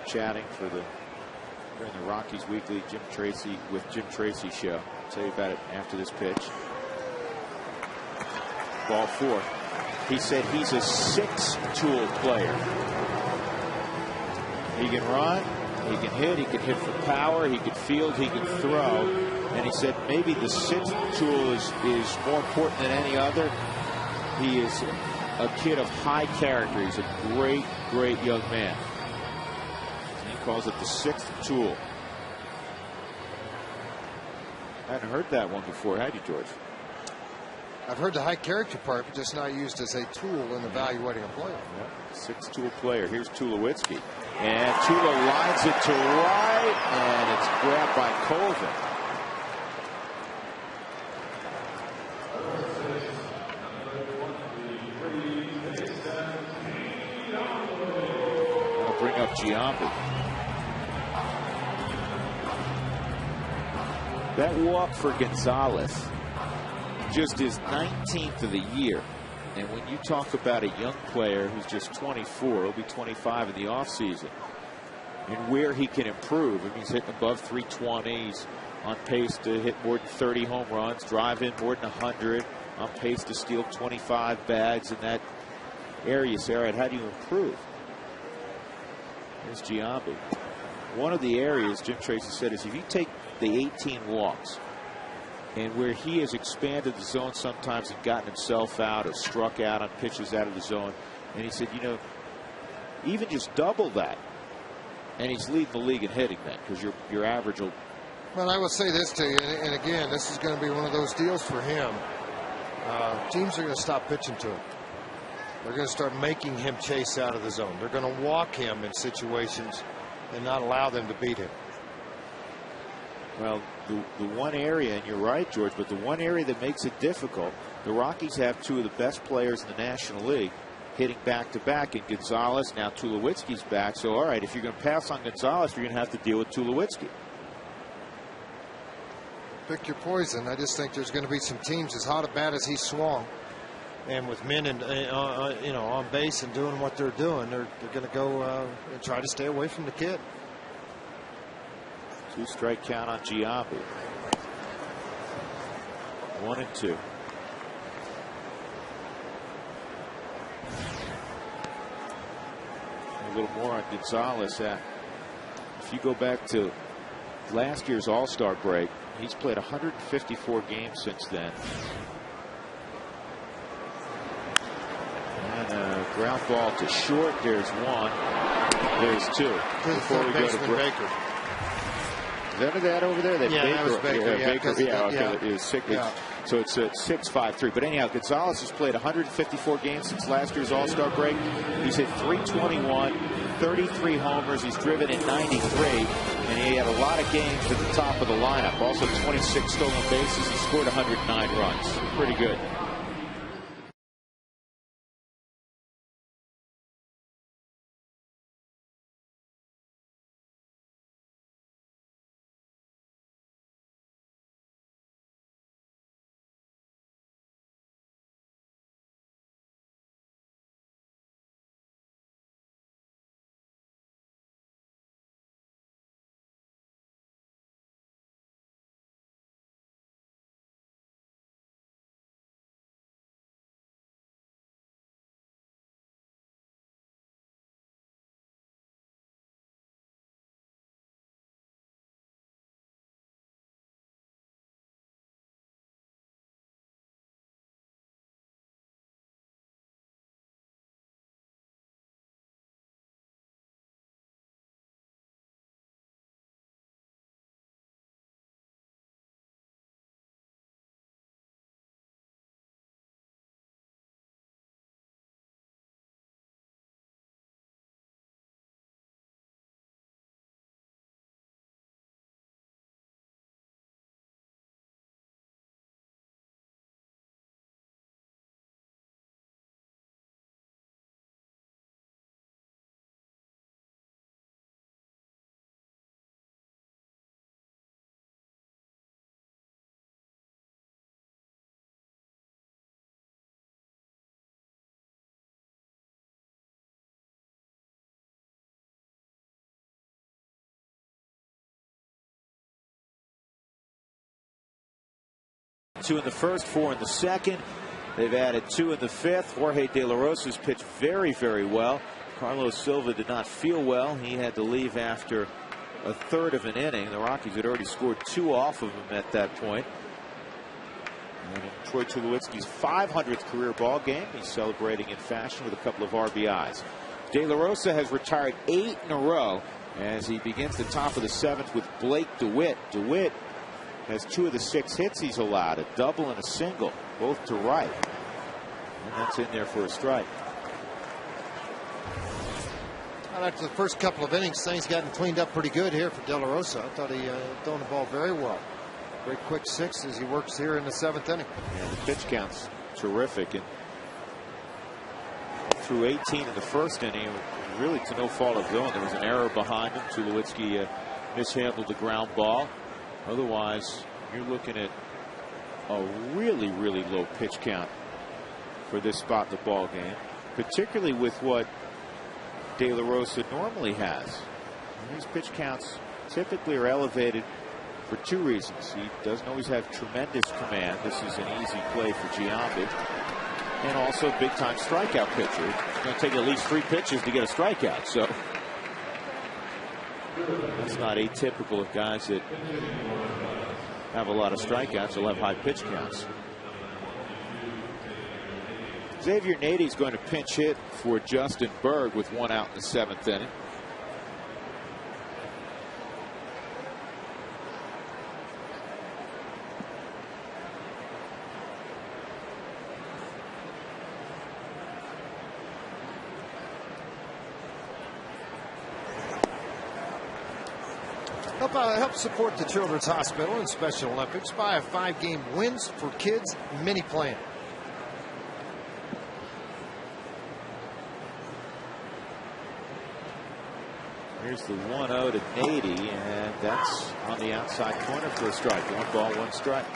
chatting during the Rockies Weekly Jim Tracy show. I'll tell you about it after this pitch. Ball 4. He said he's a 6-tool player. He can run, he can hit for power, he can field, he can throw. And he said maybe the 6th tool is more important than any other. He is a kid of high character. He's a great, great young man. He calls it the 6th tool. I hadn't heard that one before, had you, George? I've heard the high character part, but just not used as a tool in evaluating a player. Yeah, 6-tool player. Here's Tulowitzki. And Tulo lines it to right, and it's grabbed by Colvin. I'll bring up Giambi. That walk for Gonzalez, just his 19th of the year. And when you talk about a young player who's just 24, he'll be 25 in the offseason, and where he can improve. I mean, he's hitting above 320. He's on pace to hit more than 30 home runs, drive in more than 100, on pace to steal 25 bags in that area. You say, all right, how do you improve? Here's Giambi. One of the areas Jim Tracy said is if you take the 18 walks, and where he has expanded the zone sometimes and gotten himself out or struck out on pitches out of the zone. And he said, you know, even just double that, and he's leading the league in hitting then, because your average will. Well, I will say this to you, and again, this is going to be one of those deals for him. Teams are going to stop pitching to him. They're going to start making him chase out of the zone. They're going to walk him in situations and not allow them to beat him. Well, the one area, and you're right, George, but the one area that makes it difficult, the Rockies have 2 of the best players in the National League hitting back-to-back in Gonzalez. Now Tulowitzki's back. So, all right, if you're going to pass on Gonzalez, you're going to have to deal with Tulowitzki. Pick your poison. I just think there's going to be some teams as hot and bad as he swung, and with men on base and doing what they're doing, they're going to go and try to stay away from the kid. Two-strike count on Giambi. 1-2. A little more on Gonzalez. If you go back to last year's All-Star break, he's played 154 games since then. And a ground ball to short. There's one. There's two. Before we go to break. Is that over there? Yeah, that was Baker. It was sick. Yeah. So it's a 6-5-3. But anyhow, Gonzalez has played 154 games since last year's All-Star break. He's hit .321, 33 homers. He's driven in 93, and he had a lot of games at the top of the lineup. Also 26 stolen bases. He scored 109 runs. Pretty good. Two in the first, 4 in the second. They've added 2 in the fifth. Jorge De La Rosa's pitched very, very well. Carlos Silva did not feel well. He had to leave after a third of an inning. The Rockies had already scored 2 off of him at that point. And in Troy Tulowitzki's 500th career ball game, he's celebrating in fashion with a couple of RBIs. De La Rosa has retired 8 in a row as he begins the top of the 7th with Blake DeWitt. DeWitt has 2 of the 6 hits he's allowed, a double and a single, both to right. And that's in there for a strike. Well, after the first couple of innings, things gotten cleaned up pretty good here for De La Rosa. I thought he thrown the ball very well. Very quick 6 as he works here in the 7th inning. And the pitch count's terrific. And through 18 in the first inning, really to no fault of his own. There was an error behind him. Tulowitzki mishandled the ground ball. Otherwise, you're looking at a really, really low pitch count for this spot in the ball game, particularly with what De La Rosa normally has. And these pitch counts typically are elevated for 2 reasons. He doesn't always have tremendous command. This is an easy play for Giambi. And also big-time strikeout pitcher. It's going to take at least 3 pitches to get a strikeout. So that's not atypical of guys that have a lot of strikeouts. They'll have high pitch counts. Xavier Nady is going to pinch hit for Justin Berg with 1 out in the 7th inning. Help support the Children's Hospital and Special Olympics by a 5-game Wins for Kids mini plan. Here's the 1-0 to Nady, and that's on the outside corner for a strike. 1 ball, 1 strike.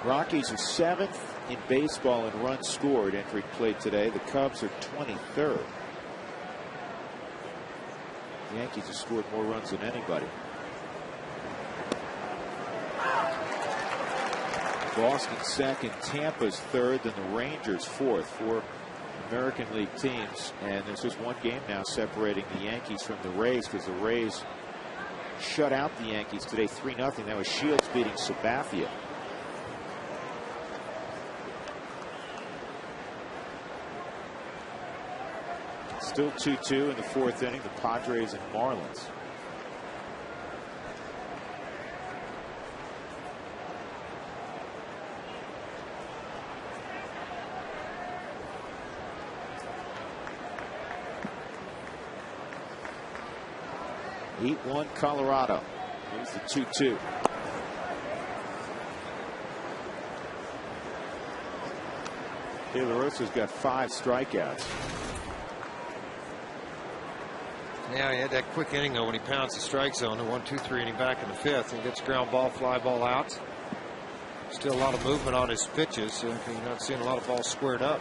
Rockies are 7th in baseball in runs scored entering play today. The Cubs are 23rd. The Yankees have scored more runs than anybody. Boston second, Tampa's third, then the Rangers fourth. Four American League teams, and there's just one game now separating the Yankees from the Rays, because the Rays shut out the Yankees today 3-0. That was Shields beating Sabathia. Still 2-2 in the fourth inning, the Padres and Marlins. Eight 1 Colorado. Here's the 2-2. De La Rosa's got 5 strikeouts. Yeah, he had that quick inning though when he pounds the strike zone. The 1-2-3 inning back in the fifth. He gets ground ball, fly ball outs. Still a lot of movement on his pitches. So you're not seeing a lot of balls squared up.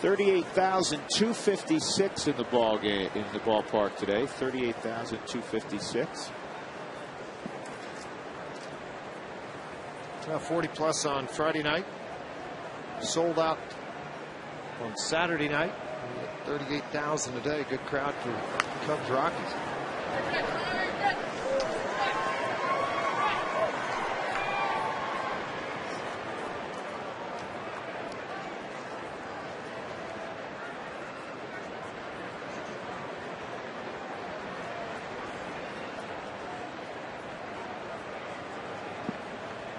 $38,256 in the ball game, in the ballpark today. 38,256. 40 plus on Friday night. Sold out on Saturday night. 38,000 a day. Good crowd for Cubs Rockies.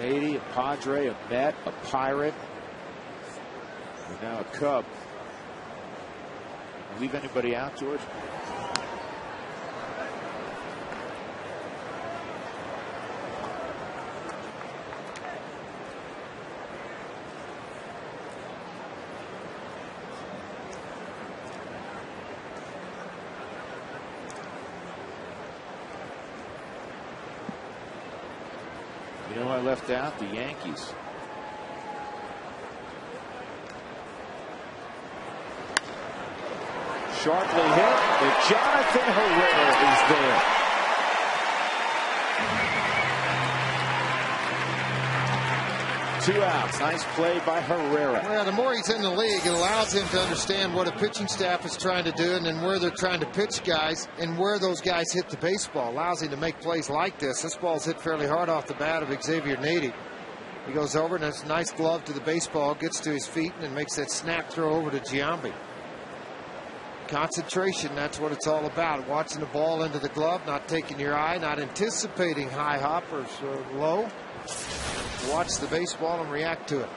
A Padre, a Met, a Pirate, and now a Cub. Leave anybody out, George? You know, I left out the Yankees. Sharply hit, but Jonathan Herrera is there. Two outs. Nice play by Herrera. Well, the more he's in the league, it allows him to understand what a pitching staff is trying to do and then where they're trying to pitch guys and where those guys hit the baseball. Allows him to make plays like this. This ball's hit fairly hard off the bat of Xavier Nady. He goes over and it's a nice glove to the baseball, gets to his feet, and then makes that snap throw over to Giambi. Concentration, that's what it's all about. Watching the ball into the glove, not taking your eye, not anticipating high hoppers or low. Watch the baseball and react to it.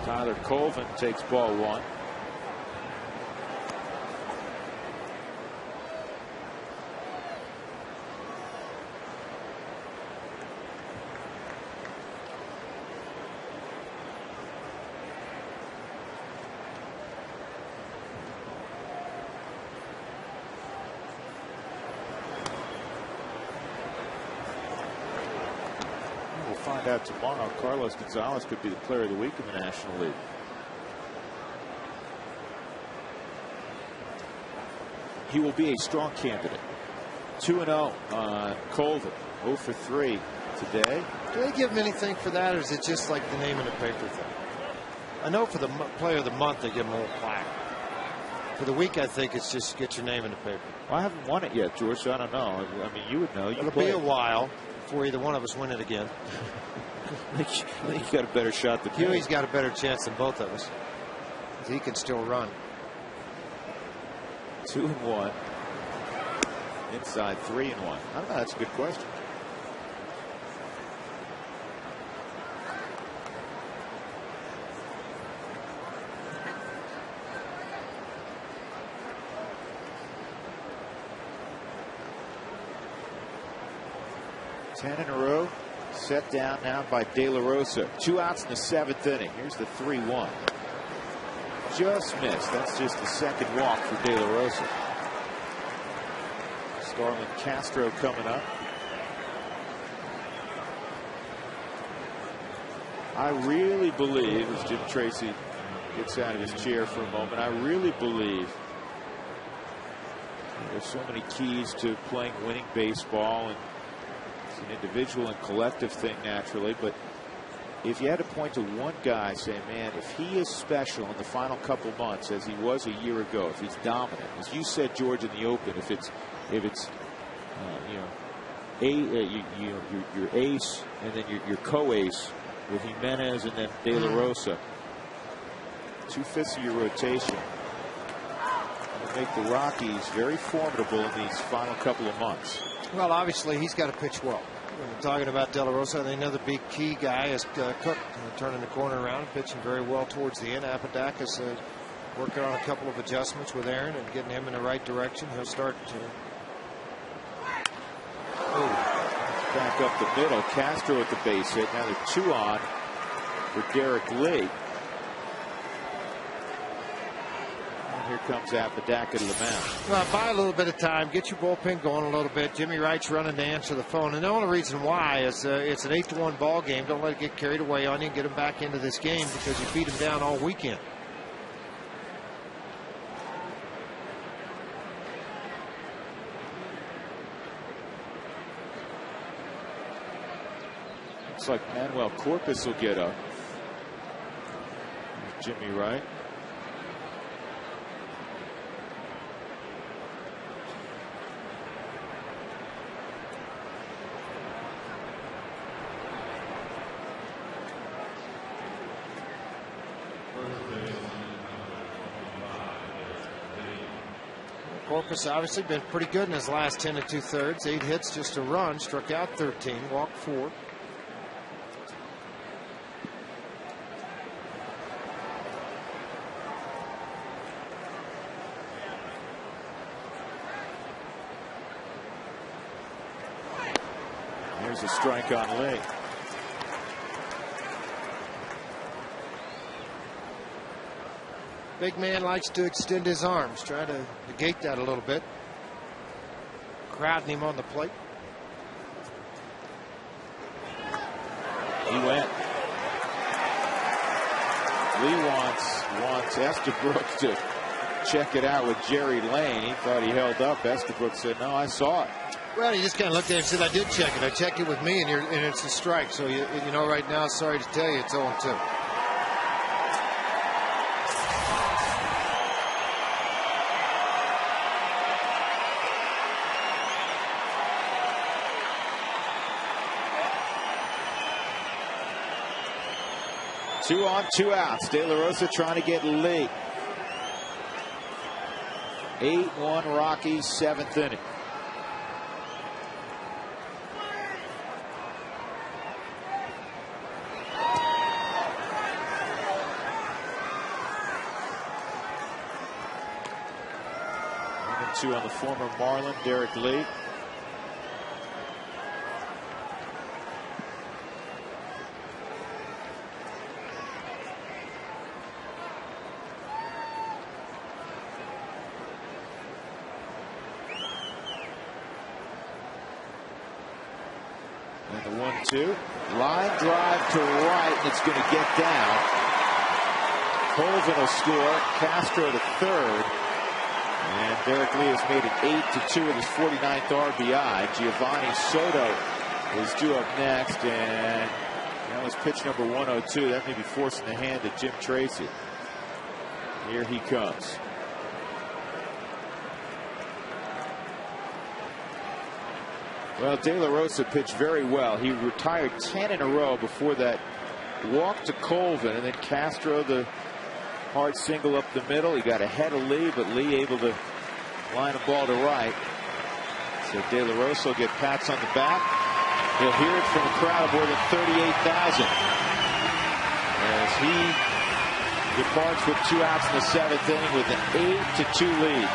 Tyler Colvin takes ball one. Find out tomorrow. Carlos Gonzalez could be the player of the week in the National League. He will be a strong candidate. 2-0 on Colvin. 0 for 3 today. Do they give him anything for that, or is it just like the name in the paper thing? I know for the player of the month they give him a little plaque. For the week, I think it's just get your name in the paper. Well, I haven't won it yet, George, so I don't know. I mean, you would know. It'll be a while before either one of us win it again. I think you got a better shot than Huey's got a better chance than both of us. He can still run. 2-1. Inside 3-1. I don't know. That's a good question. Ten in a row. Set down now by De La Rosa. 2 outs in the 7th inning. Here's the 3-1. Just missed. That's just the second walk for De La Rosa. Starlin Castro coming up. I really believe, as Jim Tracy gets out of his chair for a moment, I really believe there's so many keys to playing winning baseball, and it's an individual and collective thing naturally, but if you had to point to one guy saying, man, if he is special in the final couple months as he was a year ago, if he's dominant, as you said, George, in the open, if it's your ace and then your co-ace with Jimenez and then De La Rosa, 2/5 of your rotation will make the Rockies very formidable in these final couple of months. Well, obviously he's got to pitch well. When we're talking about De La Rosa, another big key guy is Cook, turning the corner around, pitching very well towards the end. Apodaca working on a couple of adjustments with Aaron and getting him in the right direction. He'll start to back up the middle. Castro at the base hit. Now they're 2 on for Derek Lee. And here comes Apodaca to the mound. Well, buy a little bit of time, get your bullpen going a little bit. Jimmy Wright's running to answer the phone, and the only reason why is it's an 8-1 ball game. Don't let it get carried away on you and get him back into this game because you beat him down all weekend. Looks like Manuel Corpus will get up. Jimmy Wright. Corpus obviously been pretty good in his last 10 2/3. 8 hits, just a run, struck out 13, walked 4. There's a strike on Lee. Big man likes to extend his arms, try to negate that a little bit. Crowding him on the plate. He went. Lee wants Estabrook to check it out with Jerry Lane. He thought he held up. Estabrook said, no, I saw it. Well, he just kind of looked at it and said, I did check it. I checked it with me, and it's a strike. So, you know, right now, sorry to tell you, it's 0-2. Two on, 2 outs. De La Rosa trying to get Lee. 8-1 Rockies, 7th inning. Two on the former Marlin, Derek Lee. And the 1-2. Line drive to right, and it's going to get down. Colvin will score. Castro to third. And Derek Lee has made it 8-2 with his 49th RBI. Giovanni Soto is due up next, and that was pitch number 102. That may be forcing the hand of Jim Tracy. Here he comes. Well, De La Rosa pitched very well. He retired 10 in a row before that walk to Colvin, and then Castro, the hard single up the middle. He got ahead of Lee, but Lee able to line a ball to right. So De La Rosa will get pats on the back. He'll hear it from a crowd of more than 38,000 as he departs with 2 outs in the 7th inning with an 8-2 lead.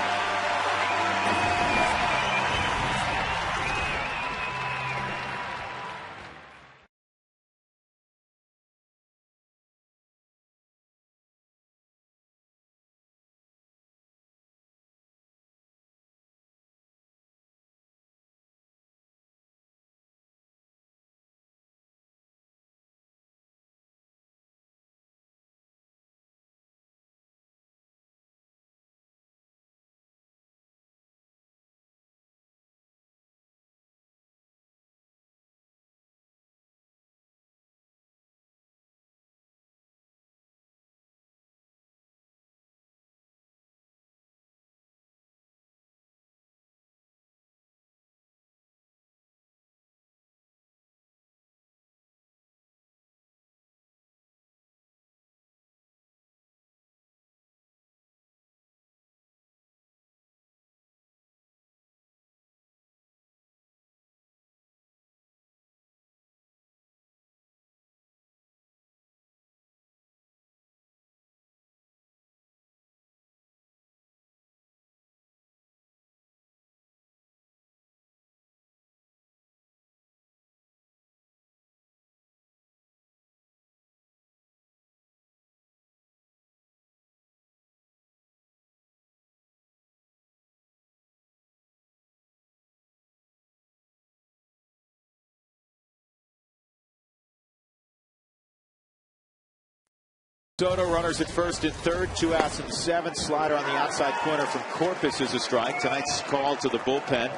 Soto runners at first and third, 2 outs in the 7th. Slider on the outside corner from Corpus is a strike. Tonight's call to the bullpen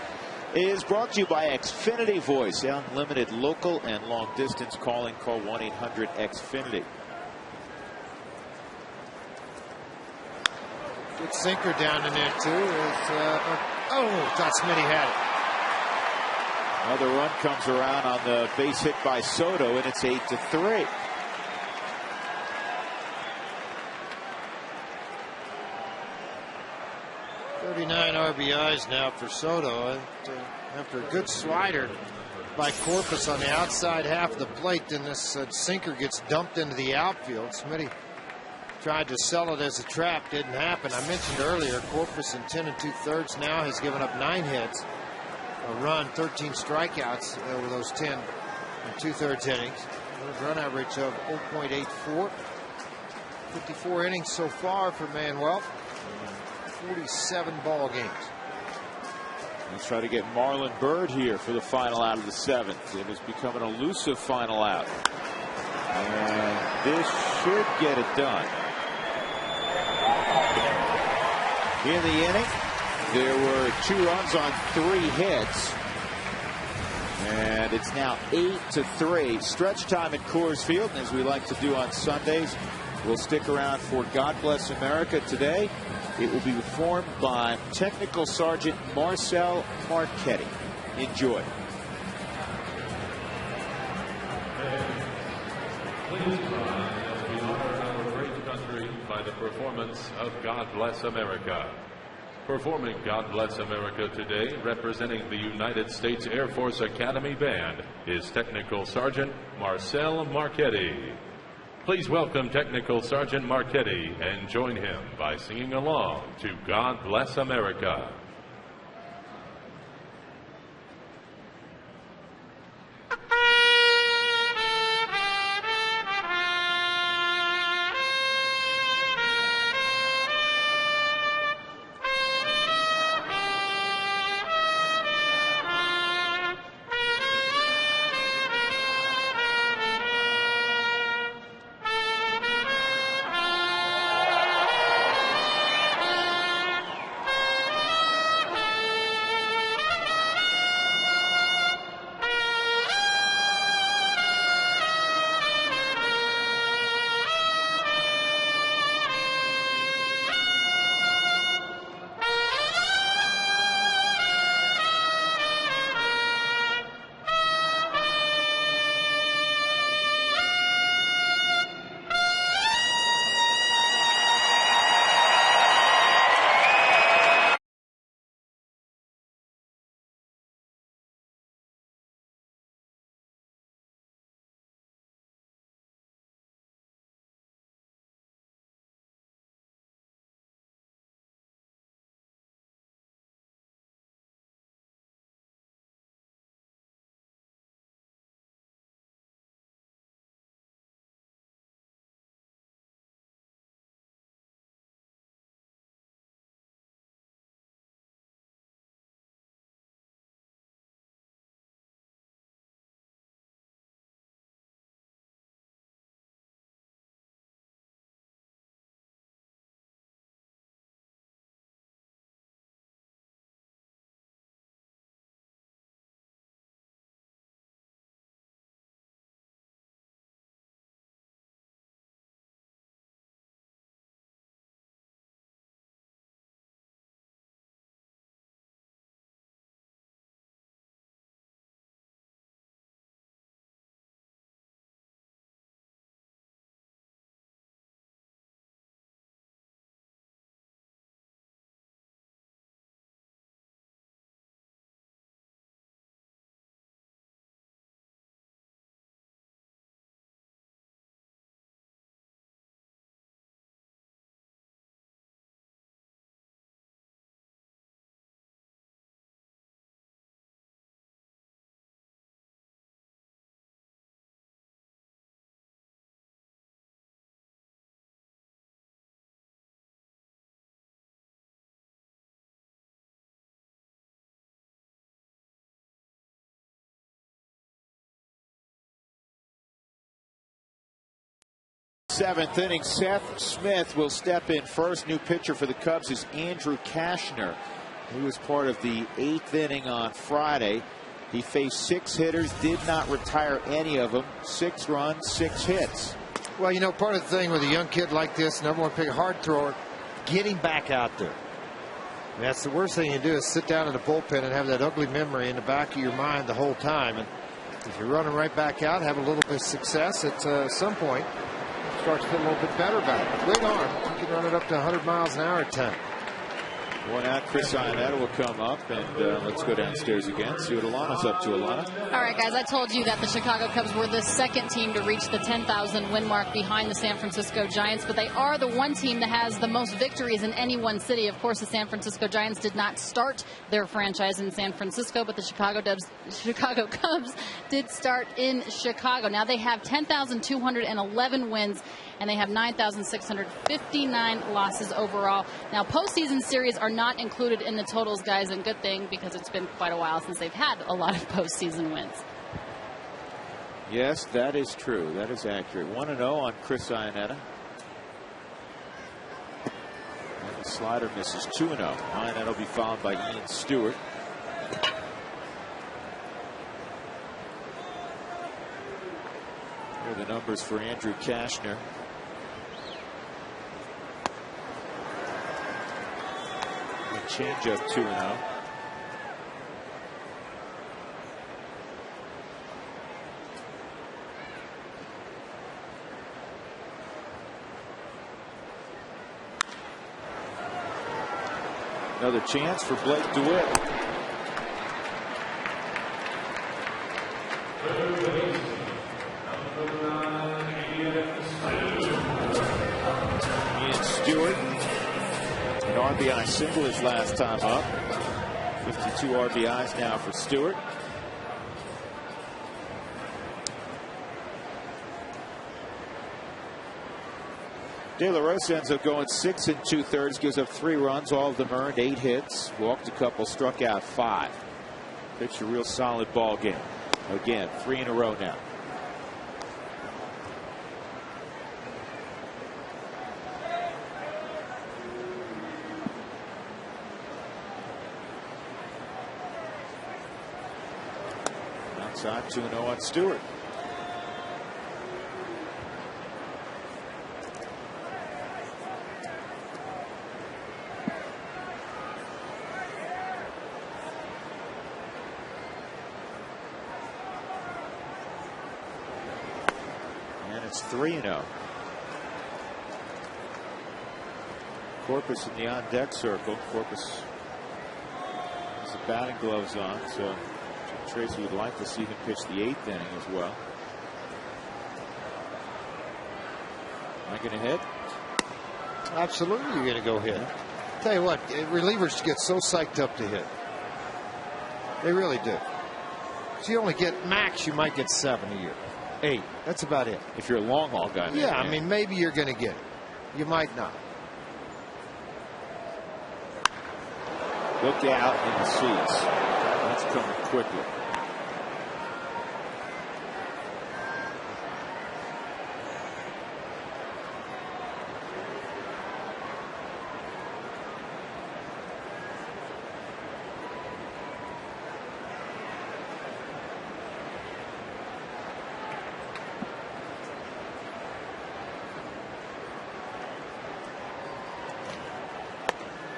is brought to you by Xfinity Voice, unlimited local and long distance calling. Call 1-800-XFINITY. Good sinker down in there too. Thought Smitty had it. Another run comes around on the base hit by Soto, and it's 8-3. RBIs now for Soto after a good slider by Corpus on the outside half of the plate. Then this sinker gets dumped into the outfield. Smitty tried to sell it as a trap, didn't happen. I mentioned earlier Corpus in 10 2/3 now has given up 9 hits, a run, 13 strikeouts over those 10 2/3 innings. A run average of 0.84. 54 innings so far for Manuel. 47 ball games. Let's try to get Marlon Byrd here for the final out of the 7th. It has become an elusive final out. And this should get it done. In the inning, there were 2 runs on 3 hits. And it's now 8-3. Stretch time at Coors Field. And as we like to do on Sundays, we'll stick around for God Bless America today. It will be performed by Technical Sergeant Marcel Marchetti. Enjoy. Please rise as we honor our great country by the performance of God Bless America. Performing God Bless America today, representing the United States Air Force Academy Band, is Technical Sergeant Marcel Marchetti. Please welcome Technical Sergeant Marchetti and join him by singing along to God Bless America. seventh inning. Seth Smith will step in first. New pitcher for the Cubs is Andrew Kashner. He was part of the 8th inning on Friday. He faced 6 hitters, did not retire any of them. 6 runs, 6 hits. Well, you know, part of the thing with a young kid like this, number one pick, hard thrower, getting back out there. And that's the worst thing you do is sit down in the bullpen and have that ugly memory in the back of your mind the whole time. And if you're running right back out, have a little bit of success at some point, starts to feel a little bit better about it. Great arm. You can run it up to 100 miles an hour at 10. One out, Chris Iannetta will come up, and let's go downstairs again, see what Alana's up to. Alana. All right, guys, I told you that the Chicago Cubs were the second team to reach the 10,000 win mark behind the San Francisco Giants, but they are the one team that has the most victories in any one city. Of course, the San Francisco Giants did not start their franchise in San Francisco, but the Chicago Cubs did start in Chicago. Now they have 10,211 wins, and they have 9,659 losses overall. Now, postseason series are not included in the totals, guys, and good thing, because it's been quite a while since they've had a lot of postseason wins. Yes, that is true. That is accurate. 1-0 on Chris Iannetta. And the slider misses. 2-0. Iannetta will be followed by Ian Stewart. Here are the numbers for Andrew Kashner. Changeup 2-0. Another chance for Blake DeWitt. Ian Stewart. An RBI single his last time up. 52 RBIs now for Stewart. De La Rosa ends up going 6 2/3, gives up 3 runs, all of them earned, 8 hits, walked a couple, struck out 5. Pitched a real solid ball game. Again, 3 in a row now. Outside, 2-0 on Stewart. And it's 3-0. Corpus in the on-deck circle. Corpus has the batting gloves on, so Tracy would like to see him pitch the 8th inning as well. Am I going to hit? Absolutely, you're going to go hit. Tell you what, relievers get so psyched up to hit. They really do. So you only get max, you might get 7 a year. 8. That's about it. If you're a long haul guy. Yeah, I mean, maybe you're going to get it. You might not. Look out in the seats. That's coming quickly.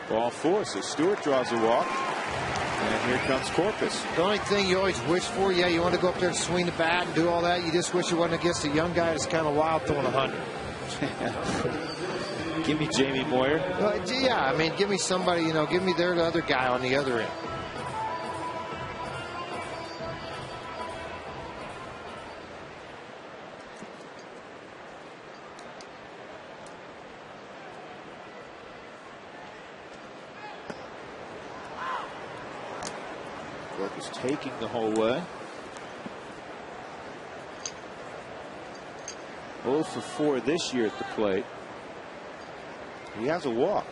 Ball 4, so Stewart draws a walk. And here comes Corpus. The only thing you always wish for, yeah, you want to go up there and swing the bat and do all that. You just wish it wasn't against a young guy that's kind of wild throwing 100. Give me Jamie Moyer. Yeah, I mean, give me somebody, you know, give me the other guy on the other end. Corpus taking the whole way. 0 for 4 this year at the plate. He has a walk.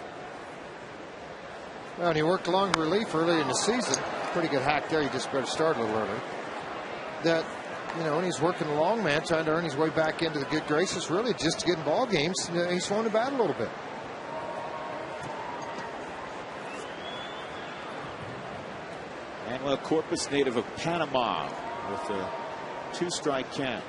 Well, and he worked long relief early in the season. Pretty good hack there. You just better start a little early. That you know, and he's working a long man, trying to earn his way back into the good graces, really just to get in ball games. You know, he's swung the bat a little bit. Manuel Corpus, native of Panama, with a 2-strike count.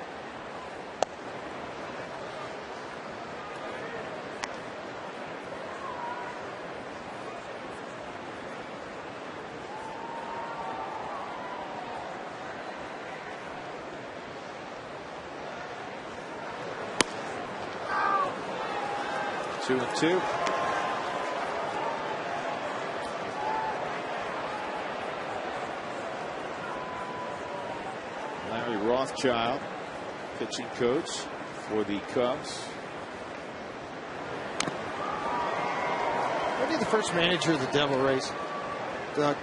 Two and two. Larry Rothschild, pitching coach for the Cubs. Wasn't he the first manager of the Devil Rays? Doug.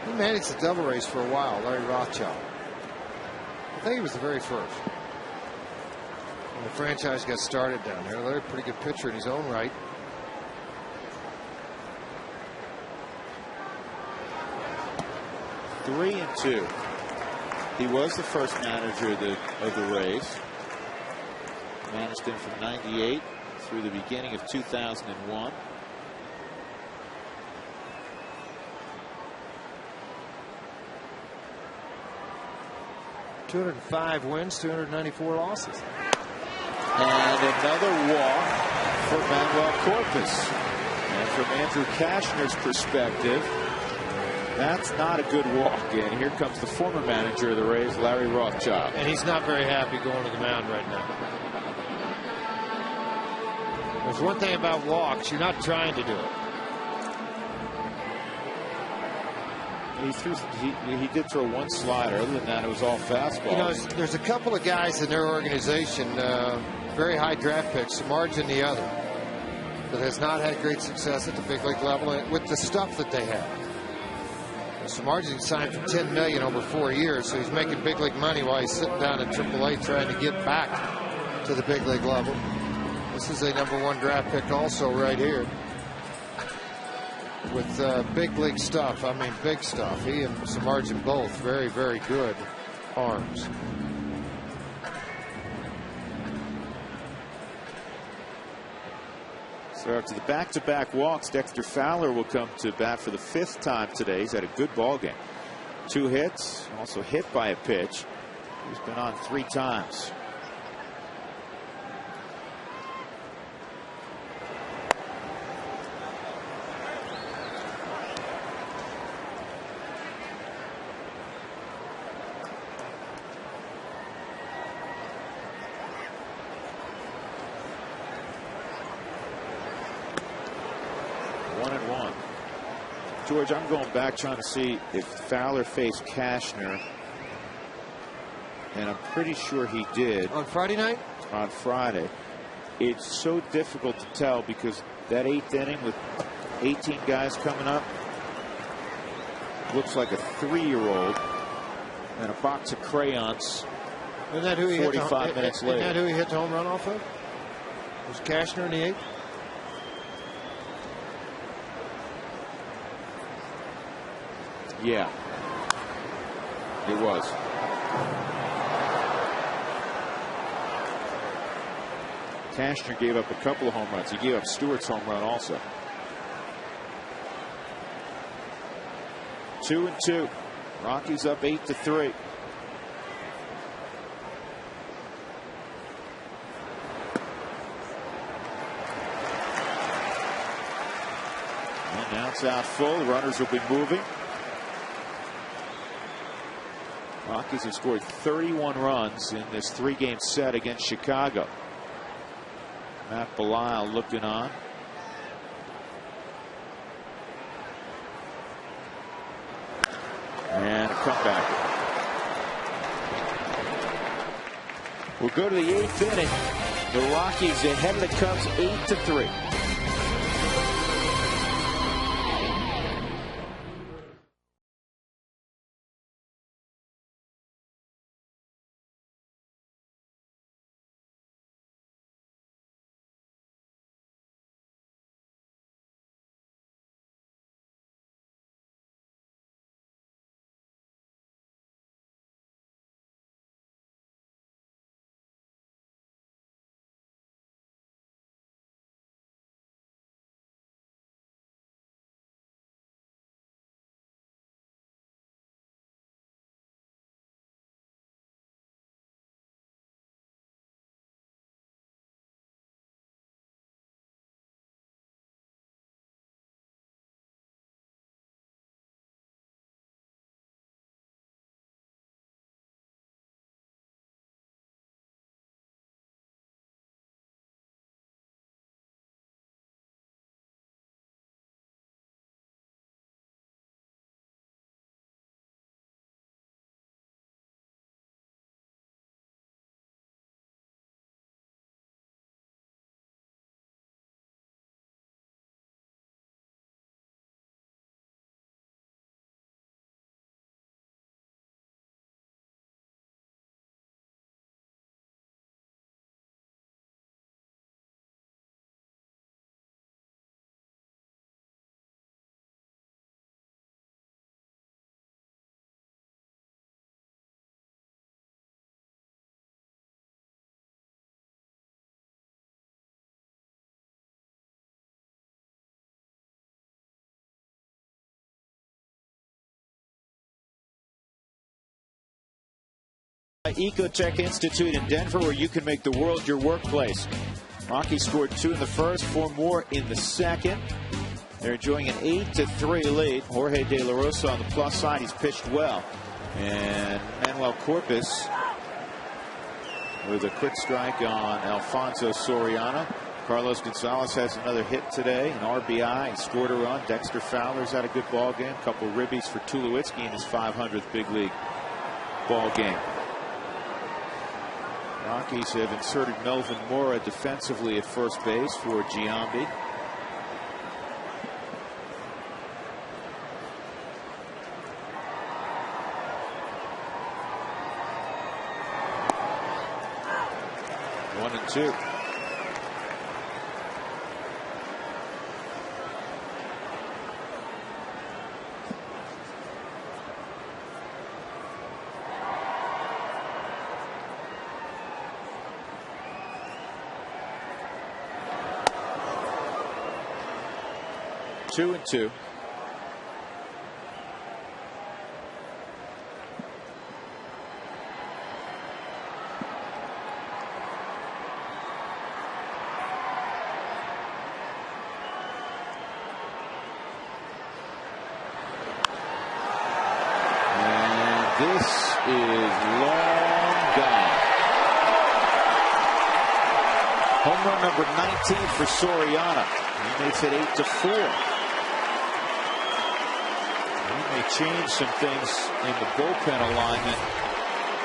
He managed the Devil Rays for a while, Larry Rothschild. I think he was the very first. When the franchise got started down there, Larry, pretty good pitcher in his own right. Three and two. He was the first manager of the Rays. Managed him from '98 through the beginning of 2001. .205 wins, 294 losses. And another walk for Manuel Corpus. And from Andrew Cashner's perspective, that's not a good walk. And here comes the former manager of the Rays, Larry Rothschild. And he's not very happy going to the mound right now. There's one thing about walks, you're not trying to do it. He did throw one slider. Other than that, it was all fastball. You know, there's a couple of guys in their organization, very high draft picks, Margin the other, that has not had great success at the big league level with the stuff that they have. Samardzija signed for $10 million over 4 years, so he's making big league money while he's sitting down in AAA trying to get back to the big league level. This is a #1 draft pick also right here with big league stuff. I mean, big stuff. He and Samardzija both very, very good arms. So after the back-to-back walks, Dexter Fowler will come to bat for the 5th time today. He's had a good ball game. 2 hits, also hit by a pitch. He's been on 3 times. George, I'm going back trying to see if Fowler faced Cashner, and I'm pretty sure he did. On Friday night? On Friday. It's so difficult to tell because that 8th inning with 18 guys coming up looks like a 3-year-old and a box of crayons. Isn't that who he 45 minutes later. Isn't that who he hit the home run off of? Was Cashner in the 8th? Yeah, it was. Cashner gave up a couple of home runs. He gave up Stewart's home run also. 2 and 2. Rockies up 8-3. And now it's out full. The runners will be moving. Rockies have scored 31 runs in this 3-game set against Chicago. Matt Belisle looking on. And a comeback. We'll go to the 8th inning. The Rockies ahead of the Cubs 8-3. Ecotech Institute in Denver, where you can make the world your workplace. Rockies scored 2 in the first, 4 more in the second. They're enjoying an 8-3 lead. Jorge De La Rosa on the plus side. He's pitched well. And Manuel Corpus with a quick strike on Alfonso Soriano. Carlos Gonzalez has another hit today, an RBI. He scored a run. Dexter Fowler's had a good ball game. A couple ribbies for Tulowitzki in his 500th big league ball game. Rockies have inserted Melvin Mora defensively at first base for Giambi. One and two. Two and two. This is long gone. Home run number 19 for Soriano. He makes it 8-4. He may change some things in the bullpen alignment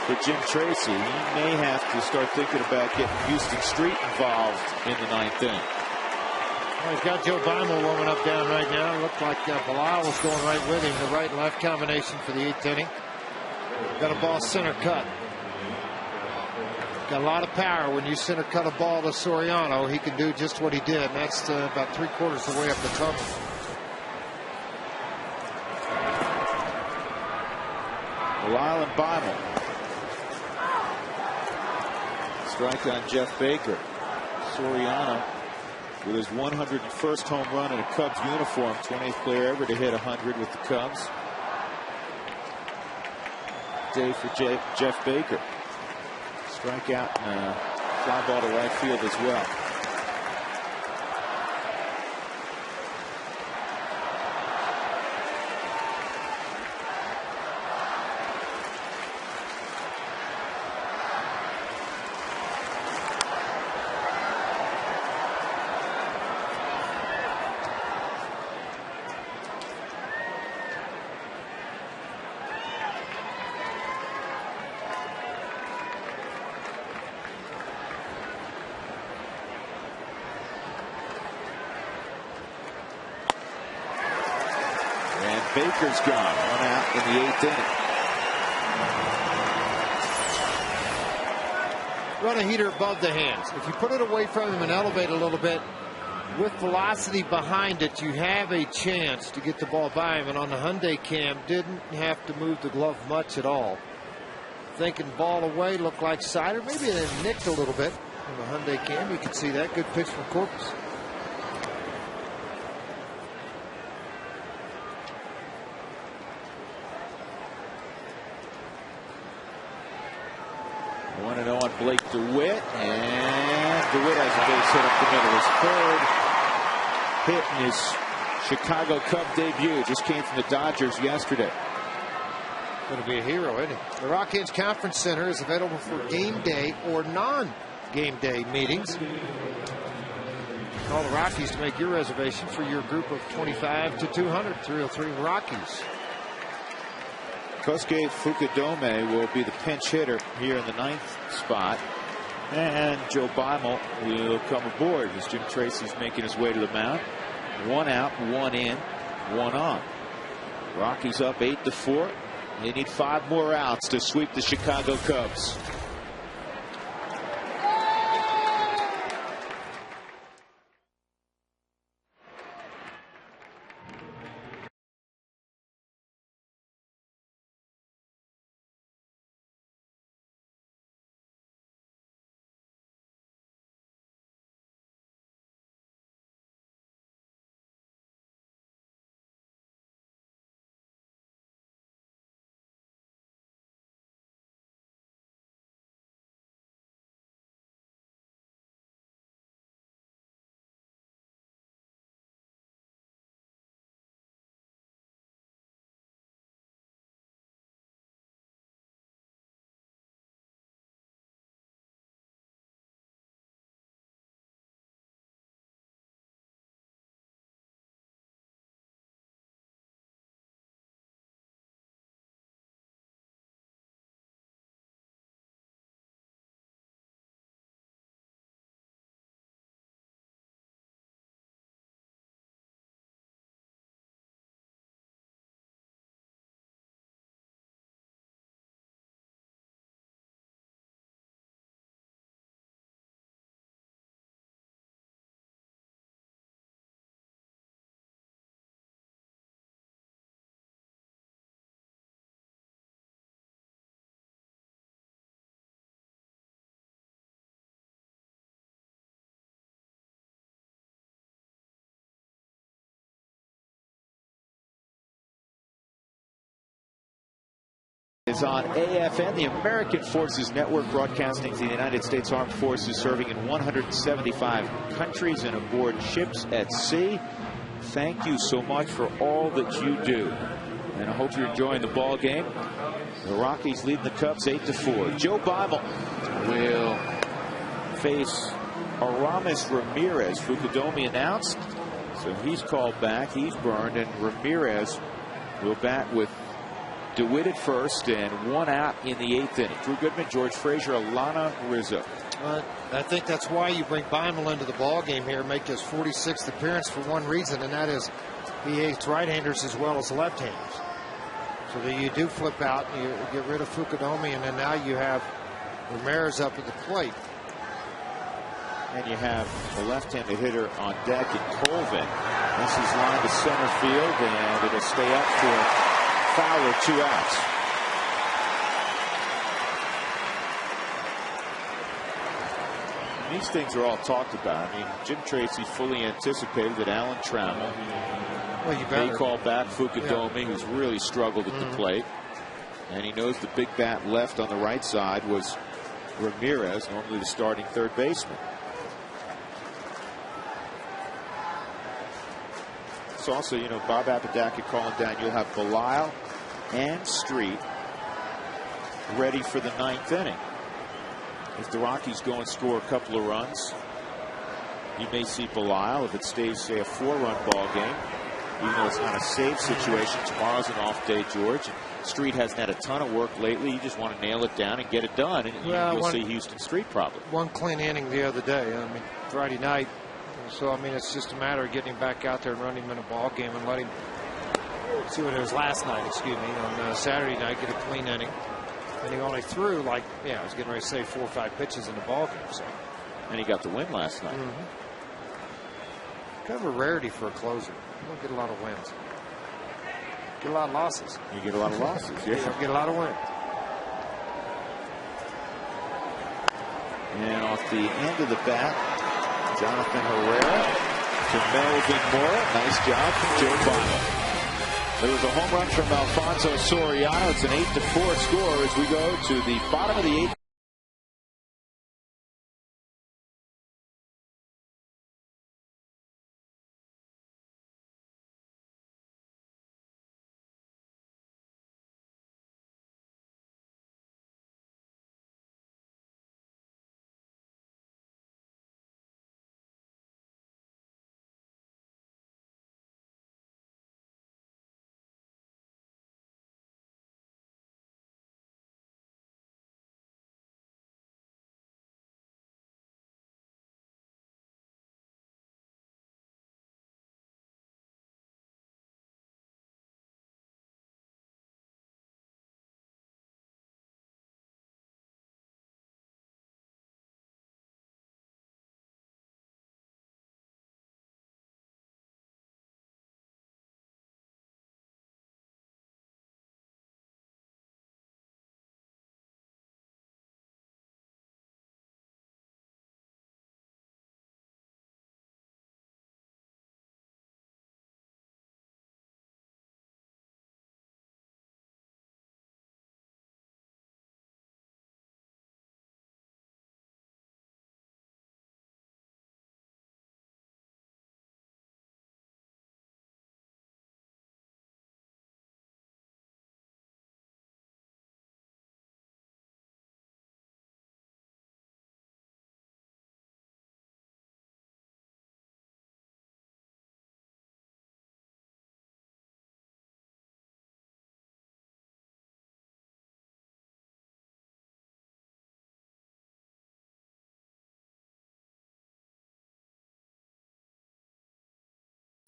for Jim Tracy. He may have to start thinking about getting Houston Street involved in the 9th inning. Well, he's got Joe Beimel warming up down right now. It looked like Bilal was going right with him. The right and left combination for the 8th inning. Got a ball center cut. Got a lot of power when you center cut a ball to Soriano. He can do just what he did, and that's about 3/4 of the way up the tunnel. Bilal and Beimel. Strike on Jeff Baker. Soriano with his 101st home run in a Cubs uniform. 20th player ever to hit 100 with the Cubs. Day for Jeff Baker. Strikeout and a fly ball to right field as well. Baker's gone. 1 out in the 8th inning. Run a heater above the hands. If you put it away from him and elevate a little bit, with velocity behind it, you have a chance to get the ball by him. And on the Hyundai cam, didn't have to move the glove much at all. Thinking ball away, looked like Sider. Maybe it nicked a little bit on the Hyundai cam. You can see that. Good pitch from Corpus. One and 0 on Blake DeWitt, and DeWitt has a base hit up the middle. His third hit in his Chicago Cub debut. Just came from the Dodgers yesterday. Going to be a hero, isn't he? The Rockies Conference Center is available for game day or non-game day meetings. Call the Rockies to make your reservation for your group of 25 to 200. 303 Rockies. Kosuke Fukudome will be the pinch hitter here in the 9th spot. And Joe Beimel will come aboard as Jim Tracy's making his way to the mound. 1 out, 1 in, 1 on. Rockies up 8-4. They need 5 more outs to sweep the Chicago Cubs. Is on AFN, the American Forces Network, broadcasting to the United States Armed Forces, serving in 175 countries and aboard ships at sea. Thank you so much for all that you do, and I hope you're enjoying the ball game. The Rockies leading the Cubs 8-4. Joe Bible will face Aramis Ramirez. Fukudome announced, so he's called back. He's burned, and Ramirez will bat with DeWitt at first and one out in the 8th inning. Drew Goodman, George Frazier, Alana Rizzo. I think that's why you bring Beimel into the ball game here, make his 46th appearance for one reason, and that is he hates right-handers as well as left-handers. So that you do flip out, and you get rid of Fukudome, and then now you have Ramirez up at the plate. And you have a left-handed hitter on deck in Colvin. This is lined to center field, and it'll stay up for Fowler, 2 outs. These things are all talked about. I mean, Jim Tracy fully anticipated that Alan Trammell may call back Fukudome, who's really struggled at the plate. And he knows the big bat left on the right side was Ramirez, normally the starting third baseman. It's also, you know, Bob Apodaca calling down. You'll have Belisle and Street ready for the 9th inning. If the Rockies go and score a couple of runs, you may see Belisle, if it stays, say, a 4-run ball game, even though it's not a save situation. Tomorrow's an off day, George. Street hasn't had a ton of work lately. You just want to nail it down and get it done, and you'll see Houston Street probably. One clean inning the other day. I mean, Friday night. So, I mean, it's just a matter of getting him back out there and running him in a ball game and let him see what it was last night, on Saturday night, get a clean inning. And he only threw, like, I was getting ready to say 4 or 5 pitches in the ball game. So. And he got the win last night. Kind of a rarity for a closer. You don't get a lot of wins. Get a lot of losses. You get a lot of losses, yeah. You don't get a lot of wins. And off the end of the bat, Jonathan Herrera to Melvin Mora. Nice job from Joe Bible. There was a home run from Alfonso Soriano. It's an 8-4 score as we go to the bottom of the 8th.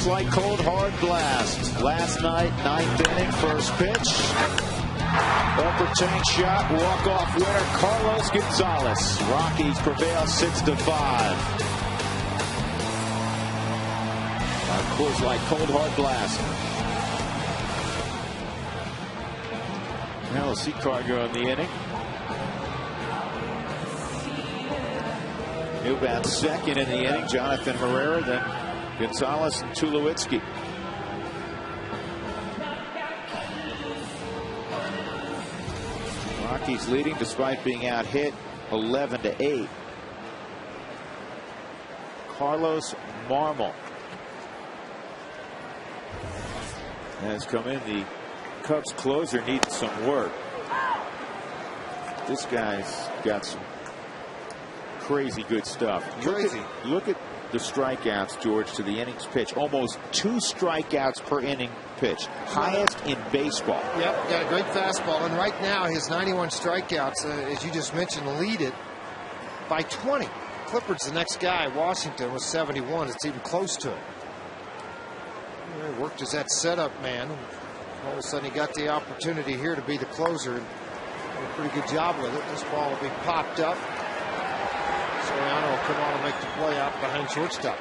Like cold hard blast. Last night, 9th inning, first pitch. Upper tank shot, walk-off winner, Carlos Gonzalez. Rockies prevail 6-5. Coors Light cold hard blast. Now we'll see Cargo in the inning. New bat second in the inning, Jonathan Herrera, then Gonzalez and Tulowitzki. Rockies leading despite being out hit 11-8. Carlos Marmol has come in. The Cubs closer needed some work. This guy's got some crazy good stuff. Look at the strikeouts, George, to the innings pitch. Almost 2 strikeouts per inning pitch. Highest in baseball. Yep, got a great fastball. And right now, his 91 strikeouts, as you just mentioned, lead it by 20. Clifford's the next guy. Washington was 71. It's even close to it. He worked as that setup man. All of a sudden, he got the opportunity here to be the closer. And did a pretty good job with it. This ball will be popped up. Soriano will come on and make the play out behind shortstop.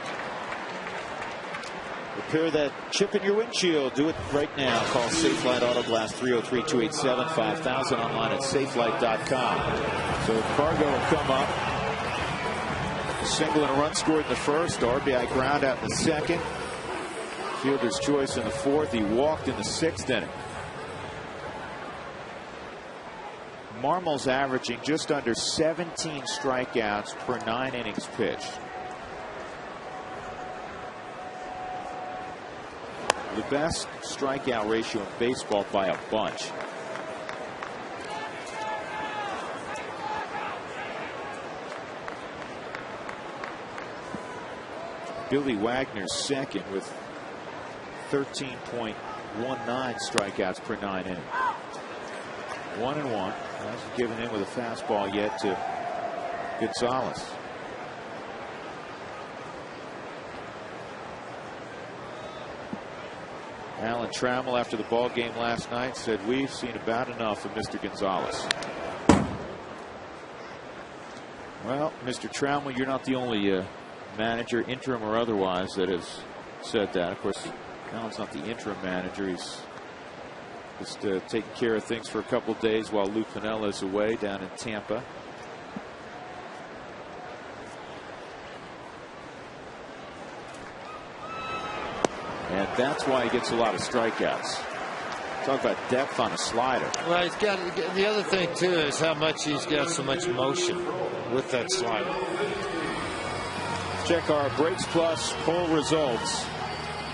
Repair that chip in your windshield. Do it right now. Call Safelite Auto Glass 303-287-5000. Online at safelight.com. So Cargo will come up. A single and a run scored in the first. RBI ground out in the second. Fielder's choice in the fourth. He walked in the sixth inning. Marmol's averaging just under 17 strikeouts per 9 innings pitched. The best strikeout ratio in baseball by a bunch. Billy Wagner's second with 13.19 strikeouts per 9 innings. 1-1. Hasn't given in with a fastball yet to Gonzalez. Alan Trammell, after the ball game last night, said, "We've seen about enough of Mr. Gonzalez." Well, Mr. Trammell, you're not the only manager, interim or otherwise, that has said that. Of course, Alan's not the interim manager. He's just taking care of things for a couple days while Lou Piniella is away down in Tampa. And that's why he gets a lot of strikeouts. Talk about depth on a slider. Well, he's got the other thing too is how much he's got so much motion with that slider. Check our Breaks Plus poll results.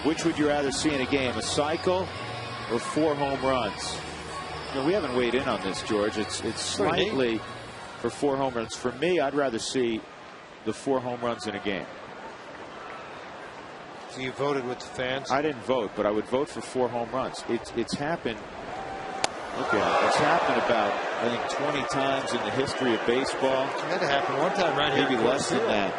Which would you rather see in a game, a cycle or 4 home runs? No, we haven't weighed in on this, George. It's slightly for 4 home runs. For me, I'd rather see the 4 home runs in a game. So you voted with the fans? I didn't vote, but I would vote for 4 home runs. It's happened. Look at it. It's happened about, I think, 20 times in the history of baseball. It had to happen one time right here. Maybe less than that.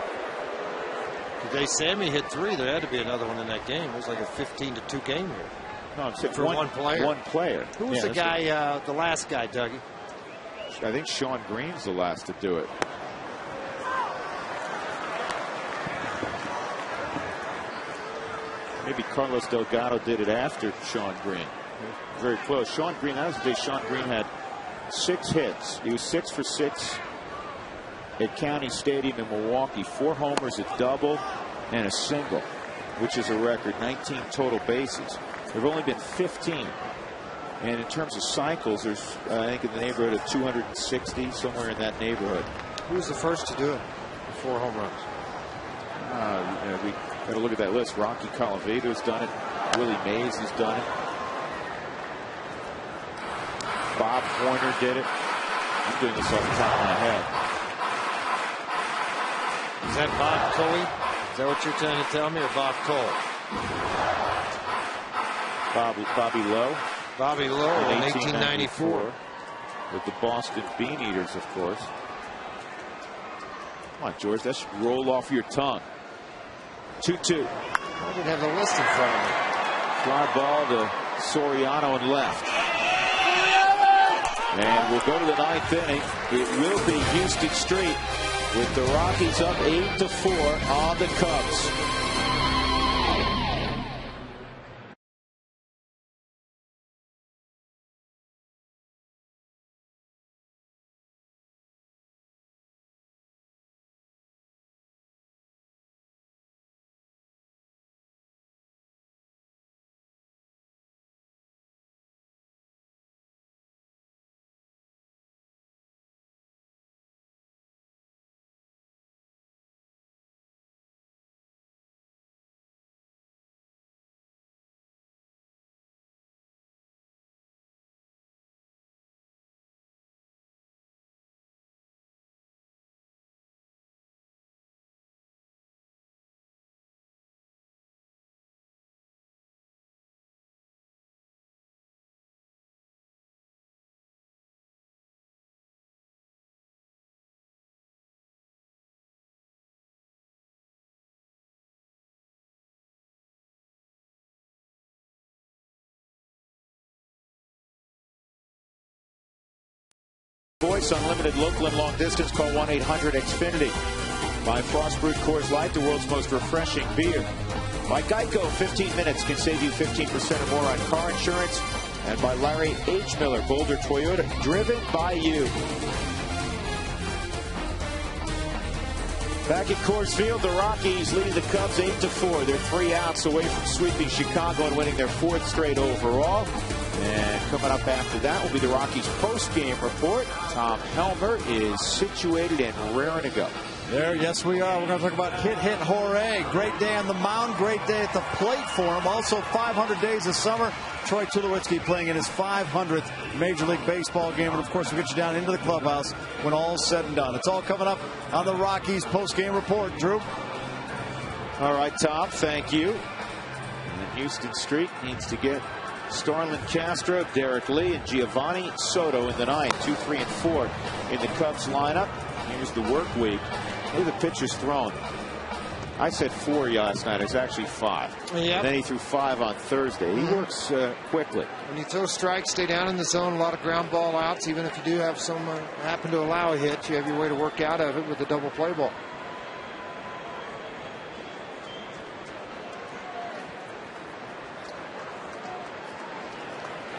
Today, Sammy hit 3. There had to be another one in that game. It was like a 15-2 game here. No, I'm saying for one player. One player. Who was the guy, the last guy, Dougie? I think Sean Green's the last to do it. Maybe Carlos Delgado did it after Sean Green. Very close. Sean Green, that was the day Sean Green had 6 hits. He was 6 for 6 at County Stadium in Milwaukee. 4 homers, a double, and a single, which is a record. 19 total bases. There have only been 15. And in terms of cycles, there's, I think, in the neighborhood of 260, somewhere in that neighborhood. Who was the first to do it? 4 home runs. We got to look at that list. Rocky Colavito's done it. Willie Mays has done it. Bob Pointer did it. I'm doing this off the top of my head. Is that Bob Coley? Is that what you're trying to tell me, or Bob Cole? Bobby Lowe. Bobby Lowe in 1894. With the Boston Bean Eaters, of course. Come on, George. That should roll off your tongue. 2-2. I didn't have the list in front of me. Fly ball to Soriano and left. And we'll go to the 9th inning. It will be Houston Street with the Rockies up 8-4 on the Cubs. Voice, unlimited local and long distance. Call 1-800-XFINITY. By Frostbrewed Coors Light, the world's most refreshing beer. By Geico, 15 minutes can save you 15% or more on car insurance. And by Larry H. Miller, Boulder Toyota, driven by you. Back at Coors Field, the Rockies leading the Cubs 8-4. They're 3 outs away from sweeping Chicago and winning their 4th straight overall. And coming up after that will be the Rockies post-game report. Tom Helmer is situated and raring to go. There, yes, we are. We're going to talk about hit, hooray. Great day on the mound, great day at the plate for him. Also, 500 days of summer. Troy Tulowitzki playing in his 500th Major League Baseball game. And, of course, we'll get you down into the clubhouse when all's said and done. It's all coming up on the Rockies post-game report. Drew? All right, Tom, thank you. And Houston Street needs to get Starlin Castro, Derek Lee, and Giovanni Soto in the 9th. 2, 3, and 4 in the Cubs lineup. Here's the work week. Look at the pitchers thrown. I said 4 last night. It's actually 5. Yep. Then he threw 5 on Thursday. He works quickly. When you throw strikes, stay down in the zone. A lot of ground ball outs. Even if you do have some happen to allow a hit, you have your way to work out of it with the double play ball.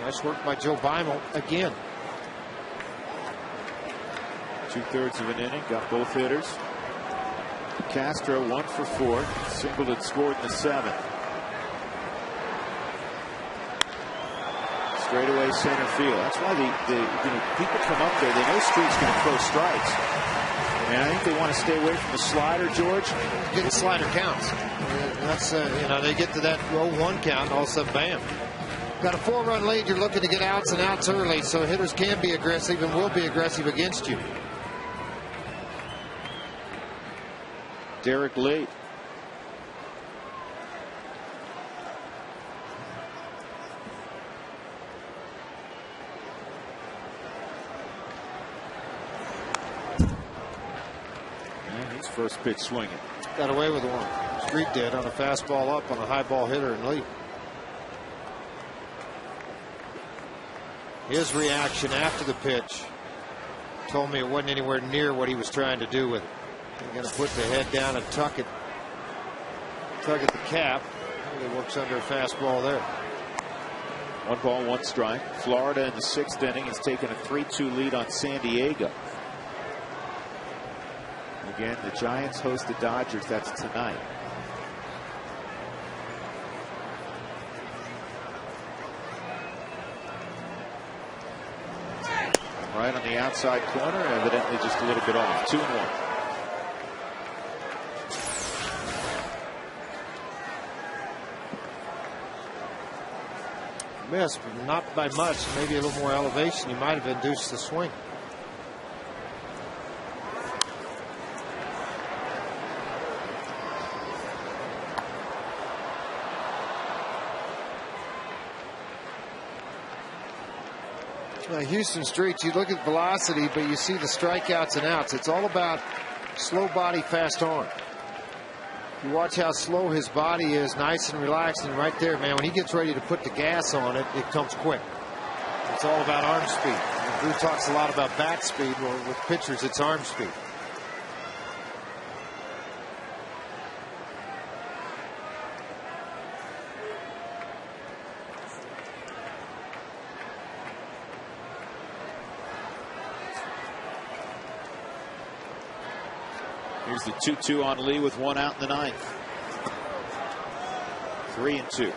Nice work by Joe Beimel again. 2/3 of an inning. Got both hitters. Castro 1 for 4. Singled and scored in the 7th. Straightaway center field. That's why people come up there. They know Street's going to throw strikes. And I think they want to stay away from the slider, George. Get the slider counts. That's they get to that 0-1 count, and all of a sudden, bam. Got a 4-run lead. You're looking to get outs and outs early, so hitters can be aggressive and will be aggressive against you. Derek Lee. And his first pitch swinging. Got away with one. Street did on a fastball up on a high ball hitter and Lee. His reaction after the pitch told me it wasn't anywhere near what he was trying to do with it. He's going to put the head down and tug at the cap. He works under a fastball there. 1 ball, 1 strike. Florida in the 6th inning has taken a 3-2 lead on San Diego. Again, the Giants host the Dodgers. That's tonight. Right on the outside corner, evidently just a little bit off. 2-1. Missed, but not by much. Maybe a little more elevation. You might have induced the swing. Houston Street, you look at velocity, but you see the strikeouts and outs. It's all about slow body, fast arm. You watch how slow his body is, nice and relaxed, and right there, man, when he gets ready to put the gas on it, it comes quick. It's all about arm speed. And Drew talks a lot about bat speed. Well, with pitchers, it's arm speed. Here's the 2-2 on Lee with 1 out in the 9th. 3-2.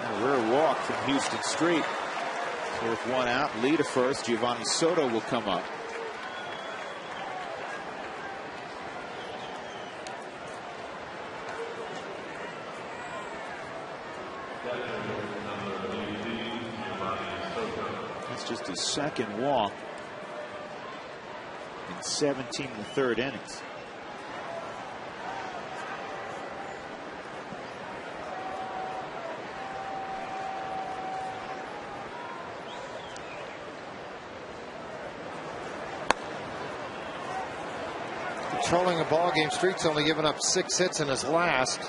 A rare walk from Houston Street. So with 1 out, Lee to first. Giovanni Soto will come up. That's just his 2nd walk in 17 and the 3rd innings. controlling a ball game. Street's only given up 6 hits in his last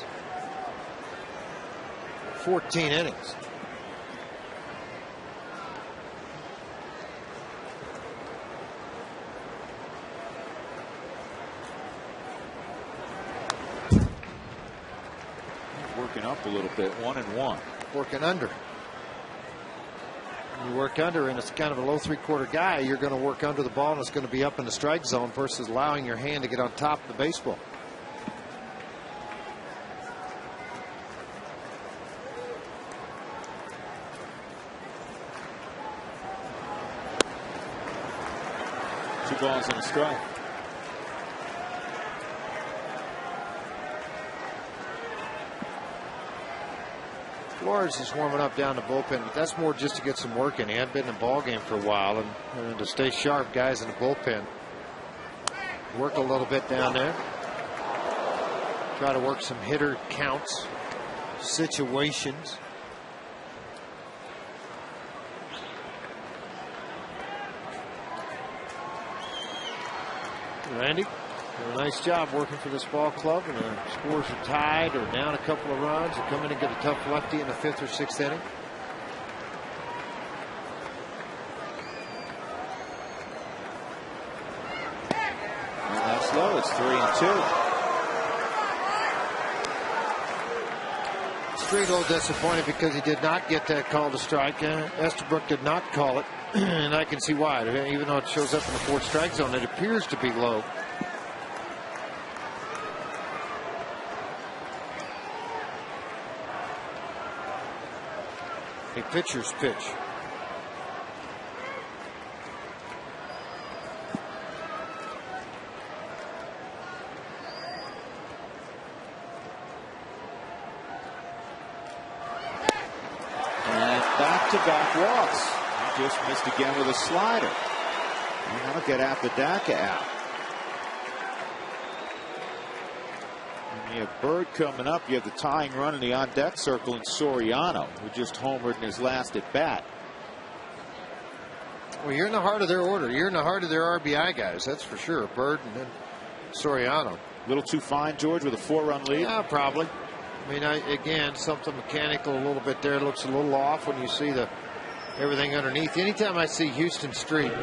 14 innings. Working up a little bit, 1-1. Working under. When you work under, and it's kind of a low 3/4 guy, you're going to work under the ball, and it's going to be up in the strike zone versus allowing your hand to get on top of the baseball. Two balls and a strike. Flores is warming up down the bullpen, but that's more just to get some work in. He hadn't been in the ball game for a while, and to stay sharp, guys in the bullpen work a little bit down there. Try to work some hitter counts, situations. Randy, did a nice job working for this ball club, and the scores are tied or down a couple of runs. They come in and get a tough lefty in the 5th or 6th inning. And that's low. It's 3-2. Street a little disappointed because he did not get that call to strike. Estabrook did not call it, and I can see why. Even though it shows up in the 4th strike zone, it appears to be low. A pitcher's pitch. And back-to-back walks. He just missed again with a slider. And that'll get Apodaca out. You have Bird coming up. You have the tying run in the on-deck circle in Soriano, who just homered in his last at-bat. Well, you're in the heart of their order. You're in the heart of their RBI guys, that's for sure. Bird and then Soriano. A little too fine, George, with a 4-run lead? Yeah, probably. I mean, again, something mechanical a little bit there. It looks a little off when you see everything underneath. Anytime I see Houston Street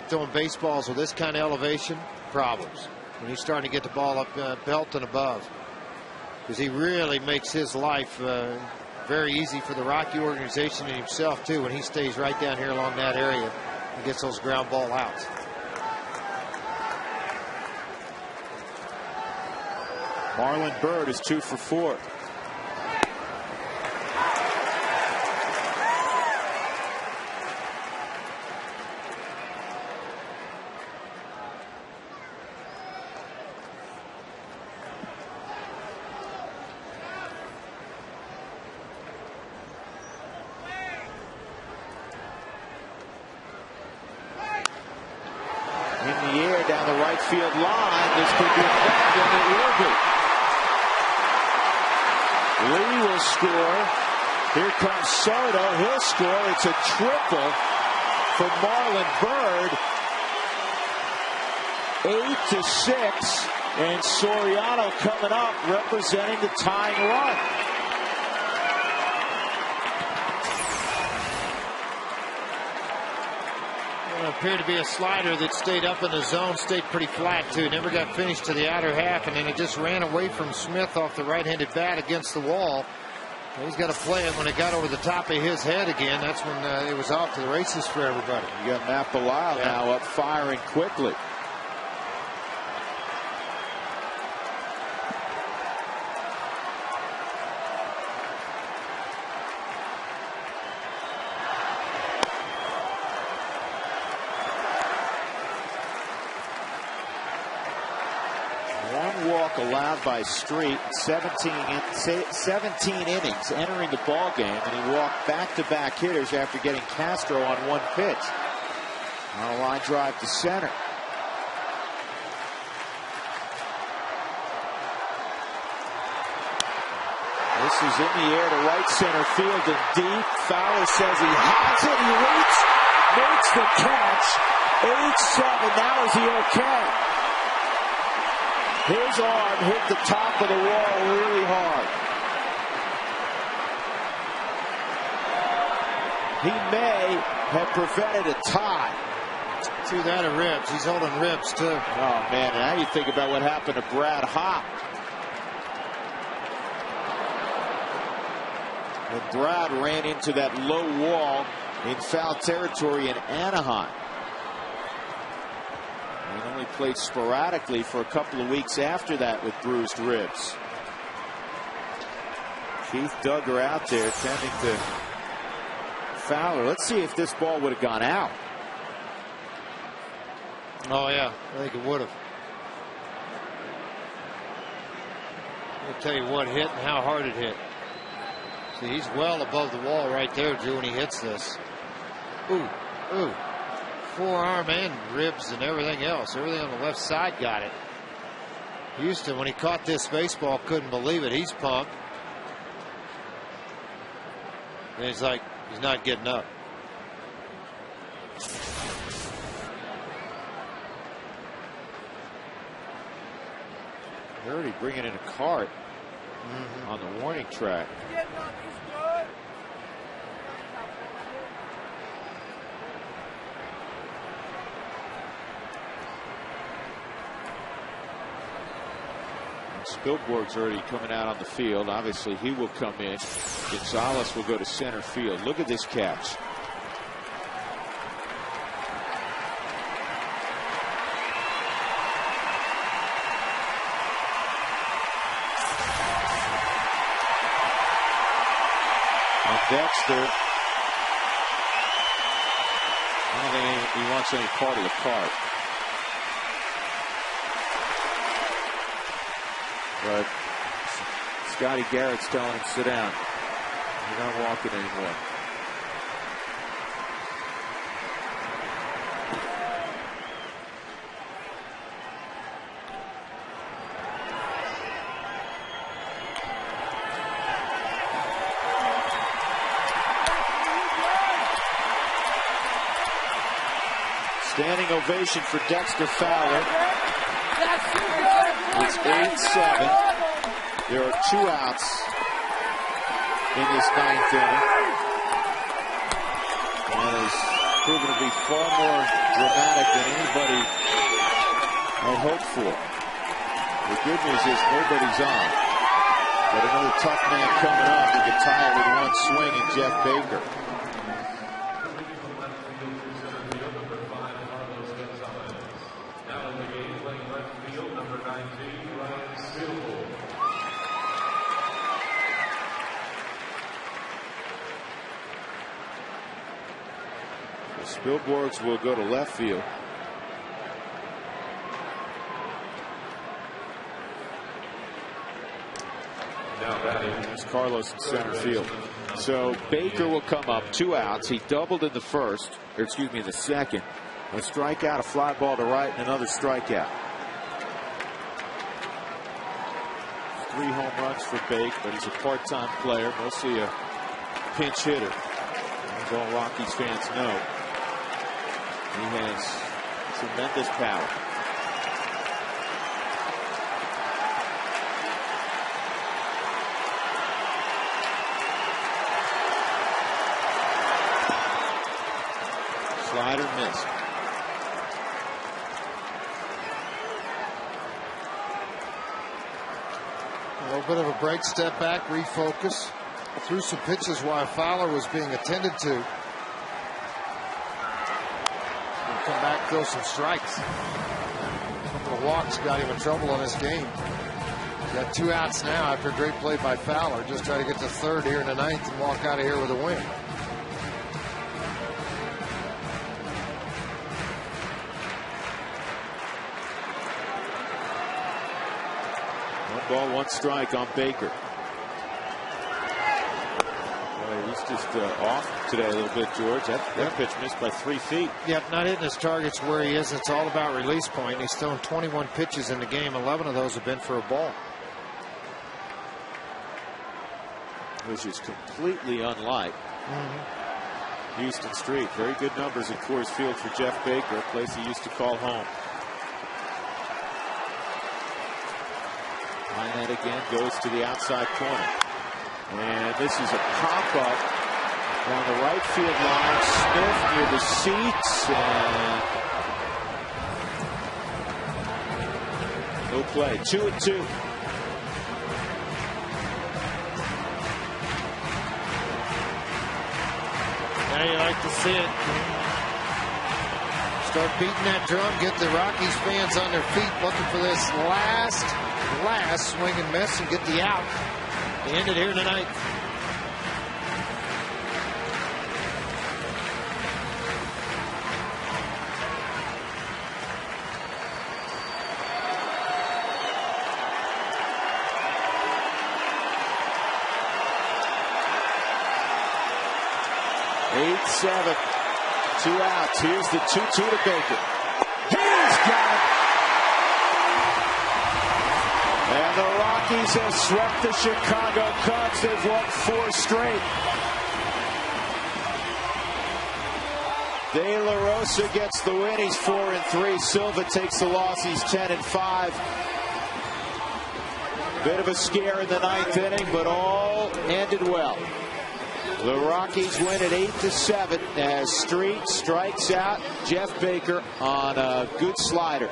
throwing baseballs with this kind of elevation, problems. When he's starting to get the ball up belt and above. Because he really makes his life very easy for the Rocky organization and himself, too, when he stays right down here along that area and gets those ground ball outs. Marlon Bird is 2 for 4. In the air down the right field line. This could be a problem. It will be. Lee will score. Here comes Soto. He'll score. It's a triple for Marlon Bird. 8-6. And Soriano coming up representing the tying run. Appeared to be a slider that stayed up in the zone, stayed pretty flat too. Never got finished to the outer half, and then it just ran away from Smith off the right-handed bat against the wall. He's got to play it when it got over the top of his head again. That's when it was off to the races for everybody. You got Matt Belisle now up firing quickly. Walk allowed by Street, 17 innings entering the ball game, and he walked back-to-back hitters after getting Castro on one pitch. On a line drive to center. This is in the air to right center field and deep. Fowler says he has it. He reaches makes the catch. 8-7. Now is he okay? His arm hit the top of the wall really hard. He may have prevented a tie. To that of ribs. He's holding ribs too. Oh man, now you think about what happened to Brad Hopp. When Brad ran into that low wall in foul territory in Anaheim. He only played sporadically for a couple of weeks after that with bruised ribs. Keith Duggar out there tending to Fowler. Let's see if this ball would have gone out. Oh yeah, I think it would have. I'll tell you what hit and how hard it hit. See, he's well above the wall right there, Drew, when he hits this. Ooh, ooh. Forearm and ribs and everything else. Everything on the left side got it. Houston, when he caught this baseball, couldn't believe it. He's pumped. And he's like, he's not getting up. They're already bringing in a cart on the warning track. Spilborg's already coming out on the field. Obviously, he will come in. Gonzalez will go to center field. Look at this catch. Dexter, I don't think he wants any part of the cart. But Scotty Garrett's telling him, sit down. You're not walking anymore. Standing ovation for Dexter Fowler. It's 8-7. There are 2 outs in this 9th inning. And it's proven to be far more dramatic than anybody had hoped for. The good news is nobody's on. But another tough man coming up to get tired with one swing in Jeff Baker. Spilborgs will go to left field. There's Carlos in center field. So Baker will come up, 2 outs. He doubled in the first, or excuse me, in the second. A strikeout, a fly ball to right, and another strikeout. 3 home runs for Bake, but he's a part-time player, mostly a pinch hitter. As all Rockies fans know. He has tremendous power. Slider missed. A little bit of a break, step back, refocus. Threw some pitches while Fowler was being attended to. Come back, throw some strikes. A couple of walks got him in trouble in this game. He's got 2 outs now after a great play by Fowler. Just try to get to third here in the 9th and walk out of here with a win. One ball, 1 strike on Baker. He's just off today a little bit, George. That pitch missed by 3 feet. Yep, not hitting his targets where he is. It's all about release point. He's thrown 21 pitches in the game. 11 of those have been for a ball. Which is completely unlike Houston Street. Very good numbers at Coors Field for Jeff Baker, a place he used to call home. Lynette again goes to the outside corner. And this is a pop-up down the right field line. Smith near the seats. And no play. 2-2. Now you like to see it. Start beating that drum, get the Rockies fans on their feet looking for this last swing and miss and get the out to end it here tonight. Eight, 7, 2 outs. Here's the 2-2 to Baker. He's got it. And the Rockies have swept the Chicago Cubs. They've won 4 straight. De La Rosa gets the win. He's 4-3. Silva takes the loss. He's 10-5. Bit of a scare in the 9th inning, but all ended well. The Rockies win at 8-7 as Street strikes out Jeff Baker on a good slider.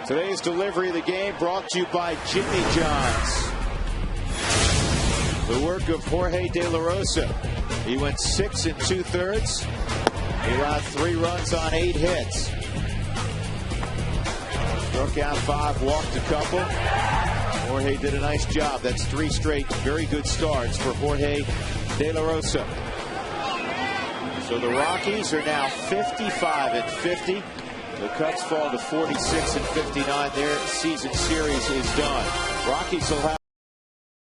Today's delivery of the game brought to you by Jimmy John's. The work of Jorge De La Rosa. He went 6 2/3. He allowed 3 runs on 8 hits. Struck out 5, walked a couple. Jorge did a nice job. That's 3 straight very good starts for Jorge De La Rosa. So the Rockies are now 55-50. The Cubs fall to 46-59. Their season series is done. Rockies will have